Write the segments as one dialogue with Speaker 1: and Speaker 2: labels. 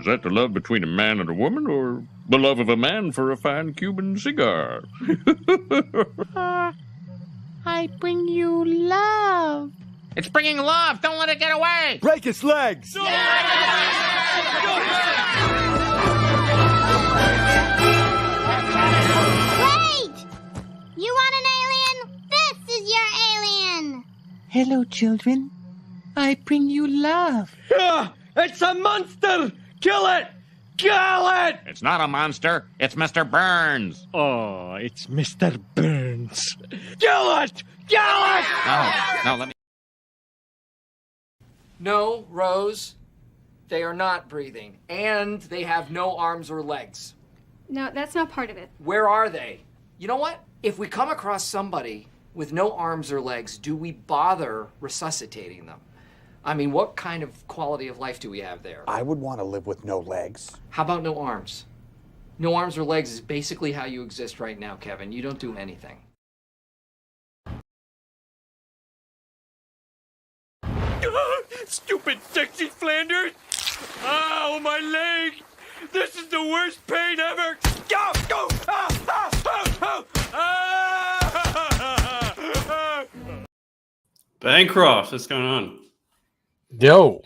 Speaker 1: Is that the love between a man and a woman, or the love of a man for a fine Cuban cigar?
Speaker 2: I bring you love.
Speaker 3: It's bringing love. Don't let it get away.
Speaker 4: Break its legs.
Speaker 2: Wait! You want an alien? This is your alien.
Speaker 5: Hello, children. I bring you love.
Speaker 4: It's a monster! Kill it! Kill it!
Speaker 3: It's not a monster. It's Mr. Burns.
Speaker 4: Oh, it's Mr. Burns. Kill it! Kill it!
Speaker 3: No, let me.
Speaker 6: No, Rose, they are not breathing, and they have no arms or legs.
Speaker 7: No, that's not part of it.
Speaker 6: Where are they? You know what? If we come across somebody with no arms or legs, do we bother resuscitating them? I mean, what kind of quality of life do we have there?
Speaker 8: I would want to live with no legs.
Speaker 6: How about no arms? No arms or legs is basically how you exist right now, Kevin. You don't do anything.
Speaker 4: Stupid sexy Flanders! Ow, my leg! This is the worst pain ever! Go! Go!
Speaker 9: Bancroft, what's going on?
Speaker 10: Yo.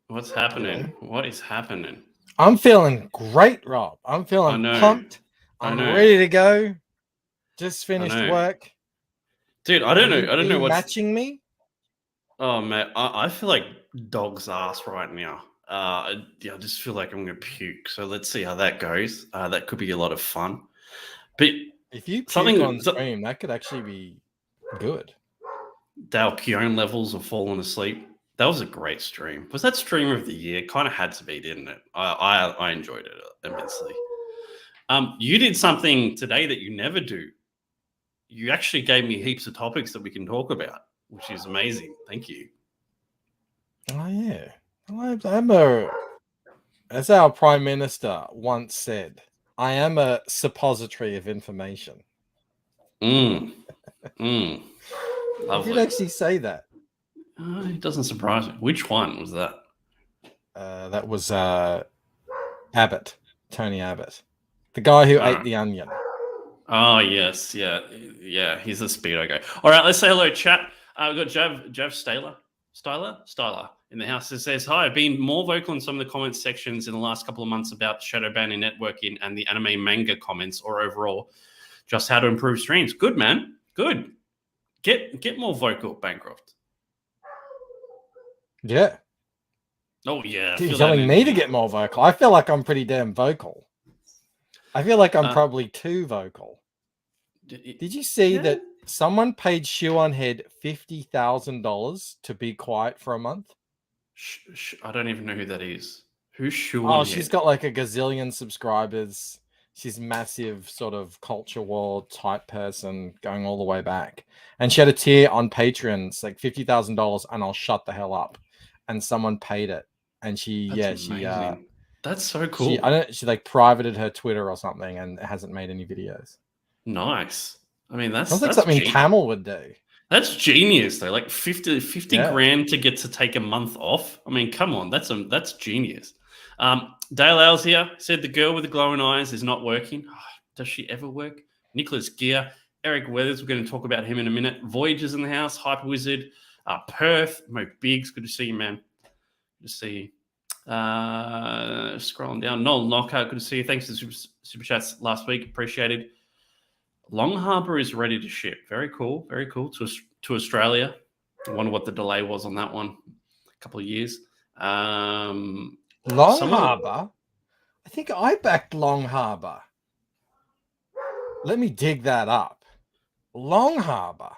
Speaker 9: What's happening? What is happening?
Speaker 10: I'm feeling great, Rob. I'm feeling pumped. I'm ready to go. Just finished work.
Speaker 9: Dude, I don't know what's
Speaker 10: matching me.
Speaker 9: Oh man, I feel like dog's ass right now. I just feel like I'm gonna puke. So let's see how that goes. That could be a lot of fun. But
Speaker 10: if you puke on stream, that could actually be good.
Speaker 9: Our Pion levels have fallen asleep. That was a great stream. Was that stream of the year? Kind of had to be, didn't it? I enjoyed it immensely. You did something today that you never do. You actually gave me heaps of topics that we can talk about, which is amazing. Thank you.
Speaker 10: Oh yeah, I'm a. As our Prime Minister once said, I am a suppository of information.
Speaker 9: Lovely.
Speaker 10: I did actually say that.
Speaker 9: It doesn't surprise me. Which one was that?
Speaker 10: That was Abbott, Tony Abbott, the guy who ate the onion.
Speaker 9: Oh yes, yeah. He's a speedo guy. All right, let's say hello, chat. We've got Jav Styler in the house. It says, hi, I've been more vocal in some of the comments sections in the last couple of months about shadow banning networking and the anime manga comments, or overall just how to improve streams. Good, man. Good. Get more vocal, Bancroft.
Speaker 10: Yeah.
Speaker 9: Oh, yeah.
Speaker 10: You're telling me to get more vocal. I feel like I'm pretty damn vocal. I feel like I'm probably too vocal. Did you see that someone paid Shoe Head $50,000 to be quiet for a month?
Speaker 9: I don't even know who that is. Who's Shoe
Speaker 10: Oh, she's got like a gazillion subscribers. She's massive sort of culture war type person going all the way back. And she had a tier on Patreon. It's like $50,000 and I'll shut the hell up. And someone paid it. And
Speaker 9: that's so cool.
Speaker 10: She like privated her Twitter or something and hasn't made any videos.
Speaker 9: Nice. I mean, that's
Speaker 10: like something Camel would do.
Speaker 9: That's genius though. Like 50 grand to get to take a month off. I mean, come on, that's genius. Dale Owls here said the girl with the glowing eyes is not working. Oh, does she ever work? Nicholas Gear, Eric Weathers, we're going to talk about him in a minute. Voyagers in the house, Hyper Wizard, Perth, Mo Biggs, good to see you, man. Good to see you. Scrolling down, Noel Knockout, good to see you. Thanks for the super chats last week, appreciated. Long Harbour is ready to ship. Very cool, to Australia. I wonder what the delay was on that one. A couple of years.
Speaker 10: Long Harbour? I think I backed Long Harbour. Let me dig that up. Long Harbour.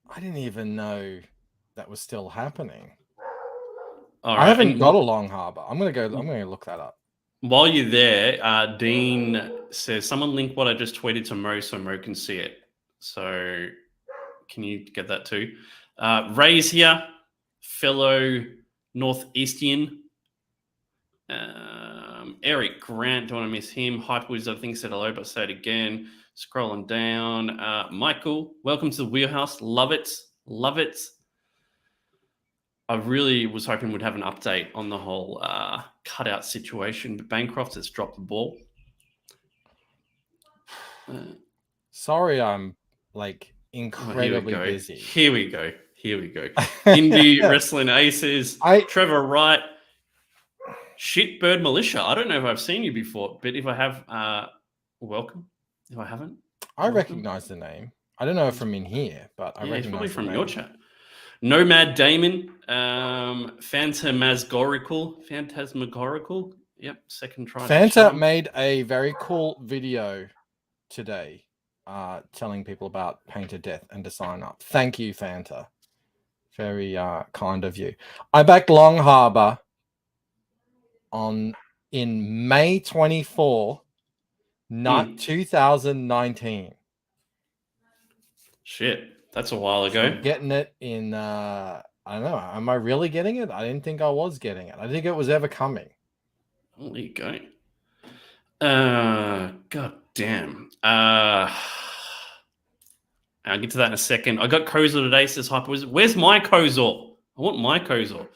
Speaker 10: I didn't even know that was still happening. I haven't got a Long Harbour. I'm gonna look that up.
Speaker 9: While you're there, Dean says, someone link what I just tweeted to Mo so Mo can see it. So can you get that too? Ray's here, fellow Northeastian. Eric Grant, don't want to miss him. Hyperwiz, I think, said hello, but say it again. Scrolling down. Michael, welcome to the Wheelhouse. Love it. I really was hoping we'd have an update on the whole cutout situation, but Bancroft has dropped the ball.
Speaker 10: Sorry, I'm like incredibly busy.
Speaker 9: Here we go. Indie Wrestling Aces. Trevor Wright. Shitbird Militia. I don't know if I've seen you before, but if I have, welcome. If I haven't,
Speaker 10: I recognize the name. I don't know if from in here, but I recognize
Speaker 9: probably
Speaker 10: the
Speaker 9: from
Speaker 10: name.
Speaker 9: your chat. Nomad Damon, Phantasmagorical. Yep, second try.
Speaker 10: Fanta made a very cool video today, telling people about Painted Death and to sign up. Thank you, Fanta. Very kind of you. I backed Long Harbour in May 24, 2019.
Speaker 9: Shit. That's a while ago.
Speaker 10: So getting it in, I don't know. Am I really getting it? I didn't think I was getting it. I didn't think it was ever coming.
Speaker 9: Oh, there you go. God damn. I'll get to that in a second. I got Kozor today, says Hyper. Where's my Kozor? I want my Kozor.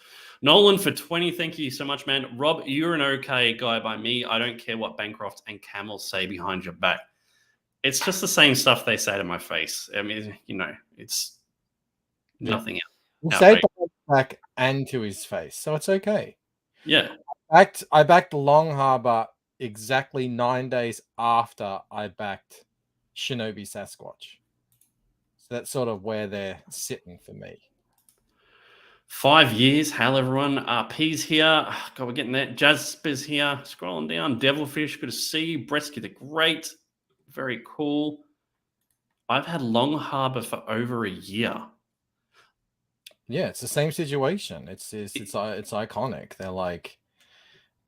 Speaker 9: Nolan for 20. Thank you so much, man. Rob, you're an okay guy by me. I don't care what Bancroft and Camel say behind your back. It's just the same stuff they say to my face. I mean, it's nothing else.
Speaker 10: You say behind his back and to his face, so it's okay.
Speaker 9: Yeah.
Speaker 10: I backed Long Harbour exactly 9 days after I backed Shinobi Sasquatch. So that's sort of where they're sitting for me.
Speaker 9: 5 years. Hello, everyone. P's here. God, we're getting there. Jasper's here. Scrolling down. Devilfish, good to see you. Bresky the Great. Very cool. I've had Long Harbour for over a year.
Speaker 10: Yeah, it's the same situation. It's iconic. They're like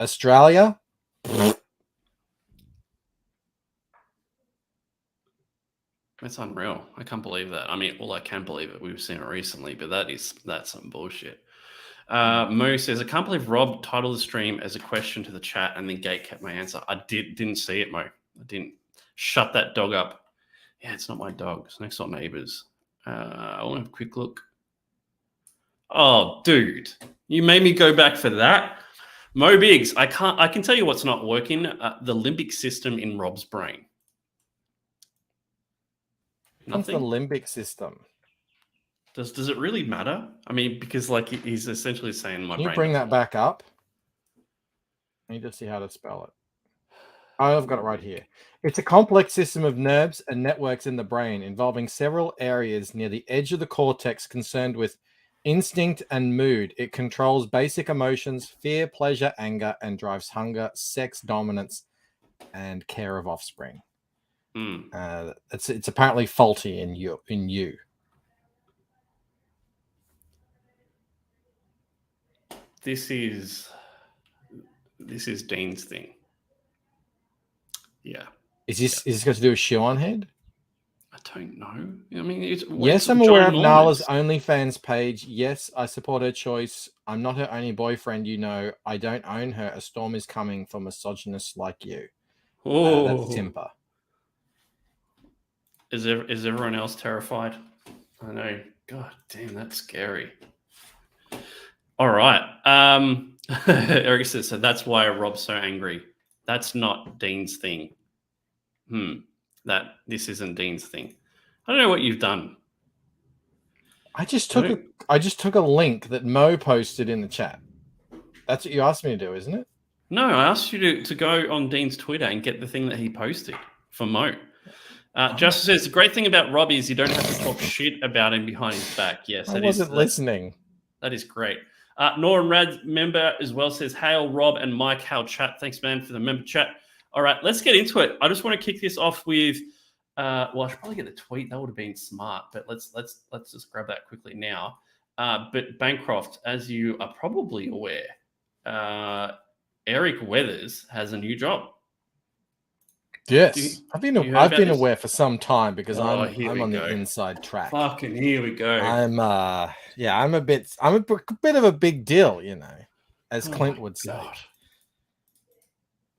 Speaker 10: Australia.
Speaker 9: That's unreal. I can't believe that. I mean, I can believe it. We've seen it recently, but that's some bullshit. Mo says, I can't believe Rob titled the stream as a question to the chat and then Gate kept my answer. I didn't see it, Mo. I didn't. Shut that dog up. Yeah, it's not my dog. It's next door neighbors. I want to have a quick look. Oh, dude. You made me go back for that. Mo Biggs, I can tell you what's not working. The limbic system in Rob's brain. Nothing.
Speaker 10: What's the limbic system?
Speaker 9: Does it really matter? I mean, because he's essentially saying my brain.
Speaker 10: Can you bring that back up? I need to see how to spell it. Oh, I've got it right here. It's a complex system of nerves and networks in the brain involving several areas near the edge of the cortex concerned with instinct and mood. It controls basic emotions, fear, pleasure, anger, and drives hunger, sex, dominance, and care of offspring. It's apparently faulty in you.
Speaker 9: This is Dean's thing. Yeah.
Speaker 10: Is this got to do with Shion Head?
Speaker 9: I don't know. I mean,
Speaker 10: yes, I'm aware of Nala's OnlyFans page. Yes, I support her choice. I'm not her only boyfriend, I don't own her. A storm is coming for misogynists like you. That's Timper.
Speaker 9: Is everyone else terrified? I know. God damn, that's scary. All right. Eric says, so that's why Rob's so angry. That's not Dean's thing. This isn't Dean's thing. I don't know what you've done.
Speaker 10: I just took a link that Mo posted in the chat. That's what you asked me to do, isn't it?
Speaker 9: No, I asked you to go on Dean's Twitter and get the thing that he posted for Mo. Justice says the great thing about Rob is you don't have to talk shit about him behind his back. Yes,
Speaker 10: I wasn't listening.
Speaker 9: That is great. Norman Rad member as well says, hail Rob and Mike, hail chat. Thanks, man, for the member chat. All right, let's get into it. I just want to kick this off with, I should probably get the tweet. That would have been smart, but let's just grab that quickly now. But Bancroft, as you are probably aware, Eric Weathers has a new job.
Speaker 10: Yes, I've been aware for some time because I'm on the inside track.
Speaker 9: Fucking here we go.
Speaker 10: I'm a bit of a big deal, as Clint would say.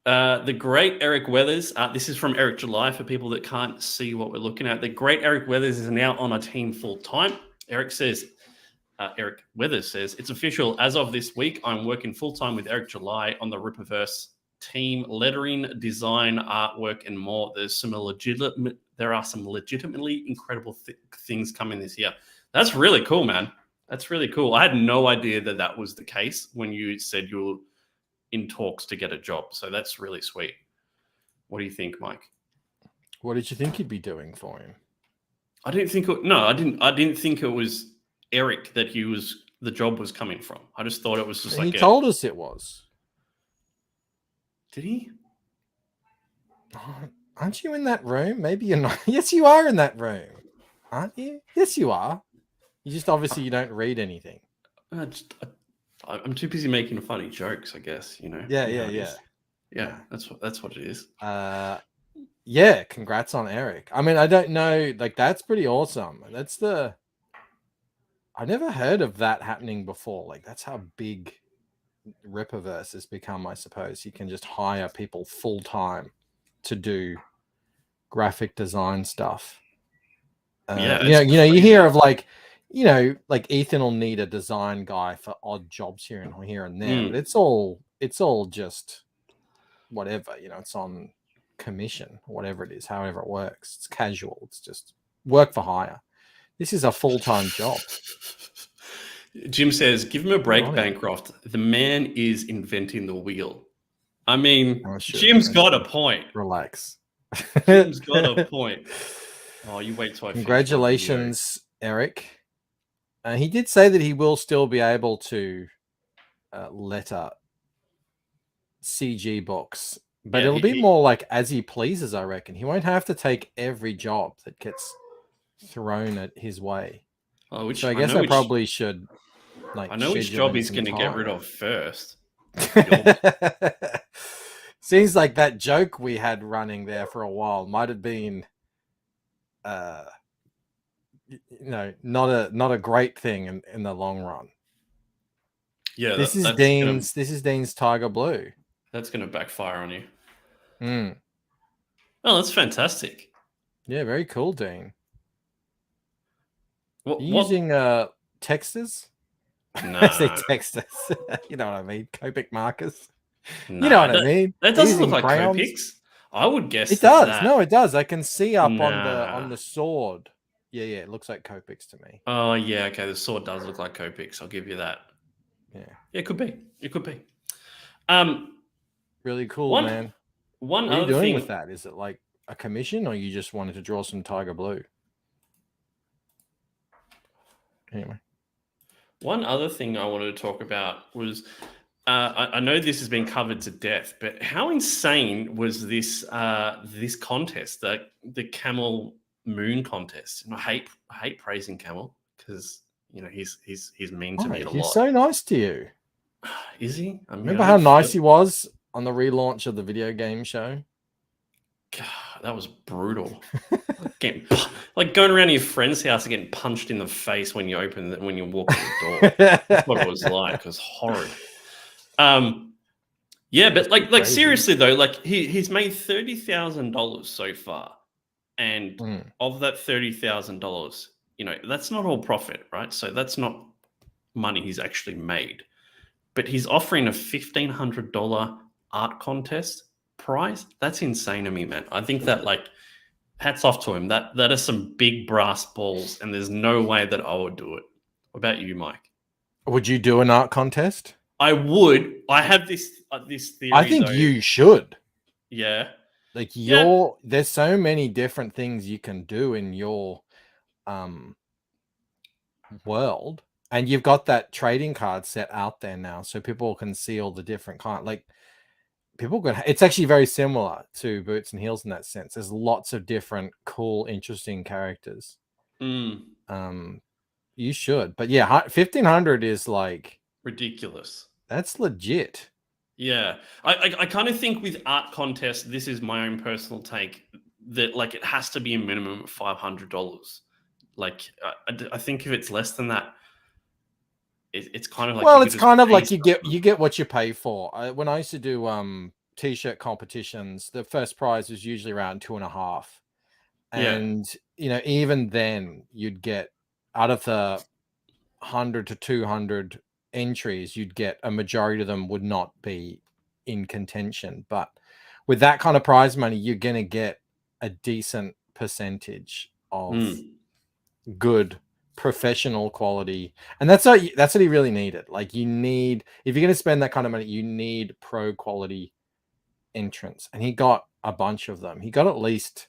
Speaker 9: The great Eric Weathers. This is from Eric July for people that can't see what we're looking at. The great Eric Weathers is now on a team full time. Eric says, Eric Weathers says, it's official. As of this week, I'm working full-time with Eric July on the Rippaverse team, lettering, design, artwork, and more. There are some legitimately incredible things coming this year. That's really cool, man. That's really cool. I had no idea that was the case when you said you were in talks to get a job. So that's really sweet. What do you think, Mike?
Speaker 10: What did you think you'd be doing for him?
Speaker 9: I didn't think it was Eric that the job was coming from. I just thought it was just
Speaker 10: he told us it was.
Speaker 9: Did he?
Speaker 10: Aren't you in that room? Maybe you're not. Yes, you are in that room, aren't you? Yes, you are. You just obviously you don't read anything.
Speaker 9: I'm too busy making funny jokes, I guess. Yeah. That's what it is.
Speaker 10: Yeah. Congrats on Eric. I mean, I don't know. Like, that's pretty awesome. I never heard of that happening before. Like, that's how big Rippaverse has become, I suppose. You can just hire people full time to do graphic design stuff. You hear of like Ethan will need a design guy for odd jobs here and there, but it's all just whatever, it's on commission, whatever it is, however it works. It's casual. It's just work for hire. This is a full-time job.
Speaker 9: Jim says, give him a break, Bancroft. The man is inventing the wheel. I mean, Jim's got a point.
Speaker 10: Relax.
Speaker 9: Jim's got a point. Oh, you wait till I
Speaker 10: Congratulations, Eric. He did say that he will still be able to letter CG books, but it'll be more like as he pleases, I reckon. He won't have to take every job that gets thrown at his way.
Speaker 9: So
Speaker 10: I guess I probably should
Speaker 9: I know which job he's going to get rid of first.
Speaker 10: Seems like that joke we had running there for a while might have been not a great thing in the long run.
Speaker 9: Yeah,
Speaker 10: this is Dean's Tiger Blue.
Speaker 9: That's going to backfire on you.
Speaker 10: Oh,
Speaker 9: that's fantastic.
Speaker 10: Yeah, very cool, Dean.
Speaker 9: What?
Speaker 10: Using texters?
Speaker 9: No.
Speaker 10: I say texters. You know what I mean? Copic markers.
Speaker 9: No,
Speaker 10: you know what I mean?
Speaker 9: That doesn't look like Copics. I would guess
Speaker 10: it does. No, it does. I can see up
Speaker 9: Nah.
Speaker 10: on the sword. Yeah, it looks like Copics to me.
Speaker 9: Oh yeah, okay. The sword does look like Copics. I'll give you that.
Speaker 10: Yeah,
Speaker 9: it could be. It could be.
Speaker 10: Really cool, man.
Speaker 9: What
Speaker 10: are you doing with that? Is it like a commission, or you just wanted to draw some Tiger Blue? Anyway,
Speaker 9: one other thing I wanted to talk about was I know this has been covered to death, but how insane was this this contest, the Camel Moon contest? And I hate praising Camel because he's mean to me a lot.
Speaker 10: He's so nice to you.
Speaker 9: Is he? I mean,
Speaker 10: remember how nice he was on the relaunch of the video game show?
Speaker 9: God, that was brutal. Like going around to your friend's house and getting punched in the face when you walk in the door. That's what it was like. It was horrid. Yeah, but like seriously though, like he's made $30,000 so far, and of that $30,000, that's not all profit, right? So that's not money he's actually made. But he's offering a $1,500 art contest prize. That's insane to me, man. I think that hats off to him. That are some big brass balls, and there's no way that I would do it. What about you, Mike?
Speaker 10: Would you do an art contest?
Speaker 9: I would. I have this theory.
Speaker 10: I think you should.
Speaker 9: Yeah.
Speaker 10: Like there's so many different things you can do in your world, and you've got that trading card set out there now, so people can see all the different it's actually very similar to Boots and Heels in that sense. There's lots of different cool, interesting characters. You should, but yeah, 1,500 is like
Speaker 9: ridiculous.
Speaker 10: That's legit.
Speaker 9: Yeah, I kind of think with art contests, this is my own personal take, that it has to be a minimum of $500. I think if it's less than that, it's kind of like,
Speaker 10: well, it's kind of like you get what you pay for. When I used to do t-shirt competitions, the first prize was usually around 2.5, and even then you'd get out of the 100 to 200 entries, you'd get a majority of them would not be in contention. But with that kind of prize money, you're going to get a decent percentage of good professional quality, and that's what he really needed. Like, you need, if you're going to spend that kind of money, you need pro quality entrants, and he got a bunch of them. He got at least,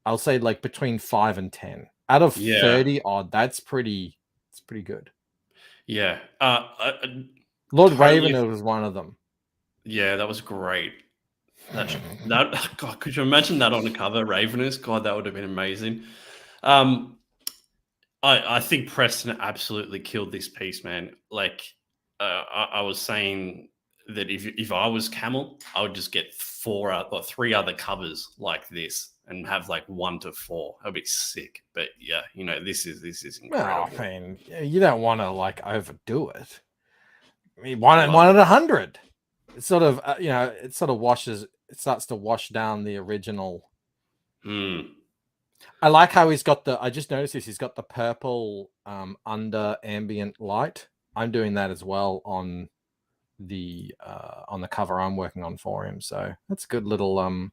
Speaker 10: I'll say, like between 5 and 10 out of 30 odd. It's pretty good.
Speaker 9: Yeah.
Speaker 10: Lord Raven was one of them.
Speaker 9: Yeah, that was great. That God, could you imagine that on the cover, Ravenous? God, that would have been amazing. I think Preston absolutely killed this piece, man. Like, I was saying that if I was Camel, I would just get 3 other covers like this and have like 1 to 4. That'd be sick. But yeah, this is incredible.
Speaker 10: Well, I mean, you don't want to like overdo it. I mean, one at 100. It's sort of it sort of starts to wash down the original. I like how he's got I just noticed this. He's got the purple under ambient light. I'm doing that as well on the cover I'm working on for him. So that's a good little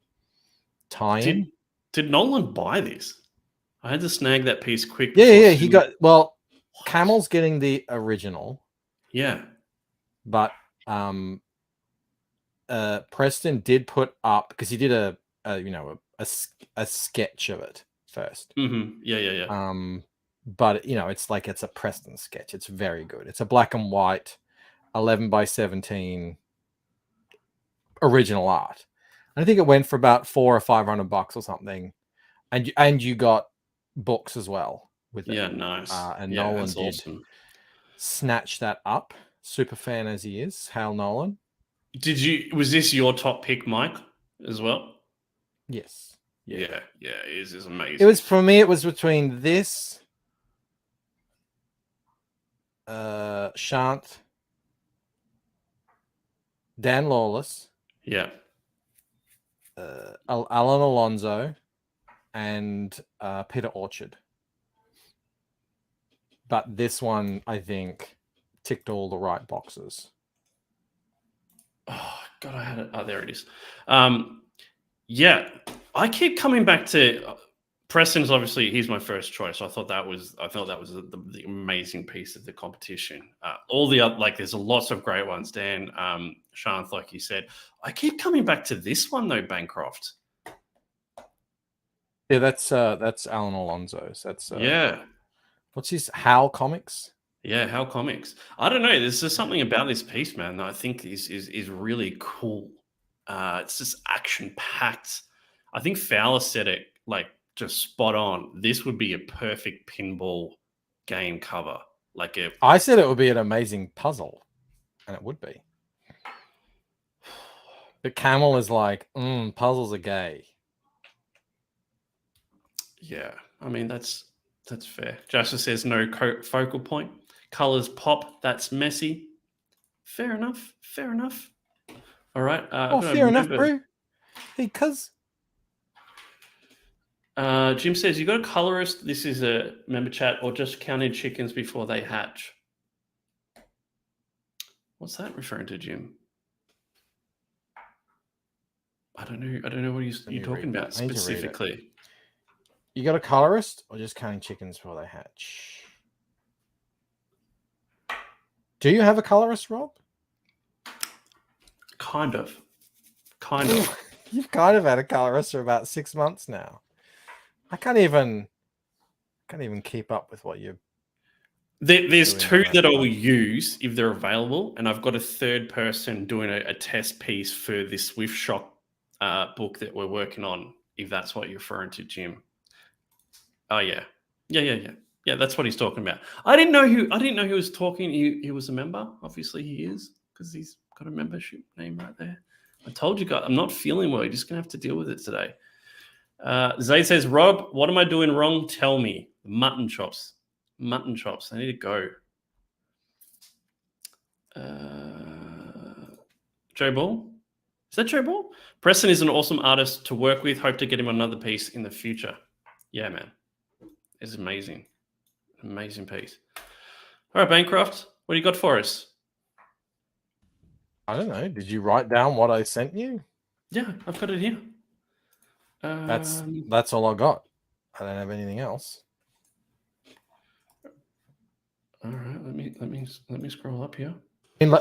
Speaker 10: tie-in.
Speaker 9: Did Nolan buy this? I had to snag that piece quick.
Speaker 10: Yeah. He got Camel's getting the original.
Speaker 9: Yeah,
Speaker 10: but Preston did put up, because he did a sketch of it first.
Speaker 9: Yeah.
Speaker 10: But it's a Preston sketch. It's very good. It's a black and white 11 by 17 original art. And I think it went for about $400 or $500 or something. And you got books as well with it.
Speaker 9: Yeah, nice.
Speaker 10: And Nolan did snatch that up. Super fan as he is, Hal Nolan.
Speaker 9: Was this your top pick, Mike, as well?
Speaker 10: Yes.
Speaker 9: Yeah, it is amazing.
Speaker 10: It was, for me, it was between this, Shant, Dan Lawless, Alan Alonso, and Peter Orchard. But this one, I think, ticked all the right boxes.
Speaker 9: Oh God, I had it. Oh, there it is. Yeah, I keep coming back to Preston's. Obviously, he's my first choice. I thought that was the amazing piece of the competition. All the other, there's lots of great ones. Dan, Shanth, like you said. I keep coming back to this one though, Bancroft.
Speaker 10: Yeah, that's Alan Alonso's. That's
Speaker 9: yeah.
Speaker 10: What's his Hal Comics?
Speaker 9: Yeah, Hal Comics. I don't know. There's just something about this piece, man, that I think is really cool. It's just action packed. I think Fowler said it just spot on. This would be a perfect pinball game cover.
Speaker 10: I said it would be an amazing puzzle, and it would be. But Camel is like, puzzles are gay.
Speaker 9: Yeah, I mean that's fair. Justice says no focal point. Colors pop. That's messy. Fair enough. All right.
Speaker 10: Fair enough, bro. Because
Speaker 9: Jim says, you got a colorist? This is a member chat, or just counting chickens before they hatch? What's that referring to, Jim? I don't know what you're talking about specifically.
Speaker 10: You got a colorist, or just counting chickens before they hatch? Do you have a colorist, Rob?
Speaker 9: Kind of.
Speaker 10: You've kind of had a colorist for about 6 months now. I can't even keep up with what you're.
Speaker 9: There's 2 that I will use if they're available, and I've got a third person doing a test piece for this Swift Shock book that we're working on. If that's what you're referring to, Jim. Oh yeah. Yeah, that's what he's talking about. I didn't know he was talking. He was a member. Obviously, he is, because he's got a membership name right there. I told you guys, I'm not feeling well. You're just gonna have to deal with it today. Zay says, Rob, what am I doing wrong? Tell me. Mutton chops. I need to go. Joe Ball? Is that Joe Ball? Preston is an awesome artist to work with. Hope to get him another piece in the future. Yeah, man. It's amazing. Amazing piece. All right, Bancroft, what do you got for us?
Speaker 10: I don't know. Did you write down what I sent you?
Speaker 9: Yeah, I've got it here.
Speaker 10: That's all I got. I don't have anything else.
Speaker 9: All right, let me scroll up here.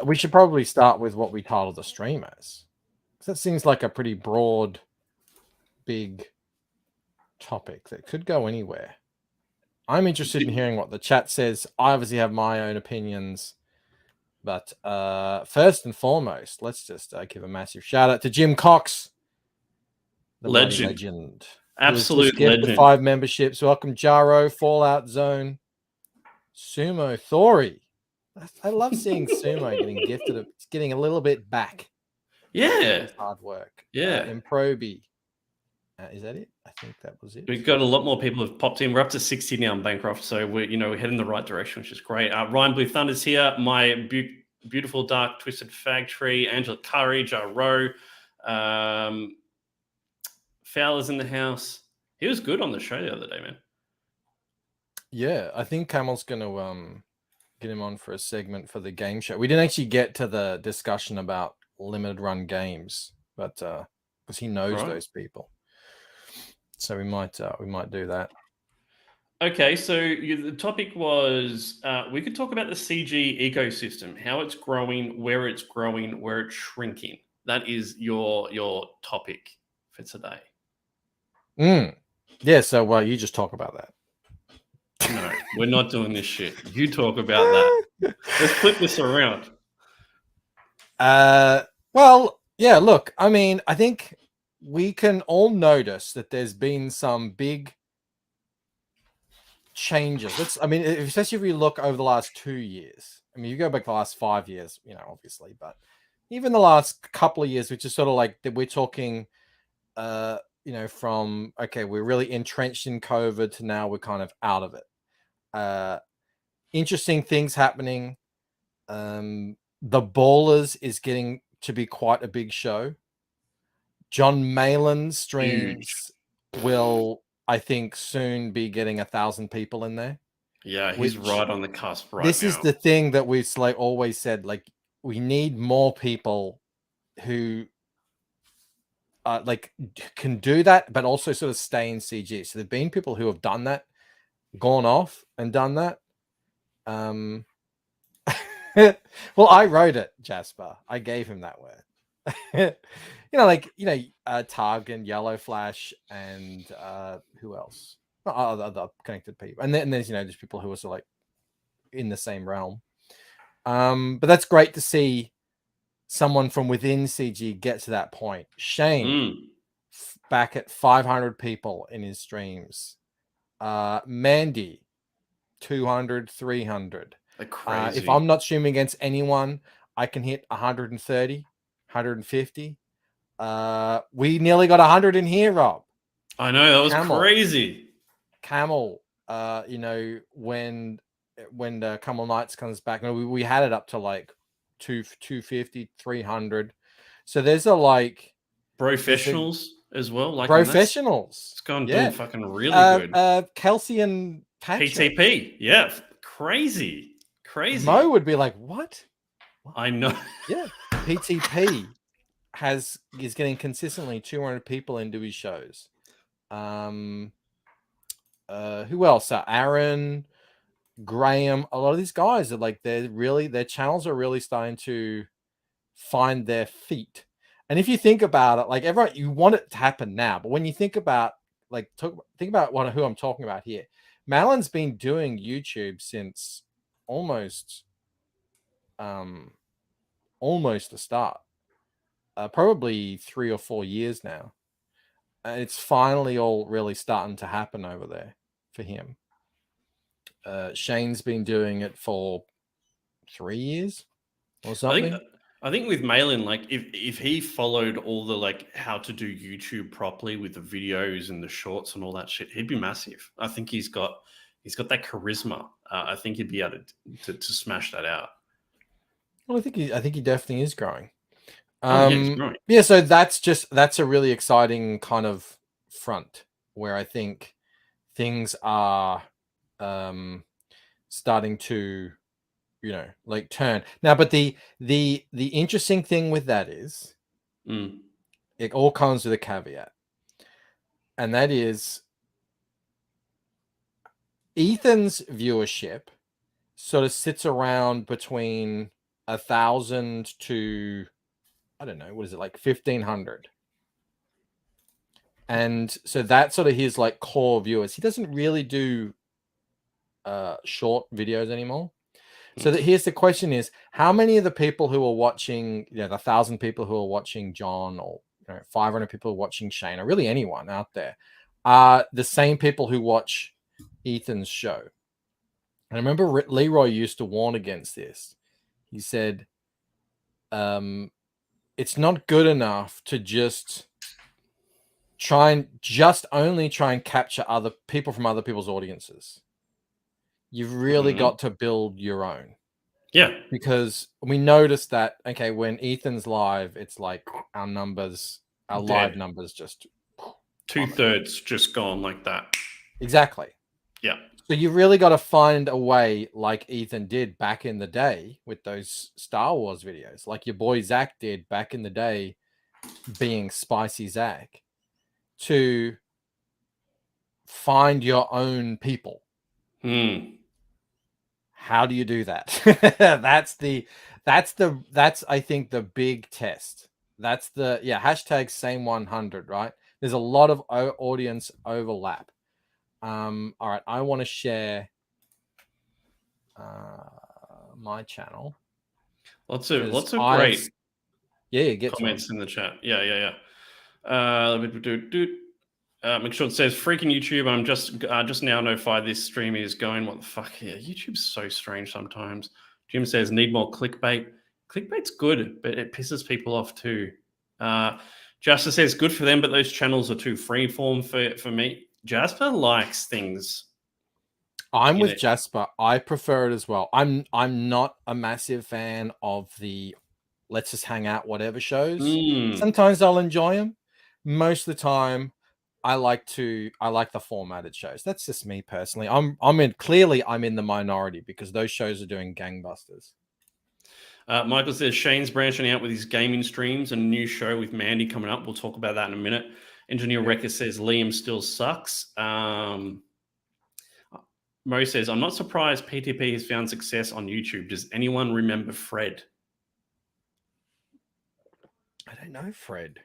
Speaker 10: We should probably start with what we titled the stream as. That seems like a pretty broad, big topic that could go anywhere. I'm interested in hearing what the chat says. I obviously have my own opinions. But first and foremost, let's just give a massive shout out to Jim Cox, the legend.
Speaker 9: Absolute legend.
Speaker 10: 5 memberships. Welcome, Jaro, Fallout Zone, Sumo, Thori. I love seeing Sumo getting gifted. It's getting a little bit back.
Speaker 9: Yeah.
Speaker 10: Hard work.
Speaker 9: Yeah.
Speaker 10: Improbi. Is that it? I think that was it.
Speaker 9: We've got a lot more people have popped in. We're up to 60 now in Bancroft, so we're heading in the right direction, which is great. Ryan Blue Thunder's here. My beautiful dark twisted fag tree. Angela Curry, Jaro. Fowler's in the house. He was good on the show the other day, man.
Speaker 10: Yeah, I think Camel's going to get him on for a segment for the game show. We didn't actually get to the discussion about limited run games, but because he knows those people, so we might do that. Okay,
Speaker 9: so the topic was we could talk about the CG ecosystem, how it's growing, where it's shrinking. That is your topic for today.
Speaker 10: Yeah, so you just talk about that.
Speaker 9: No, we're not doing this shit. You talk about that. Let's flip this around.
Speaker 10: Well, yeah, look, I mean, I think we can all notice that there's been some big changes. Especially if we look over the last 2 years. I mean, you go back the last 5 years, obviously, but even the last couple of years, which is sort of like that we're talking, from, okay, we're really entrenched in COVID to now we're kind of out of it. Interesting things happening. The Ballers is getting to be quite a big show. John Malin's streams will, I think, soon be getting 1,000 people in there.
Speaker 9: Yeah, he's right on the cusp right
Speaker 10: this
Speaker 9: now.
Speaker 10: Is the thing that we've always said, like, we need more people who can do that, but also sort of stay in CG. So there've been people who have done that, gone off and done that. Well, I wrote it, Jasper. I gave him that word. Tug and Yellow Flash and who else? Other connected people. And then there's there's people who are sort of like in the same realm. But that's great to see someone from within CG get to that point. Shane back at 500 people in his streams. Mandy 200, 300.
Speaker 9: Crazy.
Speaker 10: If I'm not streaming against anyone, I can hit 130, 150. We nearly got 100 in here, Rob.
Speaker 9: I know, that was crazy.
Speaker 10: Camel, when Camel Knights comes back, we had it up to like 250, 300. So there's
Speaker 9: professionals as well, like
Speaker 10: professionals.
Speaker 9: It's gone doing fucking really good.
Speaker 10: Kelsey and Patrick.
Speaker 9: PTP, yeah, crazy.
Speaker 10: Mo would be like, what?
Speaker 9: I know.
Speaker 10: Yeah, PTP is getting consistently 200 people into his shows. Who else? Aaron, Graham. A lot of these guys are like, their channels are really starting to find their feet. And if you think about it, like, everyone, you want it to happen now, but when you think about think about who I'm talking about here. Malin's been doing YouTube since almost the start, probably 3 or 4 years now. It's finally all really starting to happen over there for him. Shane's been doing it for 3 years or something.
Speaker 9: I think with Malin, like, if he followed all the how to do YouTube properly with the videos and the shorts and all that shit, he'd be massive. I think he's got that charisma. I think he'd be able to smash that out.
Speaker 10: Well, I think he definitely is growing.
Speaker 9: He's growing.
Speaker 10: Yeah, so that's a really exciting kind of front where I think things are starting to like turn now. But the interesting thing with that is it all comes with a caveat, and that is Ethan's viewership sort of sits around between 1,000 to, I don't know, what is it, like 1,500. And so that's sort of his like core viewers. He doesn't really do short videos anymore. So that here's the question is, how many of the people who are watching, the 1,000 people who are watching John, or 500 people who are watching Shane, or really anyone out there, are the same people who watch Ethan's show? And I remember Leroy used to warn against this. He said, it's not good enough to just only try and capture other people from other people's audiences. You've really got to build your own.
Speaker 9: Yeah.
Speaker 10: Because we noticed that, okay, when Ethan's live, it's like our live numbers just
Speaker 9: 2/3 just gone like that.
Speaker 10: Exactly.
Speaker 9: Yeah.
Speaker 10: So you really got to find a way, like Ethan did back in the day with those Star Wars videos, like your boy Zach did back in the day, being Spicy Zach, to find your own people. How do you do that? That's I think the big test. That's the hashtag same 100, right? There's a lot of audience overlap. All right, I want to share my channel.
Speaker 9: Lots of great
Speaker 10: get
Speaker 9: comments in the chat. Yeah. McShort says, freaking YouTube, I'm just now notified this stream is going. What the fuck? Yeah, YouTube's so strange sometimes. Jim says, need more clickbait. Clickbait's good, but it pisses people off too. Jasper says, good for them, but those channels are too freeform for me. Jasper likes things.
Speaker 10: I'm with Jasper. I prefer it as well. I'm not a massive fan of the let's just hang out whatever shows. Sometimes I'll enjoy them. Most of the time, I like the formatted shows. That's just me personally. I'm in the minority because those shows are doing gangbusters.
Speaker 9: Michael says Shane's branching out with his gaming streams and a new show with Mandy coming up. We'll talk about that in a minute. Engineer Wrecker says Liam still sucks. Mo says, I'm not surprised PTP has found success on YouTube. Does anyone remember Fred?
Speaker 10: I don't know Fred.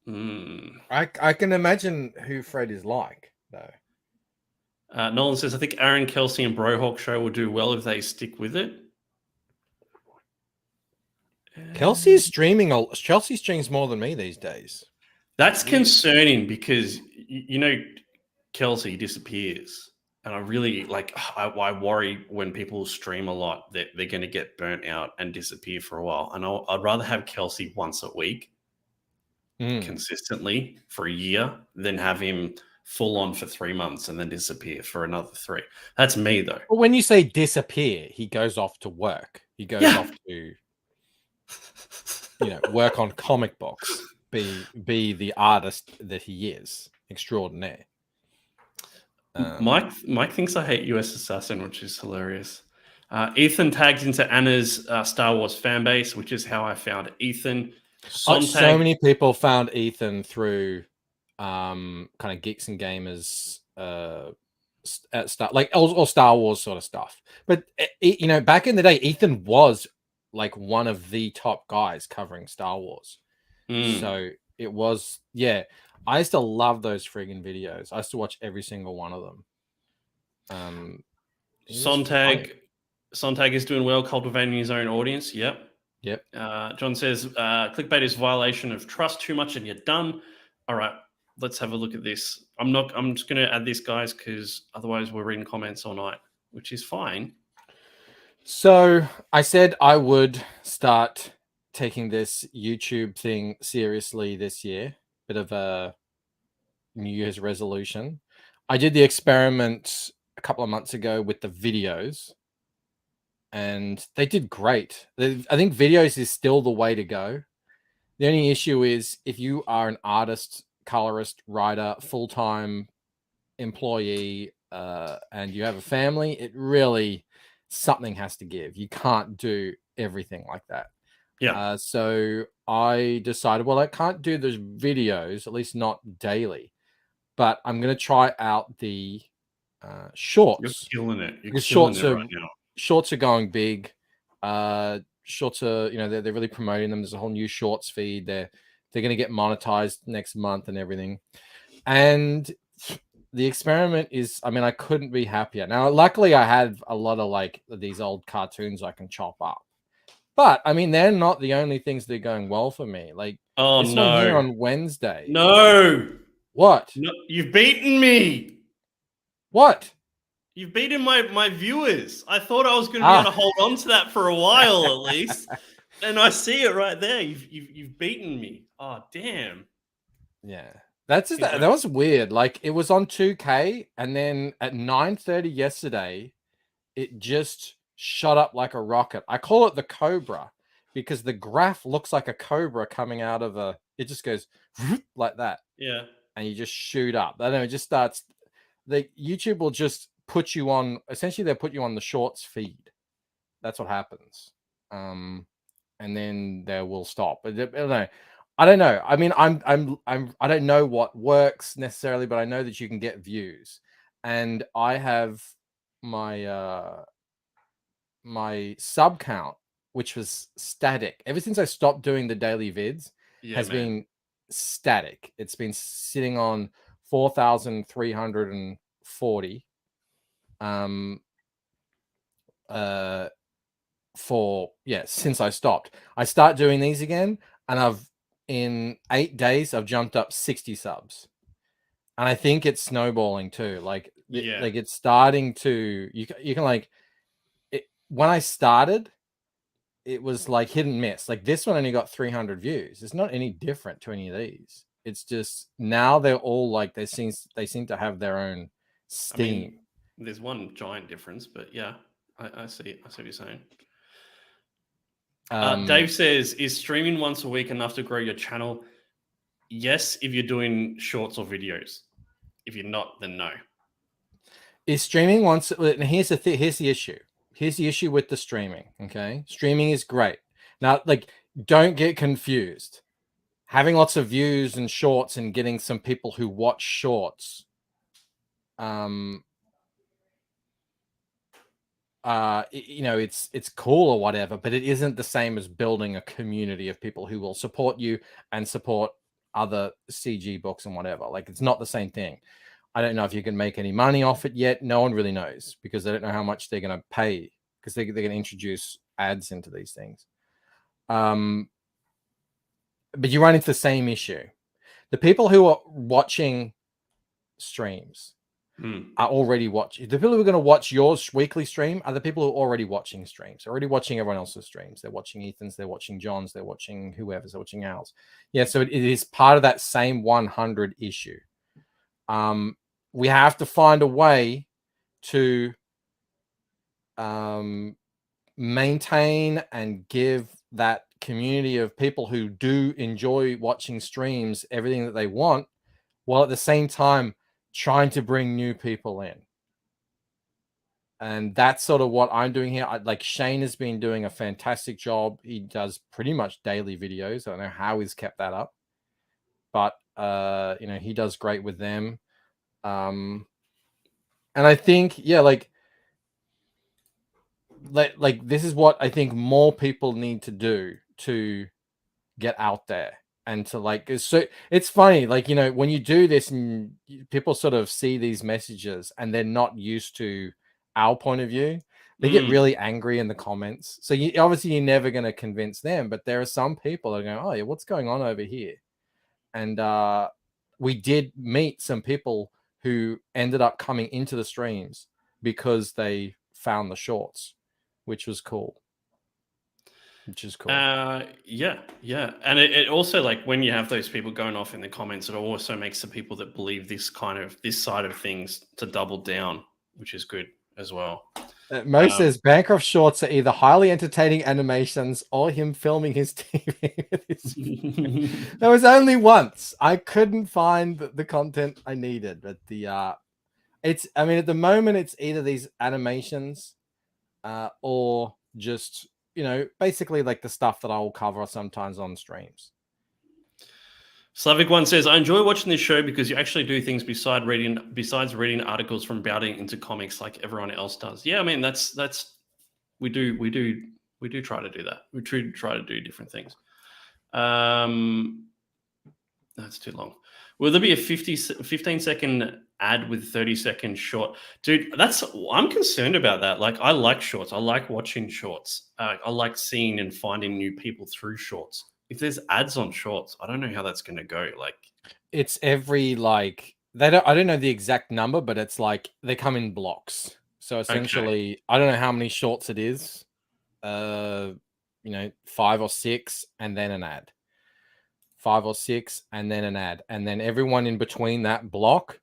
Speaker 10: I can imagine who Fred is like, though.
Speaker 9: Nolan says, I think Aaron, Kelsey, and Brohawk show will do well if they stick with it.
Speaker 10: Chelsea streams more than me these days.
Speaker 9: That's concerning because, Kelsey disappears. And I really, I worry when people stream a lot that they're going to get burnt out and disappear for a while. And I'd rather have Kelsey once a week consistently for a year than have him full on for 3 months and then disappear for another 3. That's me, though.
Speaker 10: But when you say disappear, he goes off to work. He goes off to, work on comic books, be the artist that he is, extraordinaire.
Speaker 9: Mike thinks I hate US Assassin, which is hilarious. Ethan tagged into Anna's Star Wars fan base, which is how I found Ethan.
Speaker 10: So many people found Ethan through kind of Geeks and Gamers stuff, like or Star Wars sort of stuff. But back in the day, Ethan was like one of the top guys covering Star Wars. So it was, I used to love those friggin' videos. I used to watch every single one of them.
Speaker 9: Sontag is doing well, cultivating his own audience. Yep. John says, clickbait is violation of trust too much and you're done. All right, let's have a look at this. I'm just going to add this, guys, because otherwise we're reading comments all night, which is fine.
Speaker 10: So I said I would start taking this YouTube thing seriously this year. Bit of a New Year's resolution. I did the experiment a couple of months ago with the videos, and they did great. I think videos is still the way to go. The only issue is if you are an artist, colorist, writer, full-time employee, and you have a family, it really something has to give. You can't do everything like that.
Speaker 9: Yeah.
Speaker 10: So I decided, well, I can't do the videos, at least not daily, but I'm going to try out the shorts.
Speaker 9: You're killing it. You're
Speaker 10: Because
Speaker 9: killing it right now.
Speaker 10: shorts are going big. Shorts are, they're really promoting them. There's a whole new shorts feed. They're going to get monetized next month and everything. And the experiment is, I couldn't be happier. Now, luckily, I had a lot of like these old cartoons I can chop up. But they're not the only things that are going well for me. Like, this one here on Wednesday.
Speaker 9: No.
Speaker 10: What?
Speaker 9: No, you've beaten me.
Speaker 10: What?
Speaker 9: You've beaten my viewers. I thought I was going to be able to hold on to that for a while at least, and I see it right there. You've beaten me. Oh damn.
Speaker 10: Yeah, that's just, that was weird. Like it was on 2K, and then at 9:30 yesterday, it just shot up like a rocket. I call it the Cobra because the graph looks like a cobra coming out of a. It just goes like that.
Speaker 9: Yeah, and
Speaker 10: you just shoot up. I don't know. It just starts. The YouTube will just put you on, essentially they'll put you on the shorts feed. That's what happens. And then they will stop. But I don't know. I don't know what works necessarily, but I know that you can get views. And I have my my sub count, which was static. Ever since I stopped doing the daily vids, has been static. It's been sitting on 4,340. Since I stopped. I start doing these again, and in 8 days I've jumped up 60 subs, and I think it's snowballing too. Like it's starting to, you can like it. When I started, it was like hit and miss. Like this one only got 300 views. It's not any different to any of these. It's just now they're all like they seem to have their own steam.
Speaker 9: There's one giant difference, but yeah, I see what you're saying. Dave says, is streaming once a week enough to grow your channel? Yes, if you're doing shorts or videos. If you're not, then no. Is streaming once? And here's the issue. Here's the issue with the streaming. Okay, streaming is great. Now, like, don't get confused. Having lots of views and shorts and getting some people who watch shorts, it's cool or whatever, but it isn't the same as building a community of people who will support you and support other CG books and whatever. Like, it's not the same thing. I don't know if you can make any money off it yet. No one really knows because they don't know how much they're going to pay because they're going to introduce ads into these things. But you run into the same issue. The people who are watching streams are already watching. The people who are going to watch your weekly stream are the people who are already watching streams. They're already watching everyone else's streams. They're watching Ethan's. They're watching John's. They're watching whoever's. They're watching ours. Yeah, so it is part of that same 100 issue. We have to find a way to maintain and give that community of people who do enjoy watching streams everything that they want, while at the same time trying to bring new people in. And that's sort of what I'm doing here. Like Shane has been doing a fantastic job. He does pretty much daily videos. I don't know how he's kept that up, but he does great with them. And I think, like this is what I think more people need to do to get out there and to so it's funny, when you do this and people sort of see these messages and they're not used to our point of view, they get really angry in the comments. So you're never going to convince them, but there are some people that are going, oh yeah, what's going on over here? And we did meet some people who ended up coming into the streams because they found the shorts, which was cool. Yeah. And it also, like, when you have those people going off in the comments, it also makes the people that believe this side of things to double down, which is good as well.
Speaker 10: Mo says Bancroft shorts are either highly entertaining animations or him filming his TV. There was only once. I couldn't find the content I needed, but at the moment it's either these animations or just, basically like the stuff that I will cover sometimes on streams.
Speaker 9: Slavic One says, I enjoy watching this show because you actually do things besides reading articles from Bowding into comics like everyone else does. Yeah, I mean that's we do try to do that. We try to do different things. That's too long. Will there be a 15-second ad with 30-second short? Dude, I'm concerned about that. Like, I like shorts. I like watching shorts. I like seeing and finding new people through shorts. If there's ads on shorts, I don't know how that's going to go. Like,
Speaker 10: it's every I don't know the exact number, but it's like they come in blocks. So essentially, I don't know how many shorts it is. 5 or 6, and then an ad. 5 or 6, and then an ad, and then everyone in between that block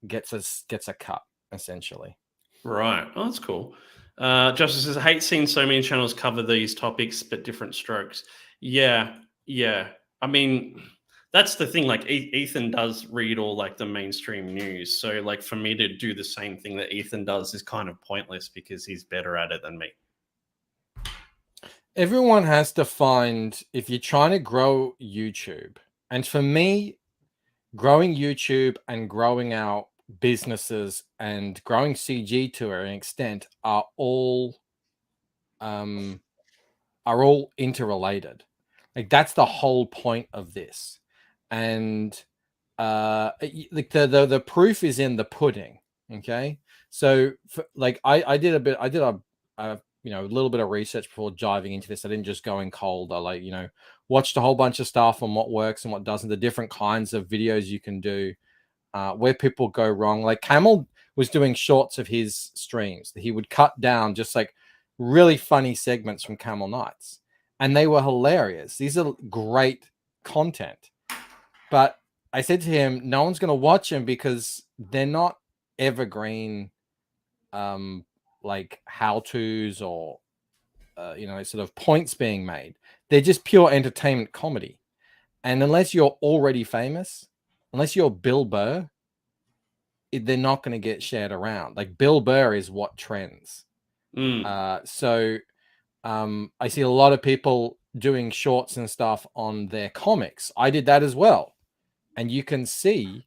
Speaker 10: gets a cut, essentially.
Speaker 9: Right. Oh, that's cool. Justice says, I hate seeing so many channels cover these topics, but different strokes. Yeah. I mean, that's the thing. Like, Ethan does read all like the mainstream news. So like for me to do the same thing that Ethan does is kind of pointless because he's better at it than me.
Speaker 10: Everyone has to find, if you're trying to grow YouTube, and for me, growing YouTube and growing our businesses and growing CG to an extent are all interrelated. Like, that's the whole point of this. And like the proof is in the pudding. Okay. So I did a little bit of research before diving into this. I didn't just go in cold. I watched a whole bunch of stuff on what works and what doesn't, the different kinds of videos you can do, where people go wrong. Like, Camel was doing shorts of his streams that he would cut down, just like really funny segments from Camel Nights. And they were hilarious. These are great content. But I said to him, no one's going to watch them because they're not evergreen, like how-tos or, sort of points being made. They're just pure entertainment comedy. And unless you're already famous, unless you're Bill Burr, they're not going to get shared around. Like, Bill Burr is what trends. So I see a lot of people doing shorts and stuff on their comics. I did that as well. And you can see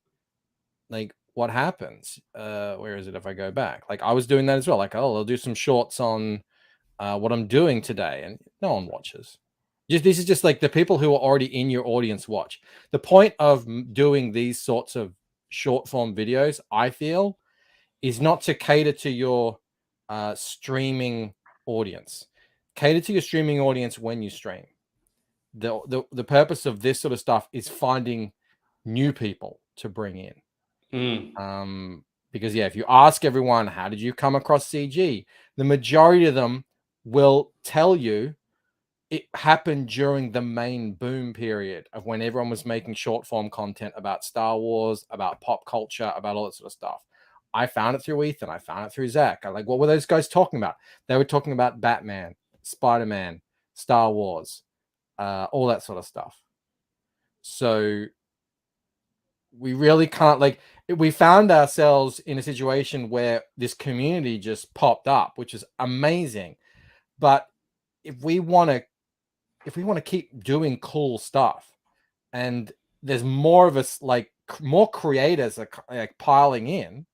Speaker 10: like what happens. Where is it? If I go back, like I was doing that as well. Like, I'll do some shorts on what I'm doing today, and no one watches. This is just like the people who are already in your audience watch. The point of doing these sorts of short form videos, I feel, is not to cater to your streaming audience. Cater to your streaming audience when you stream. The purpose of this sort of stuff is finding new people to bring in. Because if you ask everyone, how did you come across CG? The majority of them will tell you it happened during the main boom period of when everyone was making short form content about Star Wars, about pop culture, about all that sort of stuff. I found it through Ethan. I found it through Zach. I like, what were those guys talking about? They were talking about Batman, Spider-Man, Star Wars, all that sort of stuff. So we really can't, like, we found ourselves in a situation where this community just popped up, which is amazing. But if we want to keep doing cool stuff, and there's more of us, like more creators are like piling in,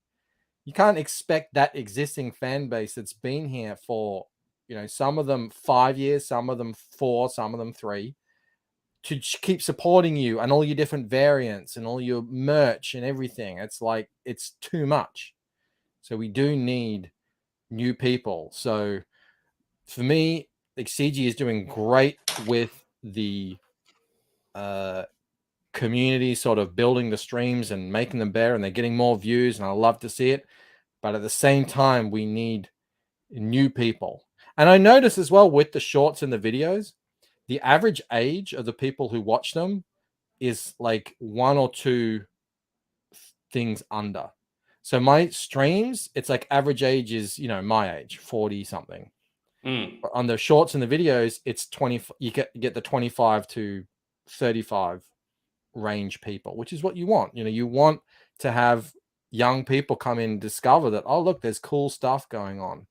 Speaker 10: you can't expect that existing fan base that's been here for, some of them 5 years, some of them 4, some of them 3, to keep supporting you and all your different variants and all your merch and everything. It's like, it's too much. So we do need new people. So for me, like, CG is doing great with the community, sort of building the streams and making them better, and they're getting more views, and I love to see it. But at the same time, we need new people. And I notice as well with the shorts and the videos, the average age of the people who watch them is like 1 or 2 things under. So my streams, it's like average age is, my age, 40 something. But on the shorts and the videos, it's 20. You get the 25 to 35 range people, which is what you want. You want to have young people come in and discover that, oh, look, there's cool stuff going on.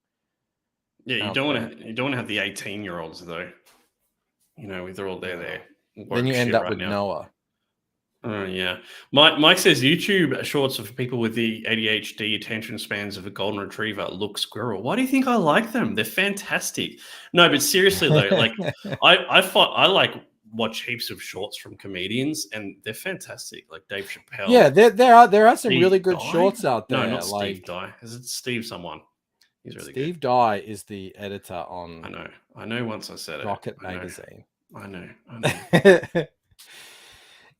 Speaker 9: Yeah, you
Speaker 10: out
Speaker 9: don't
Speaker 10: there.
Speaker 9: want to have the 18-year-olds though. You know, they're all there.
Speaker 10: Then you end up with Noah.
Speaker 9: Oh yeah. Mike says YouTube shorts are for people with the ADHD attention spans of a golden retriever. Look, squirrel. Why do you think I like them? They're fantastic. No, but seriously though, like I like watch heaps of shorts from comedians, and they're fantastic. Like Dave Chappelle.
Speaker 10: Yeah, there are some
Speaker 9: Steve
Speaker 10: really good
Speaker 9: Dye?
Speaker 10: shorts out there.
Speaker 9: No, not
Speaker 10: like
Speaker 9: Steve Dye. Is it Steve someone? He's really
Speaker 10: Steve Dye is the editor on.
Speaker 9: I know. Once I said
Speaker 10: Rocket
Speaker 9: it.
Speaker 10: Magazine.
Speaker 9: I know.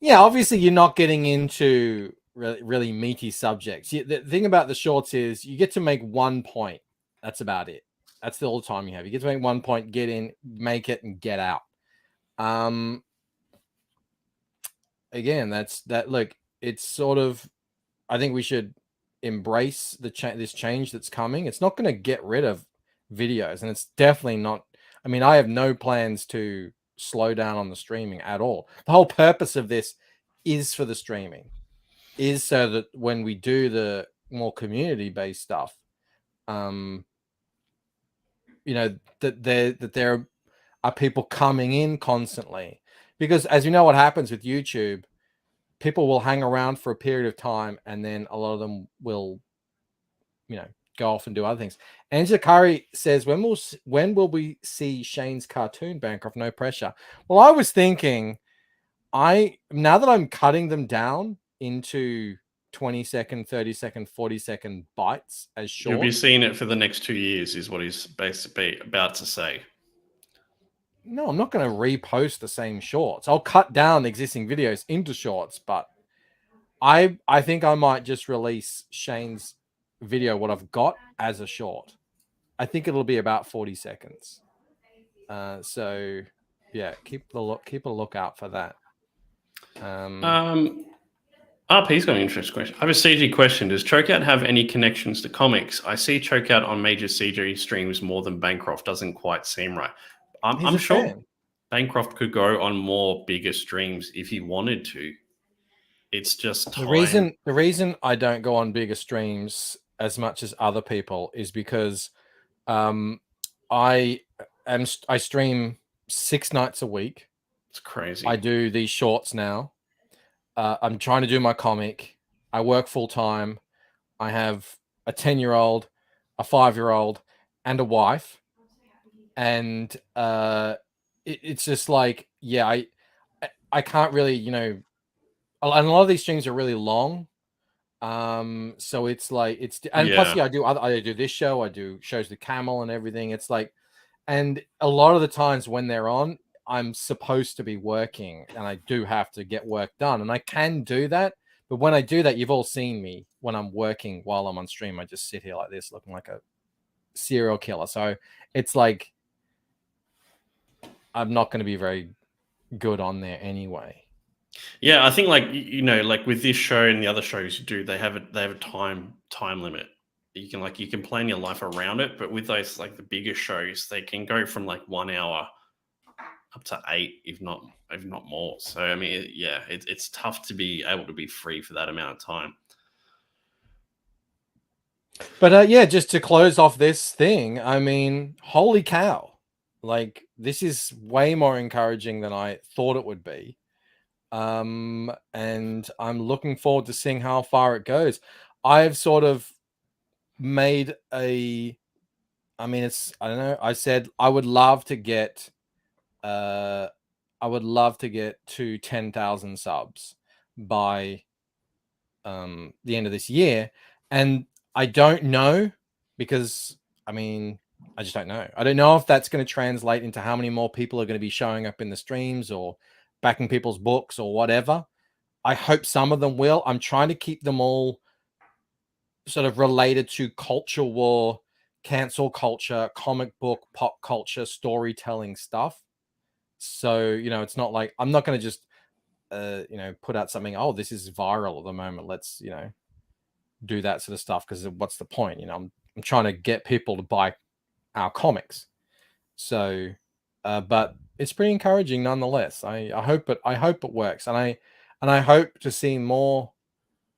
Speaker 10: Yeah, obviously you're not getting into really meaty subjects. The thing about the shorts is you get to make one point. That's about it. That's the whole time you have. You get to make one point, get in, make it, and get out. Again, that. Look, it's sort of. I think we should embrace this change that's coming. It's not going to get rid of videos, and it's definitely not. I mean, I have no plans to slow down on the streaming at all. The whole purpose of this is for the streaming, is so that when we do the more community-based stuff, you know, that there are people coming in constantly, because as you know, what happens with YouTube, people will hang around for a period of time, and then a lot of them will, you know, go off and do other things. Angela Curry says, when will we see Shane's cartoon, Bancroft? No pressure. Well, I was thinking, now that I'm cutting them down into 20-second, 30-second, 40-second bites as short.
Speaker 9: You'll be seeing it for the next 2 years, is what he's basically about to say.
Speaker 10: No, I'm not going to repost the same shorts. I'll cut down existing videos into shorts, but I think I might just release Shane's video, what I've got, as a short. I think it'll be about 40 seconds. So yeah, keep a lookout for that.
Speaker 9: RP's got an interesting question. I have a CG question. Does Chokeout have any connections to comics? I see Chokeout on major CG streams more than Bancroft. Doesn't quite seem right. I'm sure Bancroft could go on more bigger streams if he wanted to. It's just time.
Speaker 10: The reason I don't go on bigger streams as much as other people is because I stream 6 nights a week.
Speaker 9: It's crazy.
Speaker 10: I do these shorts now. I'm trying to do my comic. I work full time. I have a 10-year-old, a 5-year-old, and a wife. And it's just like, yeah, I can't really, you know, and a lot of these streams are really long. So it's like, plus, yeah, I do this show, I do shows with Camel and everything. It's like, and a lot of the times when they're on, I'm supposed to be working, and I do have to get work done, and I can do that. But when I do that, you've all seen me when I'm working while I'm on stream. I just sit here like this, looking like a serial killer. So it's like, I'm not going to be very good on there anyway.
Speaker 9: Yeah, I think, like, you know, like with this show and the other shows you do, they have a time limit. You can plan your life around it, but with those, like, the bigger shows, they can go from like 1 hour up to 8, if not more. So I mean, yeah, it's tough to be able to be free for that amount of time.
Speaker 10: But yeah, just to close off this thing, I mean, holy cow. Like, this is way more encouraging than I thought it would be. And I'm looking forward to seeing how far it goes. I've sort of made I don't know. I said I would love to get to 10,000 subs by the end of this year. And I don't know, because I mean, I just don't know. I don't know if that's going to translate into how many more people are going to be showing up in the streams or backing people's books or whatever. I hope some of them will. I'm trying to keep them all sort of related to culture war, cancel culture, comic book, pop culture, storytelling stuff. So, you know, it's not like I'm not going to just, you know, put out something, oh, this is viral at the moment, let's, you know, do that sort of stuff, because what's the point? You know, I'm trying to get people to buy our comics. So, but it's pretty encouraging nonetheless. I hope it works, and I hope to see more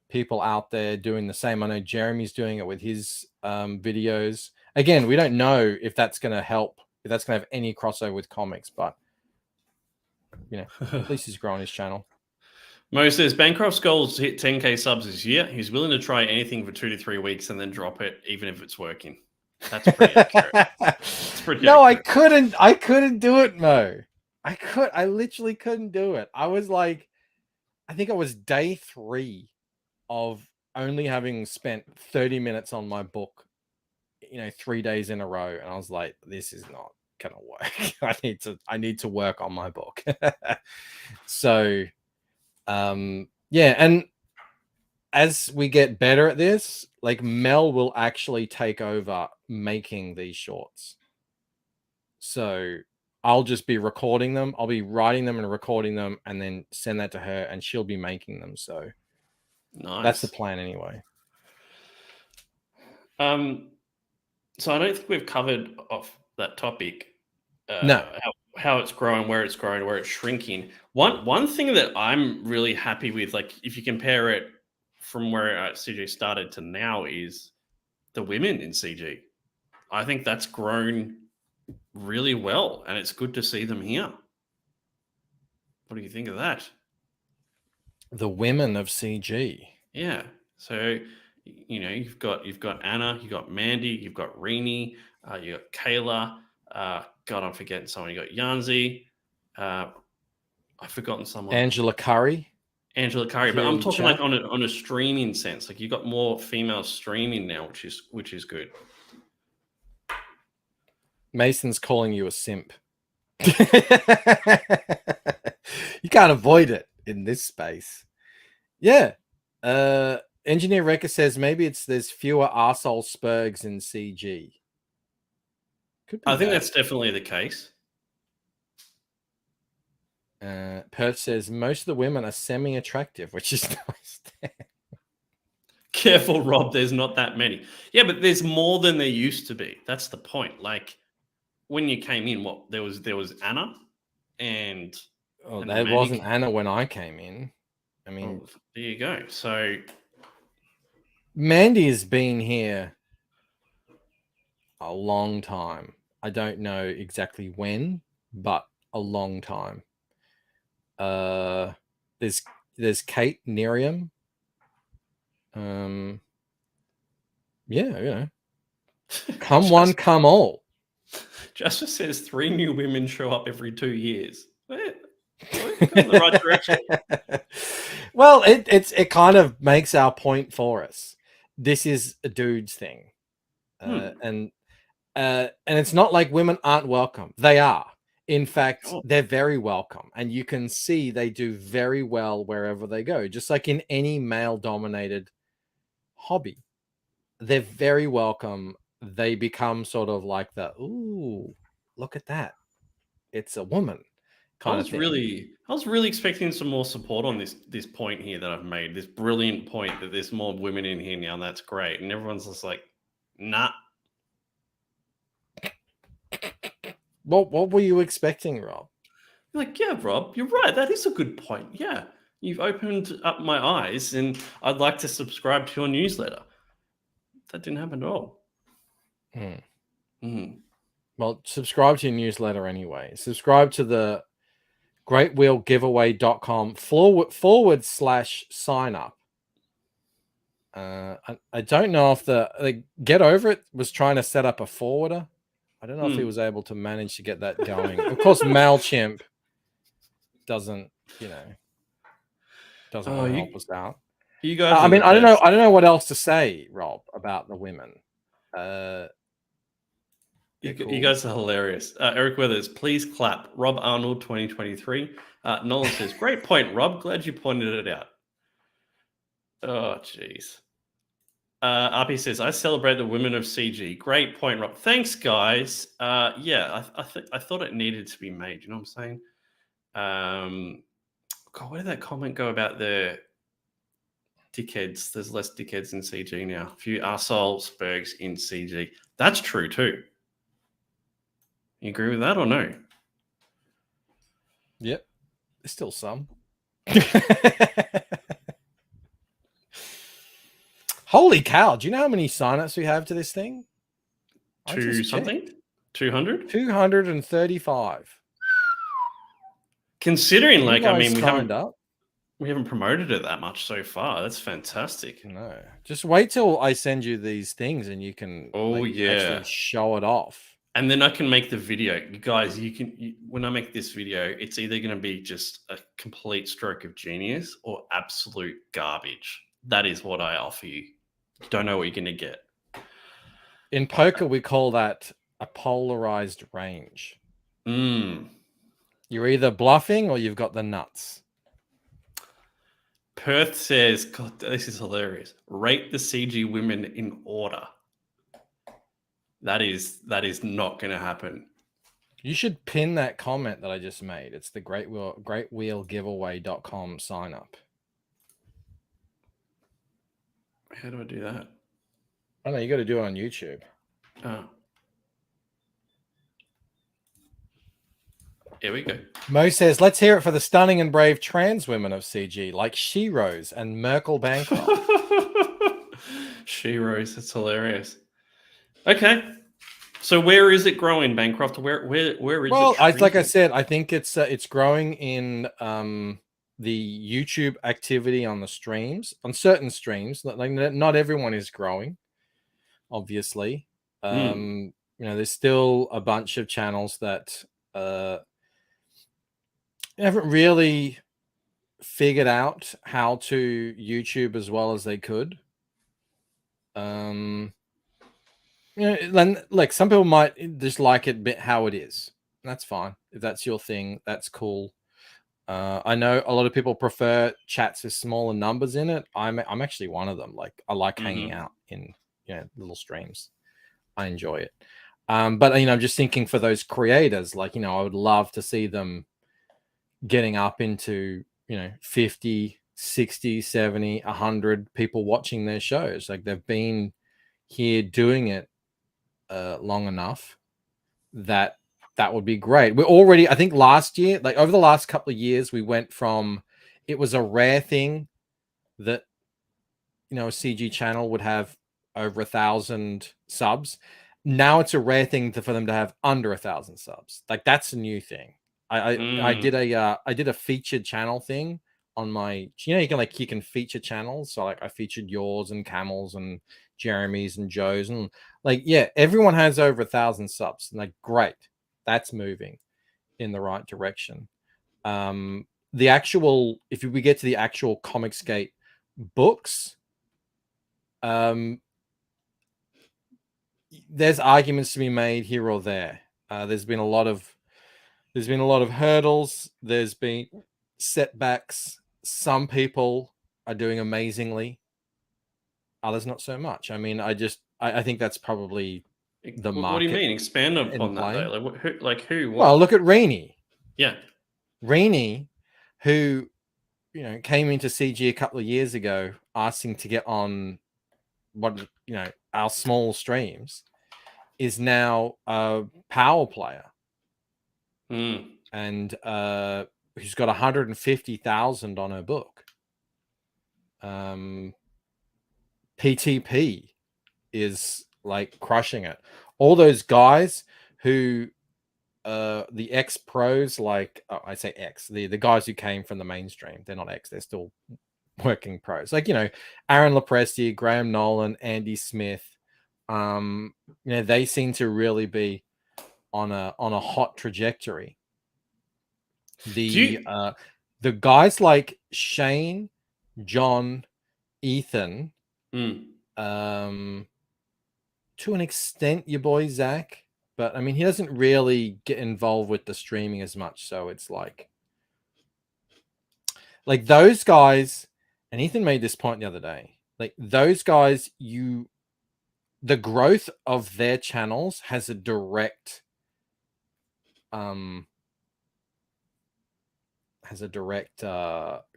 Speaker 10: people out there doing the same. I know Jeremy's doing it with his videos, again, we don't know if that's going to help, if that's going to have any crossover with comics, but at least he's growing his channel.
Speaker 9: Mo says Bancroft's goals hit 10k subs this year. He's willing to try anything for 2 to 3 weeks and then drop it, even if it's working. That's pretty accurate. That's pretty accurate.
Speaker 10: I couldn't do it, Mo. I literally couldn't do it. I was like, I think it was day 3 of only having spent 30 minutes on my book, 3 days in a row. And I was like, this is not gonna work. I need to work on my book. So yeah, and as we get better at this, like Mel will actually take over making these shorts. So I'll just be recording them. I'll be writing them and recording them and then send that to her and she'll be making them. So
Speaker 9: nice.
Speaker 10: That's the plan anyway.
Speaker 9: So I don't think we've covered off that topic.
Speaker 10: No.
Speaker 9: How it's growing, where it's growing, where it's shrinking. One thing that I'm really happy with, like if you compare it from where CG started to now, is the women in CG. I think that's grown really well, and it's good to see them here. What do you think of that?
Speaker 10: The women of CG.
Speaker 9: Yeah. So you've got Anna, you've got Mandy, you've got Rini, you got Kayla. God, I'm forgetting someone. You got Yanzi. I've forgotten someone.
Speaker 10: Angela Curry.
Speaker 9: But I'm talking like on a streaming sense. Like you got more female streaming now, which is good. Mason's
Speaker 10: calling you a simp. You can't avoid it in this space. Yeah. Engineer Rekka says maybe there's fewer arsehole spurgs in CG.
Speaker 9: I think that's definitely the case.
Speaker 10: Perth says most of the women are semi-attractive, which is nice.
Speaker 9: Careful, Rob. There's not that many. Yeah, but there's more than there used to be. That's the point. Like when you came in, there was Anna, and
Speaker 10: there wasn't Anna when I came in. I mean,
Speaker 9: there you go. So
Speaker 10: Mandy has been here a long time. I don't know exactly when, but a long time. There's Kate Nerium. Yeah, come one, come all.
Speaker 9: Justice says 3 new women show up every 2 years. We're in the right direction.
Speaker 10: Well, it kind of makes our point for us. This is a dude's thing, and it's not like women aren't welcome. They are. In fact, they're very welcome, and you can see they do very well wherever they go. Just like in any male-dominated hobby, they're very welcome. They become sort of like ooh, look at that, it's a woman kind of thing.
Speaker 9: I was really expecting some more support on this point here that I've made. This brilliant point that there's more women in here now, and that's great. And everyone's just like, nah.
Speaker 10: What were you expecting, Rob?
Speaker 9: Like, yeah, Rob, you're right. That is a good point. Yeah, you've opened up my eyes, and I'd like to subscribe to your newsletter. That didn't happen at all.
Speaker 10: Well, subscribe to your newsletter anyway. Subscribe to the greatwheelgiveaway.com/sign up. I don't know if the Get Over It was trying to set up a forwarder. I don't know if he was able to manage to get that going. Of course, MailChimp doesn't help us out.
Speaker 9: You guys,
Speaker 10: I mean, I don't know what else to say, Rob, about the women.
Speaker 9: You guys are hilarious. Eric Weathers, please clap. Rob Arnold 2023. Nolan says, great point, Rob. Glad you pointed it out. Oh, jeez. RP says, I celebrate the women of CG. Great point, Rob. Thanks, guys. Yeah, I thought it needed to be made. You know what I'm saying? God, where did that comment go about the dickheads? There's less dickheads in CG now. A few arsehole spurgs in CG. That's true, too. You agree with that or no?
Speaker 10: Yep. There's still some. Holy cow. Do you know how many signups we have to this thing?
Speaker 9: Two something? 200?
Speaker 10: 235.
Speaker 9: Considering, like, I mean,
Speaker 10: up.
Speaker 9: we haven't promoted it that much so far. That's fantastic.
Speaker 10: No, just wait till I send you these things and you can
Speaker 9: actually
Speaker 10: show it off.
Speaker 9: And then I can make the video. You guys, when I make this video, it's either going to be just a complete stroke of genius or absolute garbage. That is what I offer you. Don't know what you're going to get.
Speaker 10: In poker, we call that a polarized range. You're either bluffing or you've got the nuts.
Speaker 9: Perth says, God, this is hilarious. Rate the CG women in order. That is not going to happen.
Speaker 10: You should pin that comment that I just made. It's the greatwheelgiveaway.com sign up.
Speaker 9: How do I do that?
Speaker 10: I know you got to do it on YouTube.
Speaker 9: Oh. Here we go.
Speaker 10: Mo says, let's hear it for the stunning and brave trans women of CG, like She-Rose and Merkel Bancroft.
Speaker 9: She-Rose, that's hilarious. Okay. So where is it growing, Bancroft? Where is it?
Speaker 10: Well, like I said, I think it's growing in the YouTube activity on the streams, on certain streams. Like not everyone is growing, obviously. You know, there's still a bunch of channels that haven't really figured out how to YouTube as well as they could. You know, like some people might just like it bit how it is. That's fine. If that's your thing, that's cool. I know a lot of people prefer chats with smaller numbers in it. I'm actually one of them. Like I like hanging out in little streams. I enjoy it. But I'm just thinking for those creators, like I would love to see them getting up into 50, 60, 70, 100 people watching their shows. Like they've been here doing it long enough that would be great. We're already, I think last year, like over the last couple of years, we went from, it was a rare thing that a CG channel would have over 1,000 subs. Now it's a rare thing for them to have under 1,000 subs. Like that's a new thing. I did a featured channel thing on my, you can feature channels. So like I featured yours and Camel's and Jeremy's and Joe's, and like, yeah, everyone has over 1,000 subs. And like, great, that's moving in the right direction. The actual, if we get to the actual Comicsgate books, there's arguments to be made here or there. There's been a lot of hurdles. There's been setbacks. Some people are doing amazingly. Others not so much. I mean, I think that's probably the market.
Speaker 9: What do you mean? Expand upon that though. Who? What?
Speaker 10: Well, look at Reenie.
Speaker 9: Yeah,
Speaker 10: Reenie, who came into CG a couple of years ago, asking to get on our small streams, is now a power player, and who's got 150,000 on her book. PTP is like crushing it. All those guys who the ex pros, like I say ex, the guys who came from the mainstream, they're not ex, they're still working pros. Like Aaron Lopresti, Graham Nolan, Andy Smith. They seem to really be on a hot trajectory. The guys like Shane, John, Ethan, to an extent, your boy Zach, but I mean, he doesn't really get involved with the streaming as much. So it's like those guys, and Ethan made this point the other day, like those guys, the growth of their channels has a direct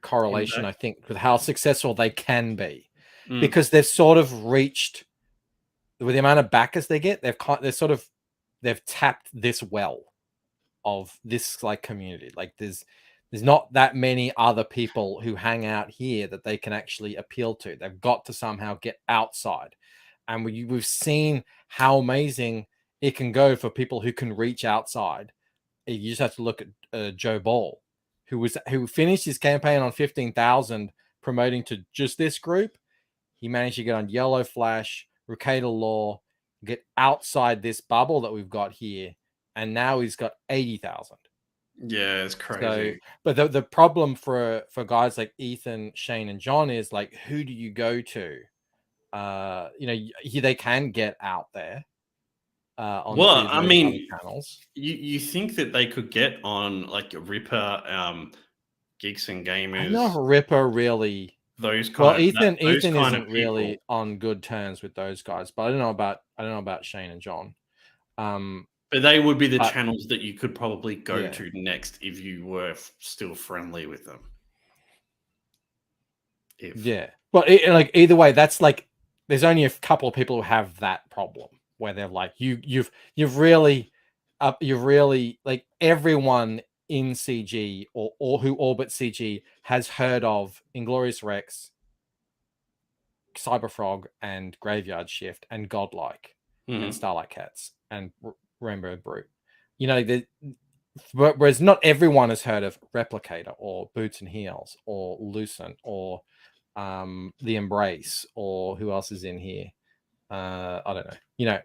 Speaker 10: correlation, I think, with how successful they can be, because they've sort of reached, with the amount of backers they get, they've tapped this well of this like community. Like there's not that many other people who hang out here that they can actually appeal to. They've got to somehow get outside, and we've seen how amazing it can go for people who can reach outside. You just have to look at Joe Ball, who finished his campaign on 15,000, promoting to just this group. He managed to get on Yellow Flash, Replicator Law, get outside this bubble that we've got here, and now he's got 80,000.
Speaker 9: Yeah, it's crazy.
Speaker 10: So, but the problem for guys like Ethan, Shane, and John is like, who do you go to? They can get out there.
Speaker 9: I mean,
Speaker 10: channels.
Speaker 9: You think that they could get on like Ripper, Geeks and Gamers?
Speaker 10: I know if Ripper really. Ethan isn't really on good terms with those guys, but I don't know about Shane and John.
Speaker 9: But they would be the channels that you could probably go to next if you were still friendly with them.
Speaker 10: But either way, that's like there's only a couple of people who have that problem where they're like you've really like everyone in CG or who orbits CG has heard of Inglorious Rex, Cyberfrog, and Graveyard Shift, and Godlike, and Starlight Cats, and Rainbow Brute. Whereas not everyone has heard of Replicator or Boots and Heels or Lucent or The Embrace or who else is in here? I don't know.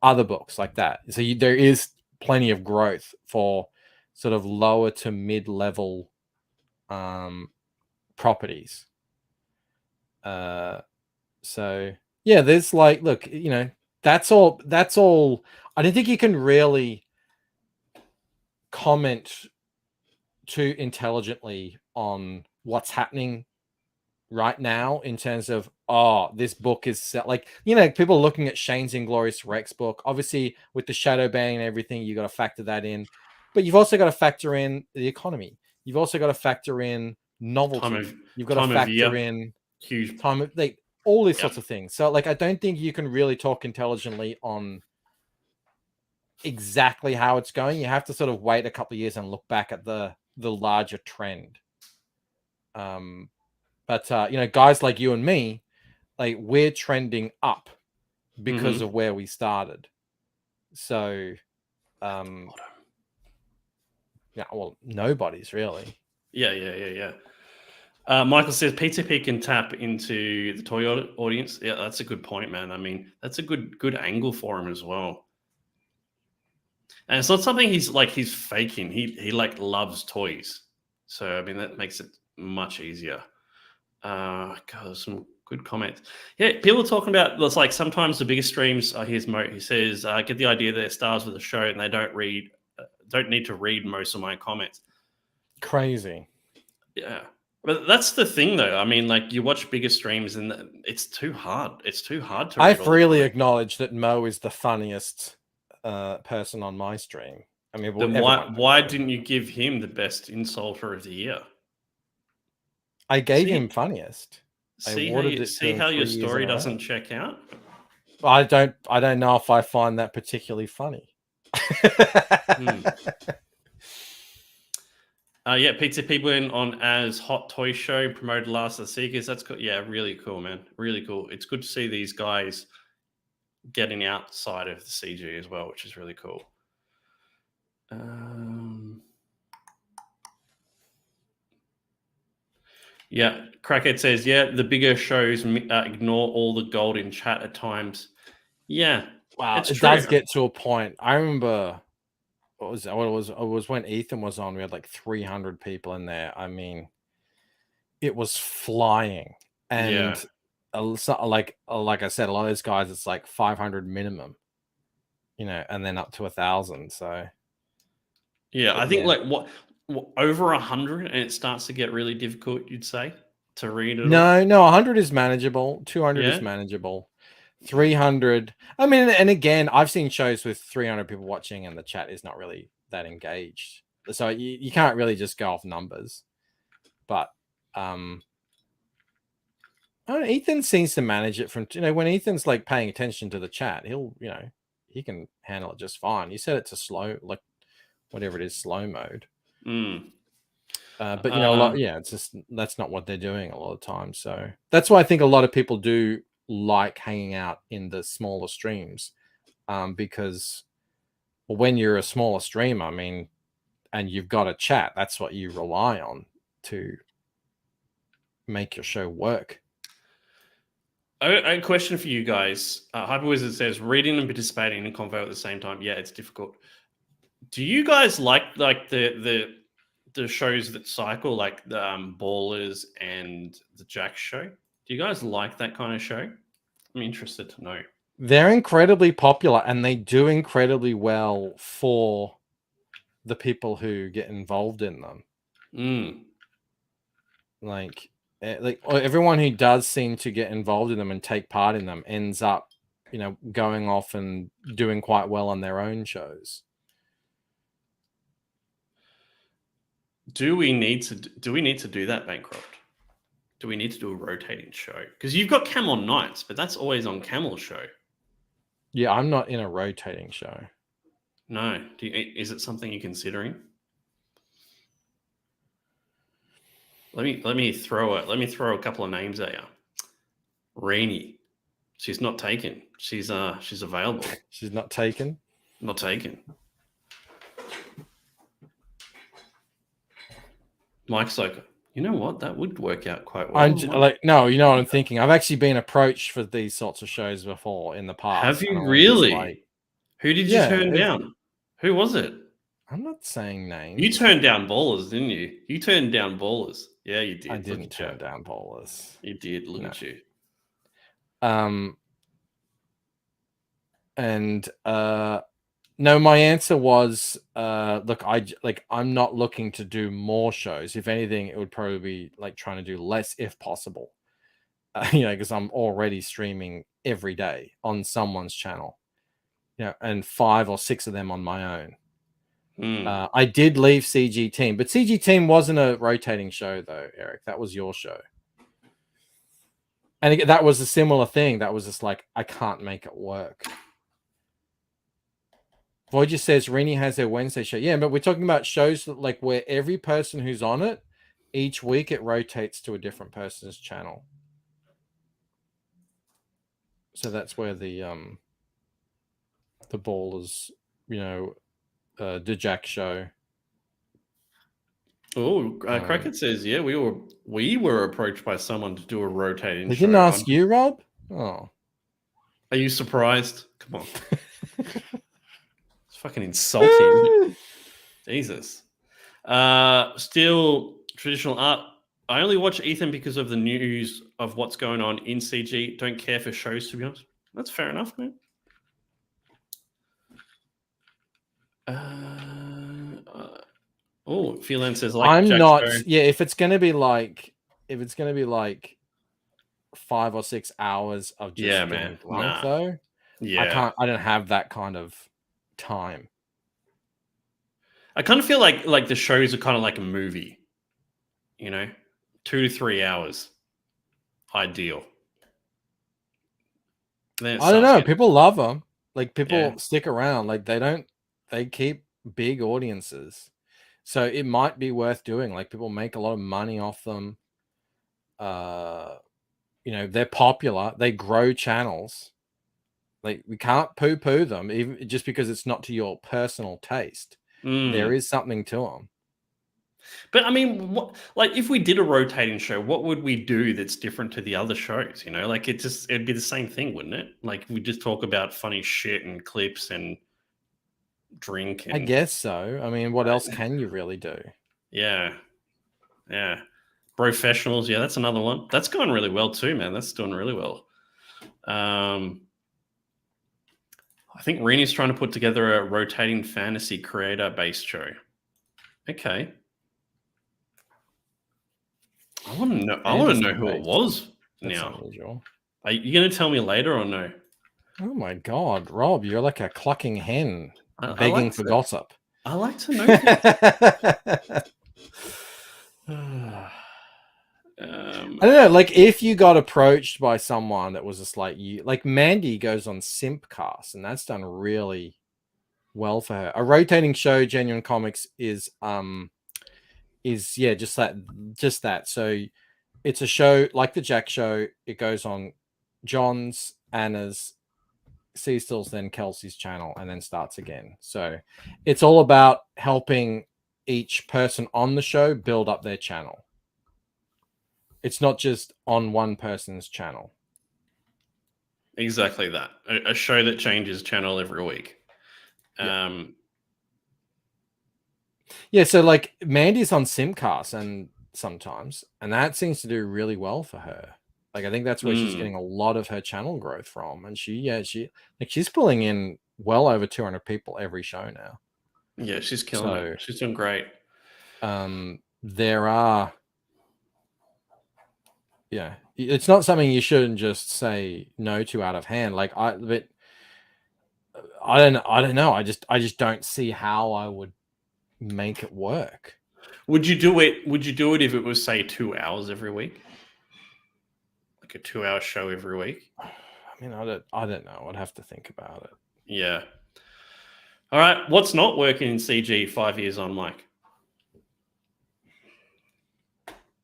Speaker 10: Other books like that. So there is plenty of growth for sort of lower to mid-level properties. So yeah, there's like, look, that's all. I don't think you can really comment too intelligently on what's happening right now in terms of, this book is like, people looking at Shane's Inglorious Rex book, obviously with the shadow ban and everything, you got to factor that in, but you've also got to factor in the economy. You've also got to factor in novelty. You've got to factor in
Speaker 9: huge
Speaker 10: time of all these sorts of things. So like, I don't think you can really talk intelligently on exactly how it's going. You have to sort of wait a couple of years and look back at the larger trend. But guys like you and me, like we're trending up because of where we started. So, nobody's really.
Speaker 9: Yeah. Michael says PTP can tap into the toy audience. Yeah, that's a good point, man. I mean, that's a good angle for him as well. And it's not something he's faking. He like loves toys. So I mean that makes it much easier. God, some good comments. Yeah, people are talking about it's like sometimes the biggest streams. Here's Mo. He says, "Get the idea they're stars with the show, and they don't need to read most of my comments."
Speaker 10: Crazy.
Speaker 9: Yeah, but that's the thing, though. I mean, like you watch bigger streams, and it's too hard. It's too hard to.
Speaker 10: I freely acknowledge that Mo is the funniest person on my stream. I mean,
Speaker 9: then why didn't you give him the best insulter of the year?
Speaker 10: I gave him funniest.
Speaker 9: See how your story doesn't check out?
Speaker 10: I don't know if I find that particularly funny.
Speaker 9: Yeah, PTP went on as Hot Toy Show, promoted Last of the Seekers. That's cool. Yeah, really cool, man. Really cool. It's good to see these guys getting outside of the CG as well, which is really cool. Yeah, Crackhead says, the bigger shows ignore all the gold in chat at times. Yeah,
Speaker 10: wow, it does get to a point. I remember it was when Ethan was on. We had like 300 people in there. I mean, it was flying, and like I said, a lot of those guys, it's like 500 minimum, and then up to 1,000. So,
Speaker 9: I think like what over 100, and it starts to get really difficult. You'd say to read it.
Speaker 10: No, 100 is manageable. 200 is manageable. 300. I mean, and again, I've seen shows with 300 people watching, and the chat is not really that engaged. So you can't really just go off numbers. But Ethan seems to manage it from when Ethan's like paying attention to the chat, he'll he can handle it just fine. You set it to slow, like whatever it is, slow mode. But a lot, it's just that's not what they're doing a lot of times. So that's why I think a lot of people do like hanging out in the smaller streams, because Well, when you're a smaller streamer, I mean, and you've got a chat, that's what you rely on to make your show work.
Speaker 9: A question for you guys. Hyperwizard says, reading and participating in convo at the same time. Yeah, it's difficult. Do you guys like the shows that cycle, like the Ballers and the Jack show? Do you guys like that kind of show? I'm interested to know.
Speaker 10: They're incredibly popular and they do incredibly well for the people who get involved in them. Like everyone who does seem to get involved in them and take part in them ends up, going off and doing quite well on their own shows.
Speaker 9: Do we need to do that, Bancroft? Do we need to do a rotating show? Because you've got Camel Nights, but that's always on Camel's show.
Speaker 10: Yeah, I'm not in a rotating show.
Speaker 9: No. Is it something you're considering? Let me throw a couple of names at you. Rainy. She's not taken. She's available.
Speaker 10: She's not taken?
Speaker 9: Not taken. Mike Soka. You know what? That would work out quite well.
Speaker 10: No, you know what I'm thinking. I've actually been approached for these sorts of shows before in the past.
Speaker 9: Have you really? Who did you turn down? Who was it?
Speaker 10: I'm not saying names.
Speaker 9: You turned down Ballers, didn't you? You turned down Ballers. Yeah, you did.
Speaker 10: I didn't turn down Ballers.
Speaker 9: You did. Look at you.
Speaker 10: No, my answer was, look, I'm not looking to do more shows. If anything, it would probably be like trying to do less if possible. Because I'm already streaming every day on someone's channel. And 5 or 6 of them on my own. I did leave CG Team, but CG Team wasn't a rotating show though, Eric. That was your show. And that was a similar thing. That was just like, I can't make it work. Voyager says Rini has her Wednesday show. Yeah, but we're talking about shows that where every person who's on it, each week it rotates to a different person's channel. So that's where the Ballers, the Jack show.
Speaker 9: Oh, Crackett says, yeah, we were approached by someone to do a rotating show.
Speaker 10: They didn't ask you, Rob? Oh.
Speaker 9: Are you surprised? Come on. It's fucking insulting. Jesus. Still traditional art. I only watch Ethan because of the news of what's going on in CG. Don't care for shows, to be honest. That's fair enough, man. Phelan says,
Speaker 10: I'm
Speaker 9: Jack
Speaker 10: not.
Speaker 9: show.
Speaker 10: Yeah, if it's gonna be like 5 or 6 hours of just getting drunk, though, I don't have that kind of time.
Speaker 9: I kind of feel like the shows are kind of like a movie, 2 to 3 hours, ideal.
Speaker 10: I don't know. People love them. People stick around. They keep big audiences. So it might be worth doing. People make a lot of money off them. They're popular. They grow channels. We can't poo-poo them, even just because it's not to your personal taste. There is something to them.
Speaker 9: But I mean, if we did a rotating show, what would we do that's different to the other shows? It'd be the same thing, wouldn't it? We just talk about funny shit and clips and drink. I
Speaker 10: guess so. I mean, what else can you really do?
Speaker 9: Yeah. Professionals, yeah, that's another one. That's going really well too, man. That's doing really well. I think Reni's trying to put together a rotating fantasy creator-based show. Okay. I want to know. I want to know who it was now. Are you going to tell me later or no?
Speaker 10: Oh my God, Rob, you're like a clucking hen begging for gossip.
Speaker 9: I like to know.
Speaker 10: I don't know. If you got approached by someone that was just Mandy goes on Simpcast, and that's done really well for her. A rotating show, Genuine Comics, is just that. So it's a show like the Jack show. It goes on John's, Anna's, Cecil's, then Kelsey's channel, and then starts again. So it's all about helping each person on the show build up their channel. It's not just on one person's channel.
Speaker 9: Exactly that. A show that changes channel every week.
Speaker 10: Yeah, so like Mandy's on Simcast and sometimes, and that seems to do really well for her. Like I think that's where she's getting a lot of her channel growth from. And she's pulling in well over 200 people every show now.
Speaker 9: Yeah, she's killing it. She's doing great.
Speaker 10: There are, yeah, it's not something you shouldn't just say no to out of hand. Like I don't know. I just don't see how I would make it work.
Speaker 9: Would you do it if it was, say, 2 hours every week? Like a 2-hour show every week?
Speaker 10: I mean, I don't know. I'd have to think about it.
Speaker 9: Yeah. All right. What's not working in CG 5 years on, Mike?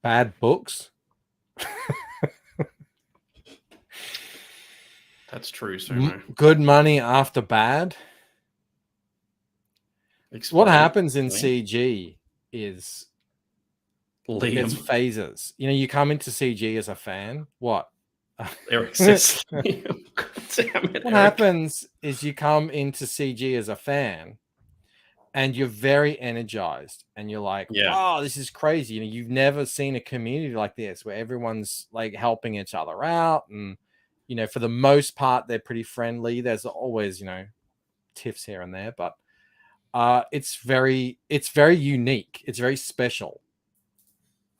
Speaker 10: Bad books.
Speaker 9: That's true, Sumo.
Speaker 10: Good money after bad.
Speaker 9: Explain.
Speaker 10: What happens in CG is
Speaker 9: Liam.
Speaker 10: It's phases. You know, you come into CG as a fan. What?
Speaker 9: Eric says Liam. God damn it,
Speaker 10: What
Speaker 9: Eric.
Speaker 10: happens is you come into CG as a fan and you're very energized and you're like, oh, this is crazy. You know, you've never seen a community like this where everyone's like helping each other out. And, you know, for the most part, they're pretty friendly. There's always, you know, tiffs here and there, but it's very unique. It's very special.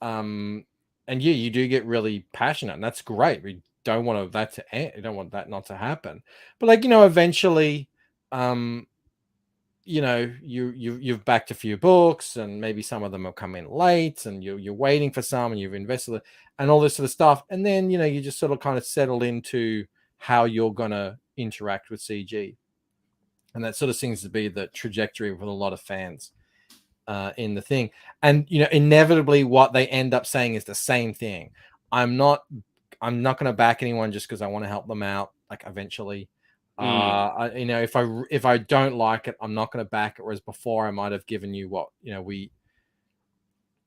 Speaker 10: And yeah, you do get really passionate, and that's great. We don't want that to end. We don't want that not to happen. But like, you know, eventually, you know, you've backed a few books, and maybe some of them have come in late, and you're waiting for some, and you've invested and all this sort of stuff, and then you know you just sort of kind of settle into how you're gonna interact with CG, and that sort of seems to be the trajectory with a lot of fans. In the thing, and you know, inevitably what they end up saying is the same thing. I'm not going to back anyone just because I want to help them out. Like eventually, you know, if I don't like it, I'm not going to back it. Whereas before, I might have given you what, you know, we,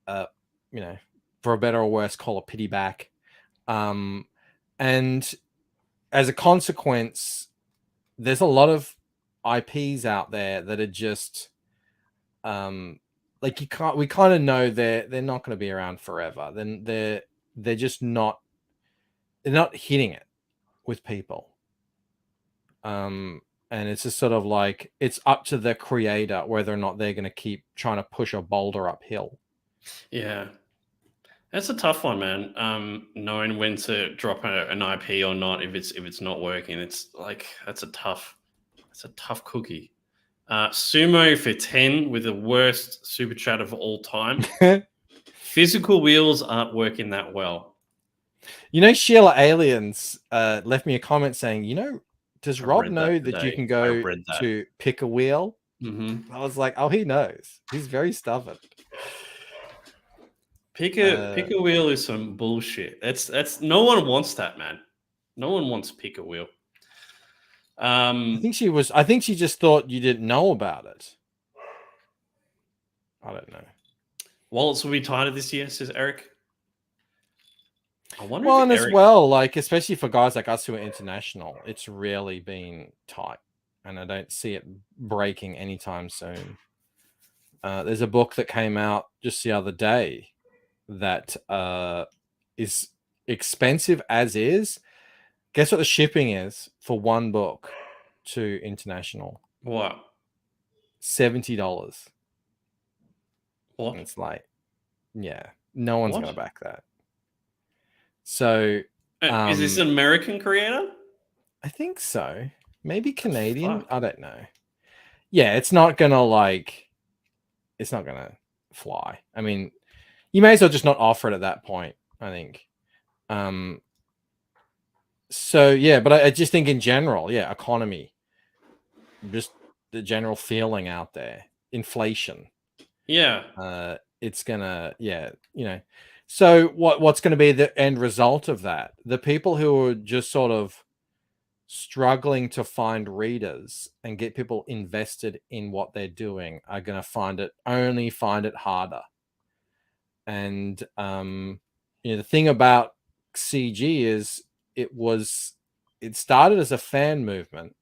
Speaker 10: you know, for a better or worse, call a pity back. And as a consequence, there's a lot of IPs out there that are just, like we kind of know they're not going to be around forever. Then they're just not, they're not hitting it with people. And it's just sort of like, it's up to the creator whether or not they're going to keep trying to push a boulder uphill.
Speaker 9: Yeah. That's a tough one, man. Knowing when to drop an IP or not, if it's not working, it's like, that's a tough cookie. Sumo for 10 with the worst super chat of all time. Physical wheels aren't working that well.
Speaker 10: You know, Sheila Aliens left me a comment saying, you know, does Rob know that you can go to pick a wheel?
Speaker 9: Mm-hmm.
Speaker 10: I was like, oh, he knows. He's very stubborn.
Speaker 9: Pick a wheel is some bullshit. That's no one wants that, man. No one wants pick a wheel.
Speaker 10: I think she just thought you didn't know about it. I don't know.
Speaker 9: Wallets will be tighter this year, says Eric. I wonder.
Speaker 10: Well, and as well, like especially for guys like us who are international, it's really been tight, and I don't see it breaking anytime soon. There's a book that came out just the other day that is expensive as is. Guess what the shipping is for one book to international?
Speaker 9: What?
Speaker 10: $70.
Speaker 9: What?
Speaker 10: And it's like, yeah, no one's going to back that. So,
Speaker 9: is this an American creator?
Speaker 10: I think so. Maybe Canadian. I don't know. Yeah, it's not going to fly. I mean, you may as well just not offer it at that point, I think. So yeah, but I just think in general, yeah, economy, just the general feeling out there, inflation.
Speaker 9: Yeah.
Speaker 10: It's gonna, yeah, you know. So what's going to be the end result of that? The people who are just sort of struggling to find readers and get people invested in what they're doing are going to find it harder. And the thing about CG is it started as a fan movement,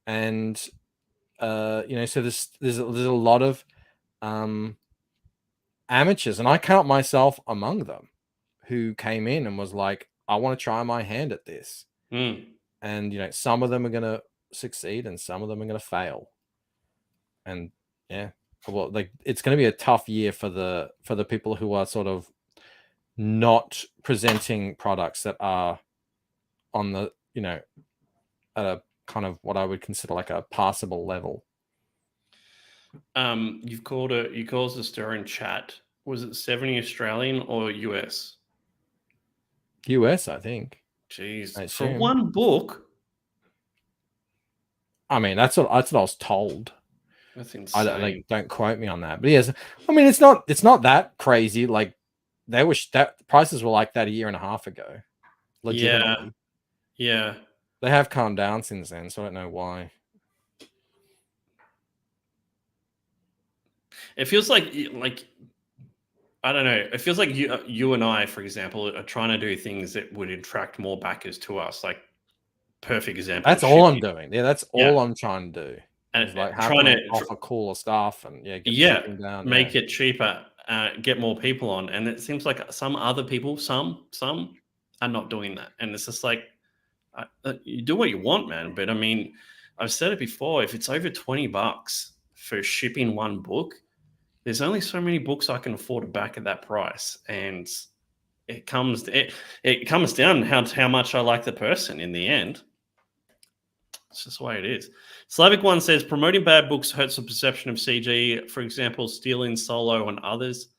Speaker 10: and so there's a lot of amateurs, and I count myself among them, who came in and was like, I want to try my hand at this. And some of them are going to succeed and some of them are going to fail. And well, like, it's going to be a tough year for the people who are sort of not presenting products that are on the at a kind of what I would consider like a passable level.
Speaker 9: You caused a stir in chat. Was it 70 Australian or US?
Speaker 10: US, I think.
Speaker 9: Jeez, for one book.
Speaker 10: I mean, that's what I was told.
Speaker 9: That's insane.
Speaker 10: Don't quote me on that, but yes, I mean, it's not that crazy. Like, that prices were like that a year and a half ago. Legitimately.
Speaker 9: Yeah.
Speaker 10: They have calmed down since then, so I don't know why.
Speaker 9: It feels like I don't know. It feels like you and I, for example, are trying to do things that would attract more backers to us. Like, perfect example.
Speaker 10: That's all I'm doing. Yeah, that's all I'm trying to do.
Speaker 9: And
Speaker 10: like trying to offer cooler stuff and get shipping down.
Speaker 9: Make it cheaper, get more people on. And it seems like some other people, some are not doing that. And it's just like, you do what you want, man. But I mean, I've said it before. If it's over $20 for shipping one book, there's only so many books I can afford to back at that price, and it comes down how much I like the person in the end. It's just the way it is. Slavic One says promoting bad books hurts the perception of CG. For example, Stealing Solo and others.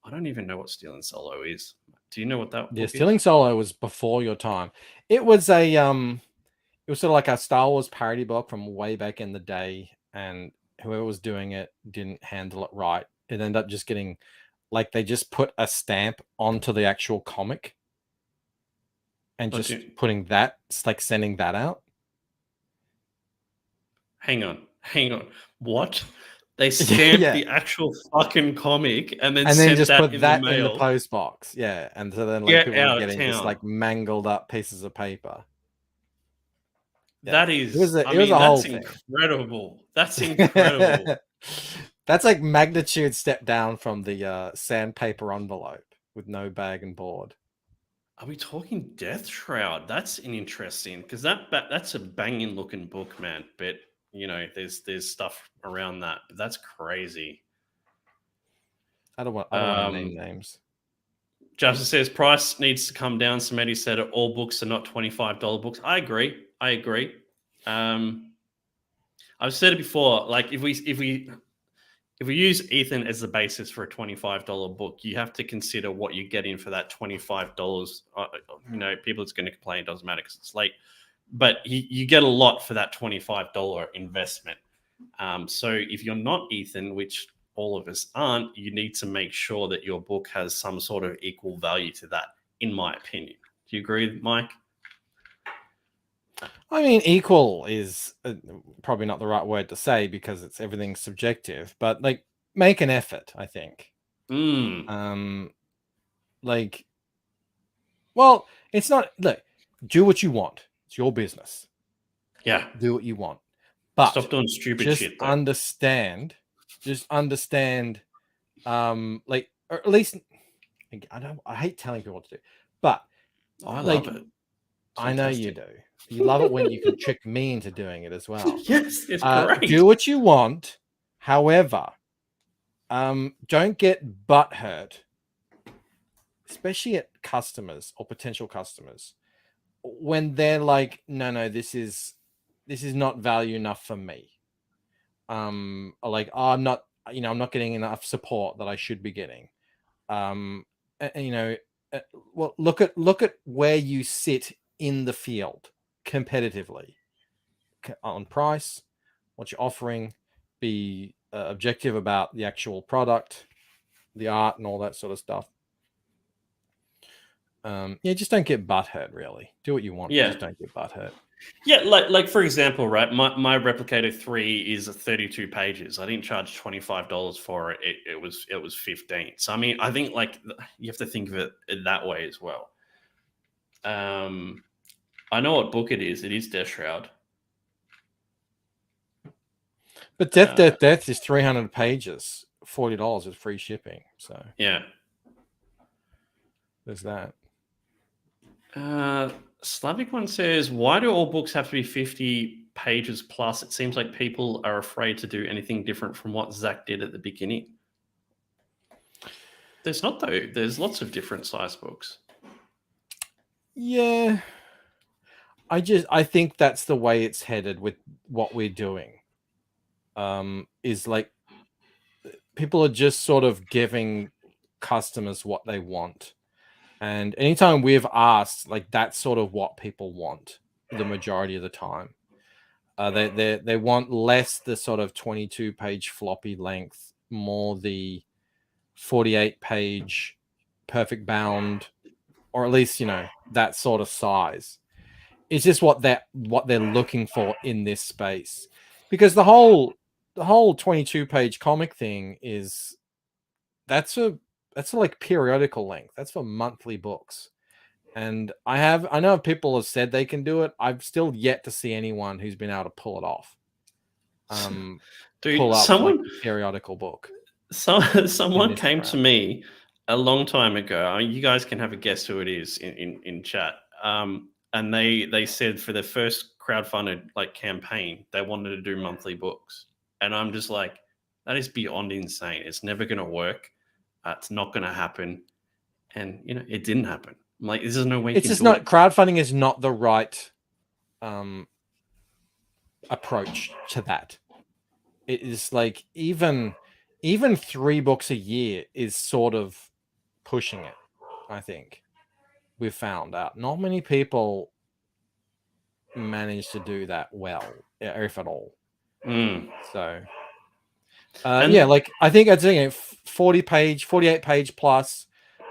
Speaker 9: I don't even know what Stealing Solo is. Do you know what that?
Speaker 10: Yeah, Stealing Solo was before your time. It was it was sort of like a Star Wars parody book from way back in the day, and whoever was doing it didn't handle it right. It ended up just getting, like, they just put a stamp onto the actual comic and just putting that, like, sending that out.
Speaker 9: Hang on. What? They stamped the actual fucking comic and then sent
Speaker 10: just
Speaker 9: that
Speaker 10: put
Speaker 9: in
Speaker 10: that
Speaker 9: the mail.
Speaker 10: in the post box. Yeah, and so then like people were getting just like mangled up pieces of paper.
Speaker 9: Yeah. That is,
Speaker 10: that's
Speaker 9: incredible. That's incredible.
Speaker 10: That's like magnitude step down from the sandpaper envelope with no bag and board.
Speaker 9: Are we talking Death Shroud? That's interesting, because that's a banging looking book, man. But there's stuff around that. But that's crazy.
Speaker 10: I don't want to name names.
Speaker 9: Justice says price needs to come down. Samedi said it. All books are not $25 books. I agree. I've said it before. Like, if we use Ethan as the basis for a $25 book, you have to consider what you're getting for that $25. People that's going to complain, it doesn't matter because it's late. But you get a lot for that $25 investment. So if you're not Ethan, which all of us aren't, you need to make sure that your book has some sort of equal value to that, in my opinion. Do you agree, Mike?
Speaker 10: I mean, equal is probably not the right word to say because everything's subjective, but like, make an effort, I think. Well, it's not, look, do what you want. It's your business.
Speaker 9: Yeah.
Speaker 10: Do what you want. But
Speaker 9: stop doing stupid shit. Though.
Speaker 10: Just understand, like, or at least, I hate telling people what to do, but
Speaker 9: I love it.
Speaker 10: I know you do. You love it when you can trick me into doing it as well.
Speaker 9: Yes, it's great.
Speaker 10: Do what you want. However, don't get butthurt, especially at customers or potential customers, when they're like, no, this is not value enough for me. Or like, oh, I'm not getting enough support that I should be getting. Well, look at where you sit in the field competitively on price, what you're offering, be objective about the actual product, the art, and all that sort of stuff. Yeah, just don't get butthurt. Really, do what you want.
Speaker 9: Yeah.
Speaker 10: Just don't get butthurt.
Speaker 9: Yeah, like for example, right? My Replicator 3 is 32 pages. I didn't charge $25 for it. It was 15. So I mean, I think like you have to think of it that way as well. I know what book it is. It is Death Shroud.
Speaker 10: But Death is 300 pages, $40 with free shipping. So
Speaker 9: yeah,
Speaker 10: there's that.
Speaker 9: Slavic one says, why do all books have to be 50 pages plus? It seems like people are afraid to do anything different from what Zach did at the beginning. There's not, though. There's lots of different size books.
Speaker 10: Yeah. I think that's the way it's headed with what we're doing. Is like people are just sort of giving customers what they want. And anytime we've asked, like that's sort of what people want the majority of the time. They want less the sort of 22-page floppy length, more the 48-page perfect bound, or at least, that sort of size. It's just what they're looking for in this space. Because the whole 22-page comic thing is that's a like periodical length. That's for monthly books. And I know people have said they can do it. I've still yet to see anyone who's been able to pull it off.
Speaker 9: Dude,
Speaker 10: pull up
Speaker 9: someone
Speaker 10: like a periodical book.
Speaker 9: Someone came to me a long time ago. I mean, you guys can have a guess who it is in chat. And they said for their first crowdfunded like campaign, they wanted to do monthly books. And I'm just like, that is beyond insane. It's never going to work. It's not going to happen. And, it didn't happen. I'm like, this is no way.
Speaker 10: It's just not, crowdfunding is not the right approach to that. It is like even 3 books a year is sort of pushing it, I think. We've found out. Not many people manage to do that well, if at all. So, like I think I'd say 48 page plus.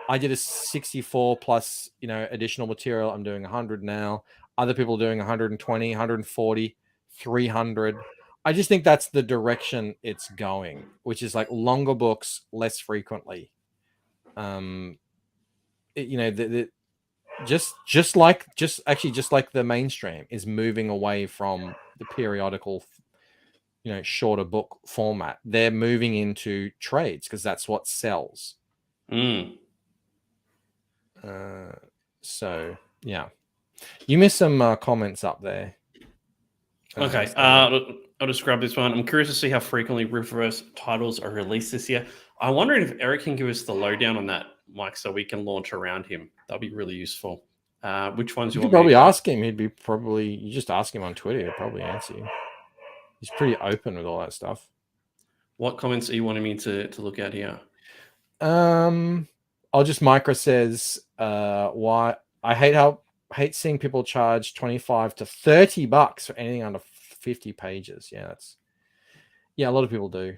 Speaker 10: I did a 64 plus, additional material. I'm doing 100 now. Other people are doing 120, 140, 300. I just think that's the direction it's going, which is like longer books less frequently. Just like the mainstream is moving away from the periodical, shorter book format. They're moving into trades because that's what sells. So yeah, you missed some comments up there.
Speaker 9: Okay, I'll just grab this one. I'm curious to see how frequently reverse titles are released this year. I'm wondering if Eric can give us the lowdown on that, Mike, so we can launch around him. That'll be really useful. Which ones
Speaker 10: you
Speaker 9: want
Speaker 10: could probably
Speaker 9: me to
Speaker 10: ask him? You just ask him on Twitter. He'll probably answer you. He's pretty open with all that stuff.
Speaker 9: What comments are you wanting me to look at here?
Speaker 10: I'll just micro says why I hate seeing people charge $25 to $30 for anything under 50 pages. Yeah, a lot of people do.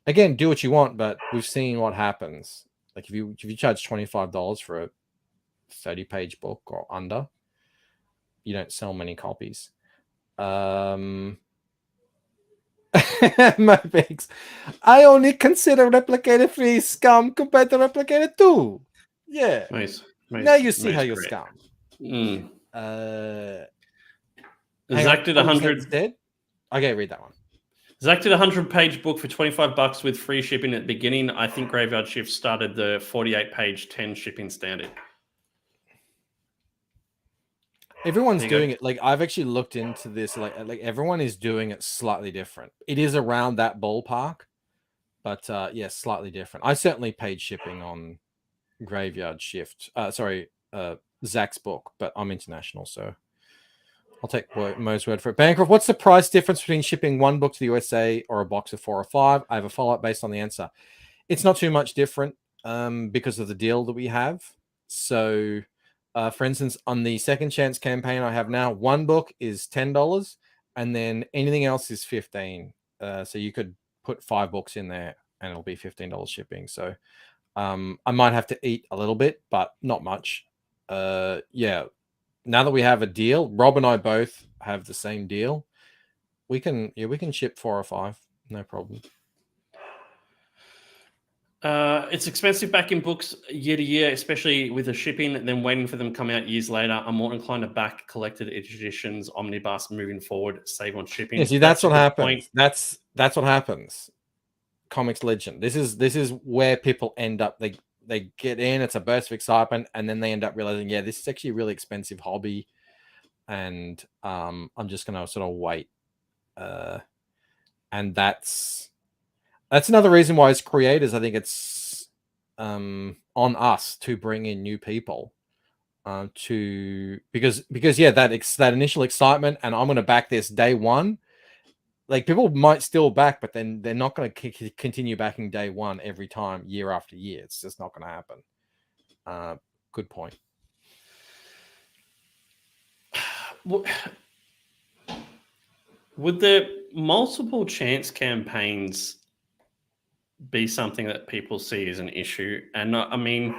Speaker 10: Again, do what you want, but we've seen what happens. Like if you charge $25 for a 30-page book or under, you don't sell many copies. My bigs. I only consider Replicator 3 scum compared to Replicator 2. Yeah.
Speaker 9: Nice.
Speaker 10: Now you see how you're scum.
Speaker 9: Zach did 100.
Speaker 10: Okay, read that one.
Speaker 9: Zach did a 100-page book for $25 with free shipping at the beginning. I think Graveyard Shift started the 48-page 10 shipping standard.
Speaker 10: Everyone's doing it. Like I've actually looked into this. Like everyone is doing it slightly different. It is around that ballpark, but slightly different. I certainly paid shipping on Graveyard Shift. Zach's book, but I'm international, so I'll take Mo's word for it. Bancroft, what's the price difference between shipping one book to the USA or a box of 4 or 5? I have a follow-up based on the answer. It's not too much different because of the deal that we have. So, for instance, on the Second Chance campaign I have now, one book is $10 and then anything else is $15. So you could put 5 books in there and it'll be $15 shipping. So I might have to eat a little bit, but not much. Yeah. Now that we have a deal, Rob and I both have the same deal. We can ship 4 or 5, no problem.
Speaker 9: It's expensive backing books year to year, especially with the shipping, and then waiting for them to come out years later. I'm more inclined to back collected editions, omnibus moving forward, save on shipping.
Speaker 10: Yeah, see, that's what happens. That's what happens. Comics Legend. This is where people end up. They get in, it's a burst of excitement, and then they end up realizing, yeah, this is actually a really expensive hobby, and I'm just gonna sort of wait. And that's another reason why, as creators, I think it's on us to bring in new people because yeah, that initial excitement, and I'm going to back this day one. Like, people might still back, but then they're not going to continue backing day one every time, year after year. It's just not going to happen. Good point.
Speaker 9: Would the multiple chance campaigns be something that people see as an issue? And I mean,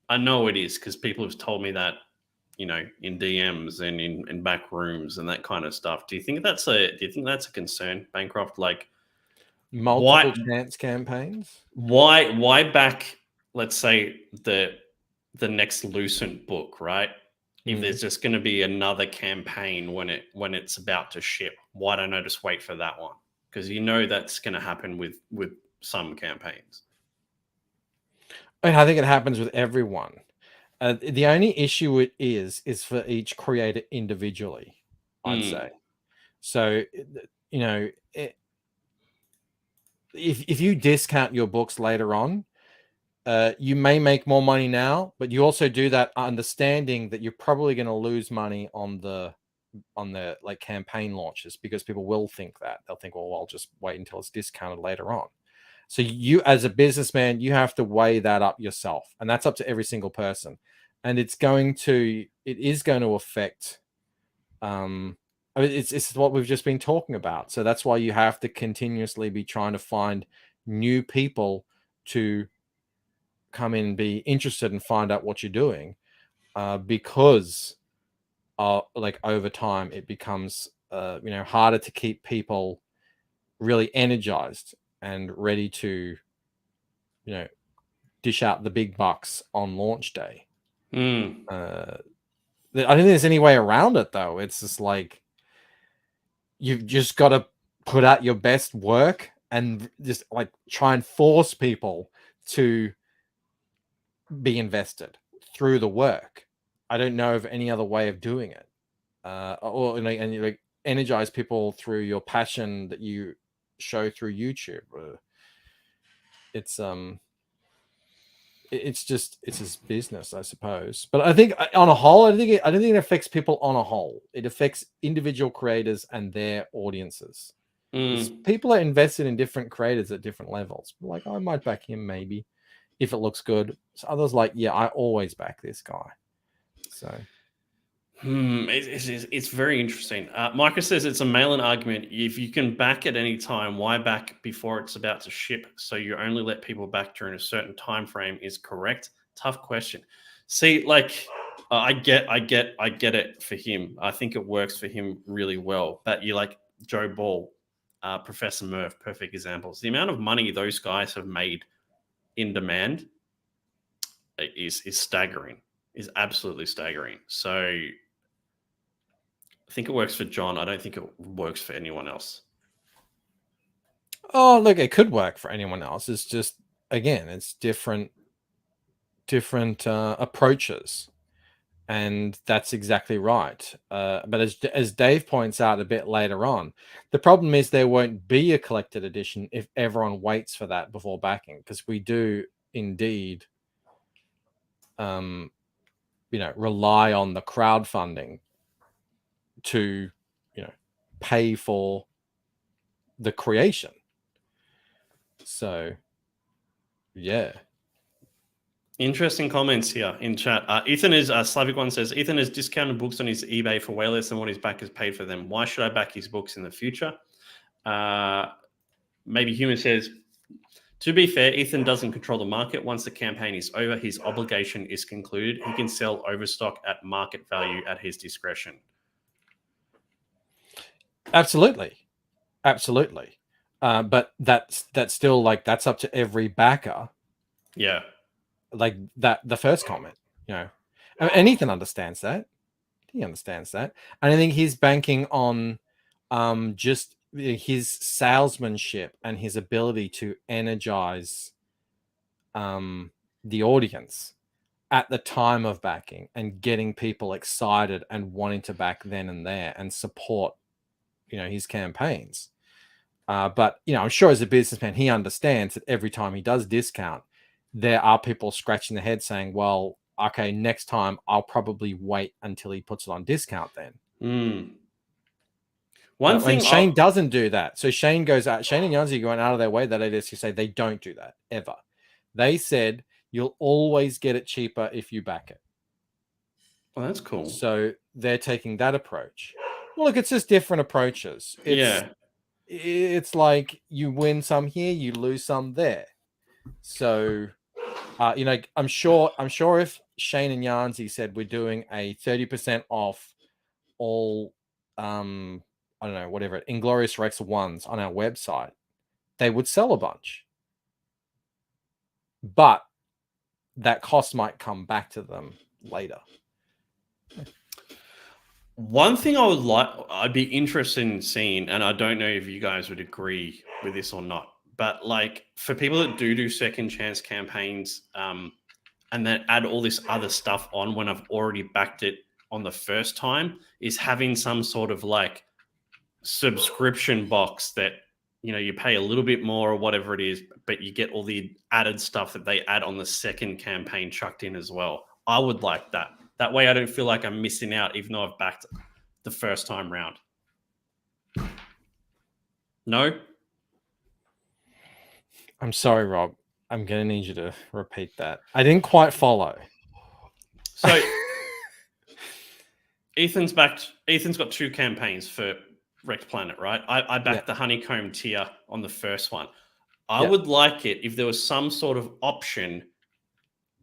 Speaker 9: I know it is, because people have told me that, you know, in DMs and in back rooms and that kind of stuff. Do you think that's a concern, Bancroft? Like,
Speaker 10: multiple chance campaigns?
Speaker 9: Why back, let's say, the next Lucent book, right? If there's just going to be another campaign when it's about to ship, why don't I just wait for that one? Because you know that's going to happen with some campaigns.
Speaker 10: And I think it happens with everyone. The only issue it is for each creator individually, I'd say. So, you know, if you discount your books later on, you may make more money now, but you also do that understanding that you're probably going to lose money on the like campaign launches, because people will think that. They'll think, well, I'll just wait until it's discounted later on. So you, as a businessman, you have to weigh that up yourself, and that's up to every single person. And it is going to affect. It's what we've just been talking about. So that's why you have to continuously be trying to find new people to come in and be interested and find out what you're doing, because like, over time it becomes harder to keep people really energized and ready to dish out the big bucks on launch day. I don't think there's any way around it, though. It's just like, you've just got to put out your best work and just like try and force people to be invested through the work. I don't know of any other way of doing it. Or and you like energize people through your passion that you show through YouTube. It's just business, I suppose. But I think on a whole, I don't think it affects people on a whole. It affects individual creators and their audiences. People are invested in different creators at different levels. Like, I might back him maybe if it looks good. So others like, yeah, I always back this guy. So
Speaker 9: it's very interesting. Micah says it's a mail-in argument. If you can back at any time, why back before it's about to ship? So you only let people back during a certain time frame is correct. Tough question. See, like, I get it for him. I think it works for him really well. But you like Joe Ball, Professor Murph, perfect examples. The amount of money those guys have made in demand is staggering. Is absolutely staggering. So I think it works for John. I don't think it works for anyone else.
Speaker 10: Oh, look, it could work for anyone else. It's just, again, it's different approaches, and that's exactly right. But as Dave points out a bit later on, the problem is there won't be a collected edition if everyone waits for that before backing, because we do indeed rely on the crowdfunding to pay for the creation. So yeah,
Speaker 9: interesting comments here in chat. Ethan is Slavic One says Ethan has discounted books on his eBay for way less than what his backers paid for them. Why should I back his books in the future? Maybe Human says To be fair, Ethan doesn't control the market. Once the campaign is over, his obligation is concluded. He can sell overstock at market value at his discretion.
Speaker 10: Absolutely. But that's still like that's up to every backer.
Speaker 9: Yeah.
Speaker 10: Like that, the first comment, and Ethan understands that. He understands that, and I think he's banking on just his salesmanship and his ability to energize the audience at the time of backing and getting people excited and wanting to back then and there and support his campaigns. But I'm sure as a businessman he understands that every time he does discount, there are people scratching their head saying, well, okay, next time I'll probably wait until he puts it on discount then.
Speaker 9: One thing,
Speaker 10: Shane doesn't do that. So Shane goes out, Shane and Yanzi going out of their way that it is to say they don't do that ever. They said you'll always get it cheaper if you back it.
Speaker 9: Well, that's cool.
Speaker 10: So they're taking that approach. Well, look, it's just different approaches. It's like you win some here, you lose some there. So, I'm sure if Shane and Yanzi said we're doing a 30% off all, I don't know, whatever, Inglorious Rex ones on our website, they would sell a bunch. But that cost might come back to them later.
Speaker 9: One thing I'd be interested in seeing, and I don't know if you guys would agree with this or not, but like for people that do second chance campaigns, and then add all this other stuff on when I've already backed it on the first time, is having some sort of like subscription box that you pay a little bit more or whatever it is, but you get all the added stuff that they add on the second campaign chucked in as well. I would like that. That way I don't feel like I'm missing out, even though I've backed the first time round. No?
Speaker 10: I'm sorry, Rob. I'm going to need you to repeat that. I didn't quite follow.
Speaker 9: So Ethan's got 2 campaigns for Wrecked Planet, right? I backed the Honeycomb tier on the first one. I would like it if there was some sort of option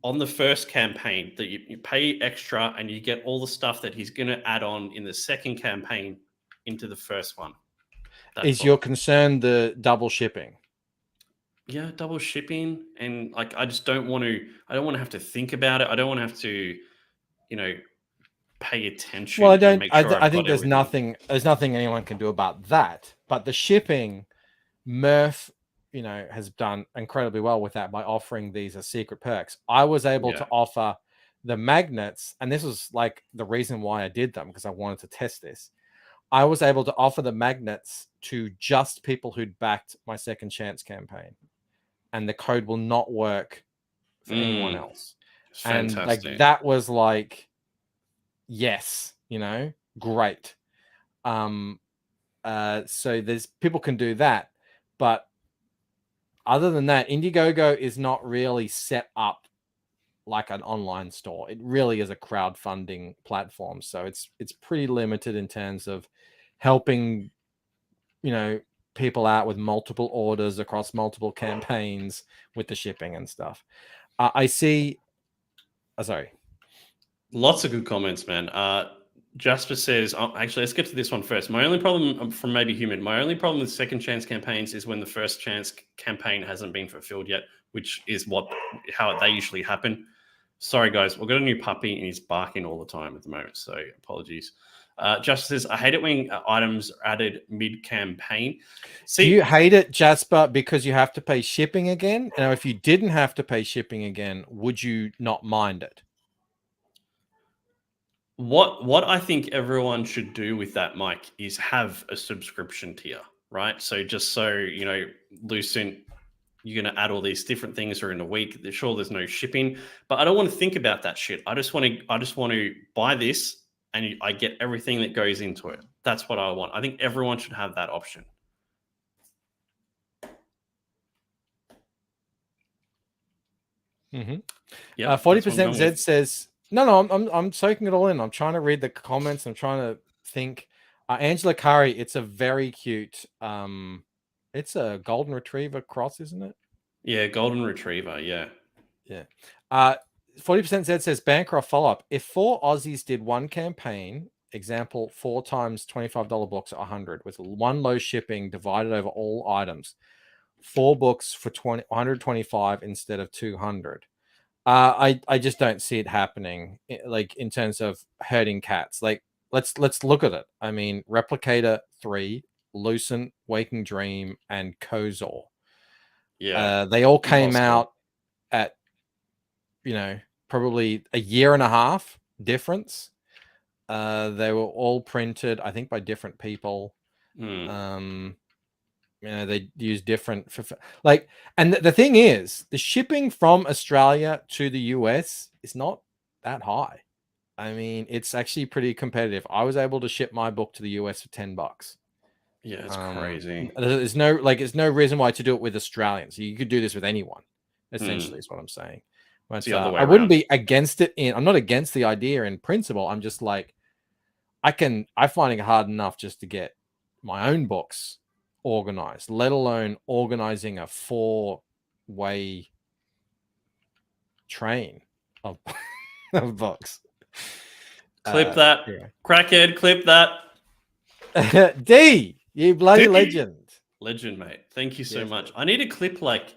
Speaker 9: on the first campaign that you pay extra and you get all the stuff that he's going to add on in the second campaign into the first one.
Speaker 10: Is your concern the double shipping?
Speaker 9: Yeah, double shipping. And like, I don't want to have to think about it. I don't want to have to, pay attention.
Speaker 10: Well, I think there's nothing anyone can do about that. But the shipping, Murph, has done incredibly well with that by offering these as secret perks. I was able to offer the magnets, and this was like the reason why I did them, because I wanted to test this. I was able to offer the magnets to just people who'd backed my second chance campaign, and the code will not work for anyone else.
Speaker 9: Fantastic.
Speaker 10: And like that was like, yes, great. So there's people can do that, but other than that, Indiegogo is not really set up like an online store. It really is a crowdfunding platform. So it's pretty limited in terms of helping, people out with multiple orders across multiple campaigns with the shipping and stuff. I see. Sorry.
Speaker 9: Lots of good comments, man. Jasper says, actually, let's get to this one first. My only problem from Maybe Human, my only problem with second chance campaigns is when the first chance campaign hasn't been fulfilled yet, which is how they usually happen. Sorry, guys. We've got a new puppy and he's barking all the time at the moment, so apologies. Jasper says, I hate it when items are added mid-campaign.
Speaker 10: Do you hate it, Jasper, because you have to pay shipping again? Now, if you didn't have to pay shipping again, would you not mind it?
Speaker 9: What I think everyone should do with that, Mike, is have a subscription tier, right? So just so, Lucent, you're going to add all these different things during the week. Sure, there's no shipping, but I don't want to think about that shit. I just want to buy this and I get everything that goes into it. That's what I want. I think everyone should have that option.
Speaker 10: Mm-hmm.
Speaker 9: Yeah.
Speaker 10: 40% Zed says, no, I'm soaking it all in. I'm trying to read the comments. I'm trying to think. Angela Curry, it's a very cute. It's a golden retriever cross, isn't it?
Speaker 9: Yeah, golden retriever. Yeah.
Speaker 10: Yeah. 40% says Bancroft follow-up. If 4 Aussies did one campaign, example 4 times $25 books at 100 with one low shipping divided over all items, 4 books for 125 instead of 200. I just don't see it happening, like in terms of herding cats. Like let's look at it. I mean, Replicator 3, Lucent, Waking Dream, and Kozor.
Speaker 9: Yeah.
Speaker 10: They all came out at, you know, probably a year and a half difference. They were all printed, I think, by different people. You know, they use different like, and the thing is, the shipping from Australia to the US is not that high. I mean, it's actually pretty competitive. I was able to ship my book to the US for $10.
Speaker 9: Yeah, it's crazy.
Speaker 10: There's no reason why to do it with Australians. You could do this with anyone, essentially, is what I'm saying. But, I wouldn't be against it I'm not against the idea in principle. I'm just like, I find it hard enough just to get my own books organized, let alone organizing a 4-way train of, of books.
Speaker 9: Clip that. Yeah. Crackhead, clip that.
Speaker 10: D, you bloody legend.
Speaker 9: Legend, mate. Thank you so much. I need a clip like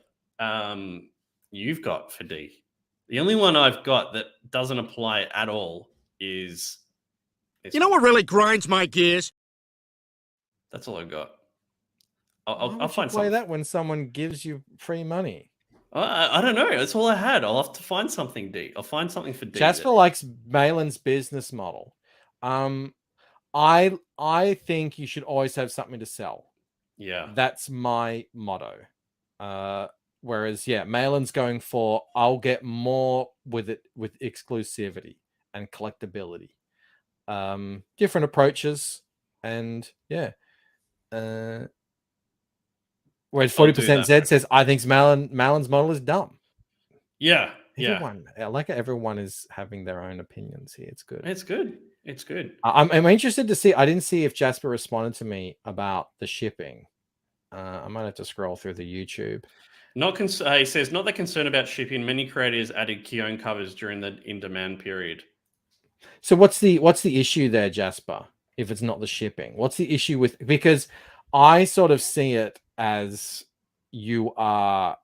Speaker 9: you've got for D. The only one I've got that doesn't apply at all is...
Speaker 11: You know what really grinds my gears?
Speaker 9: That's all I've got.
Speaker 10: I'll find something. That when someone gives you free money.
Speaker 9: I don't know. That's all I had. I'll have to find something, D. I'll find something for D.
Speaker 10: Jasper likes Malin's business model. I think you should always have something to sell.
Speaker 9: Yeah.
Speaker 10: That's my motto. Whereas, Malin's going for, I'll get more with it, with exclusivity and collectability. Different approaches, and whereas 40% Zed says, I think Malin's model is dumb.
Speaker 9: Yeah.
Speaker 10: I like it. Everyone is having their own opinions here. It's good.
Speaker 9: It's good.
Speaker 10: I'm interested to see. I didn't see if Jasper responded to me about the shipping. I might have to scroll through the YouTube.
Speaker 9: He says, not that concerned about shipping. Many creators added Keown covers during the in-demand period.
Speaker 10: So what's the issue there, Jasper? If it's not the shipping, what's the issue with? Because I sort of see it as you are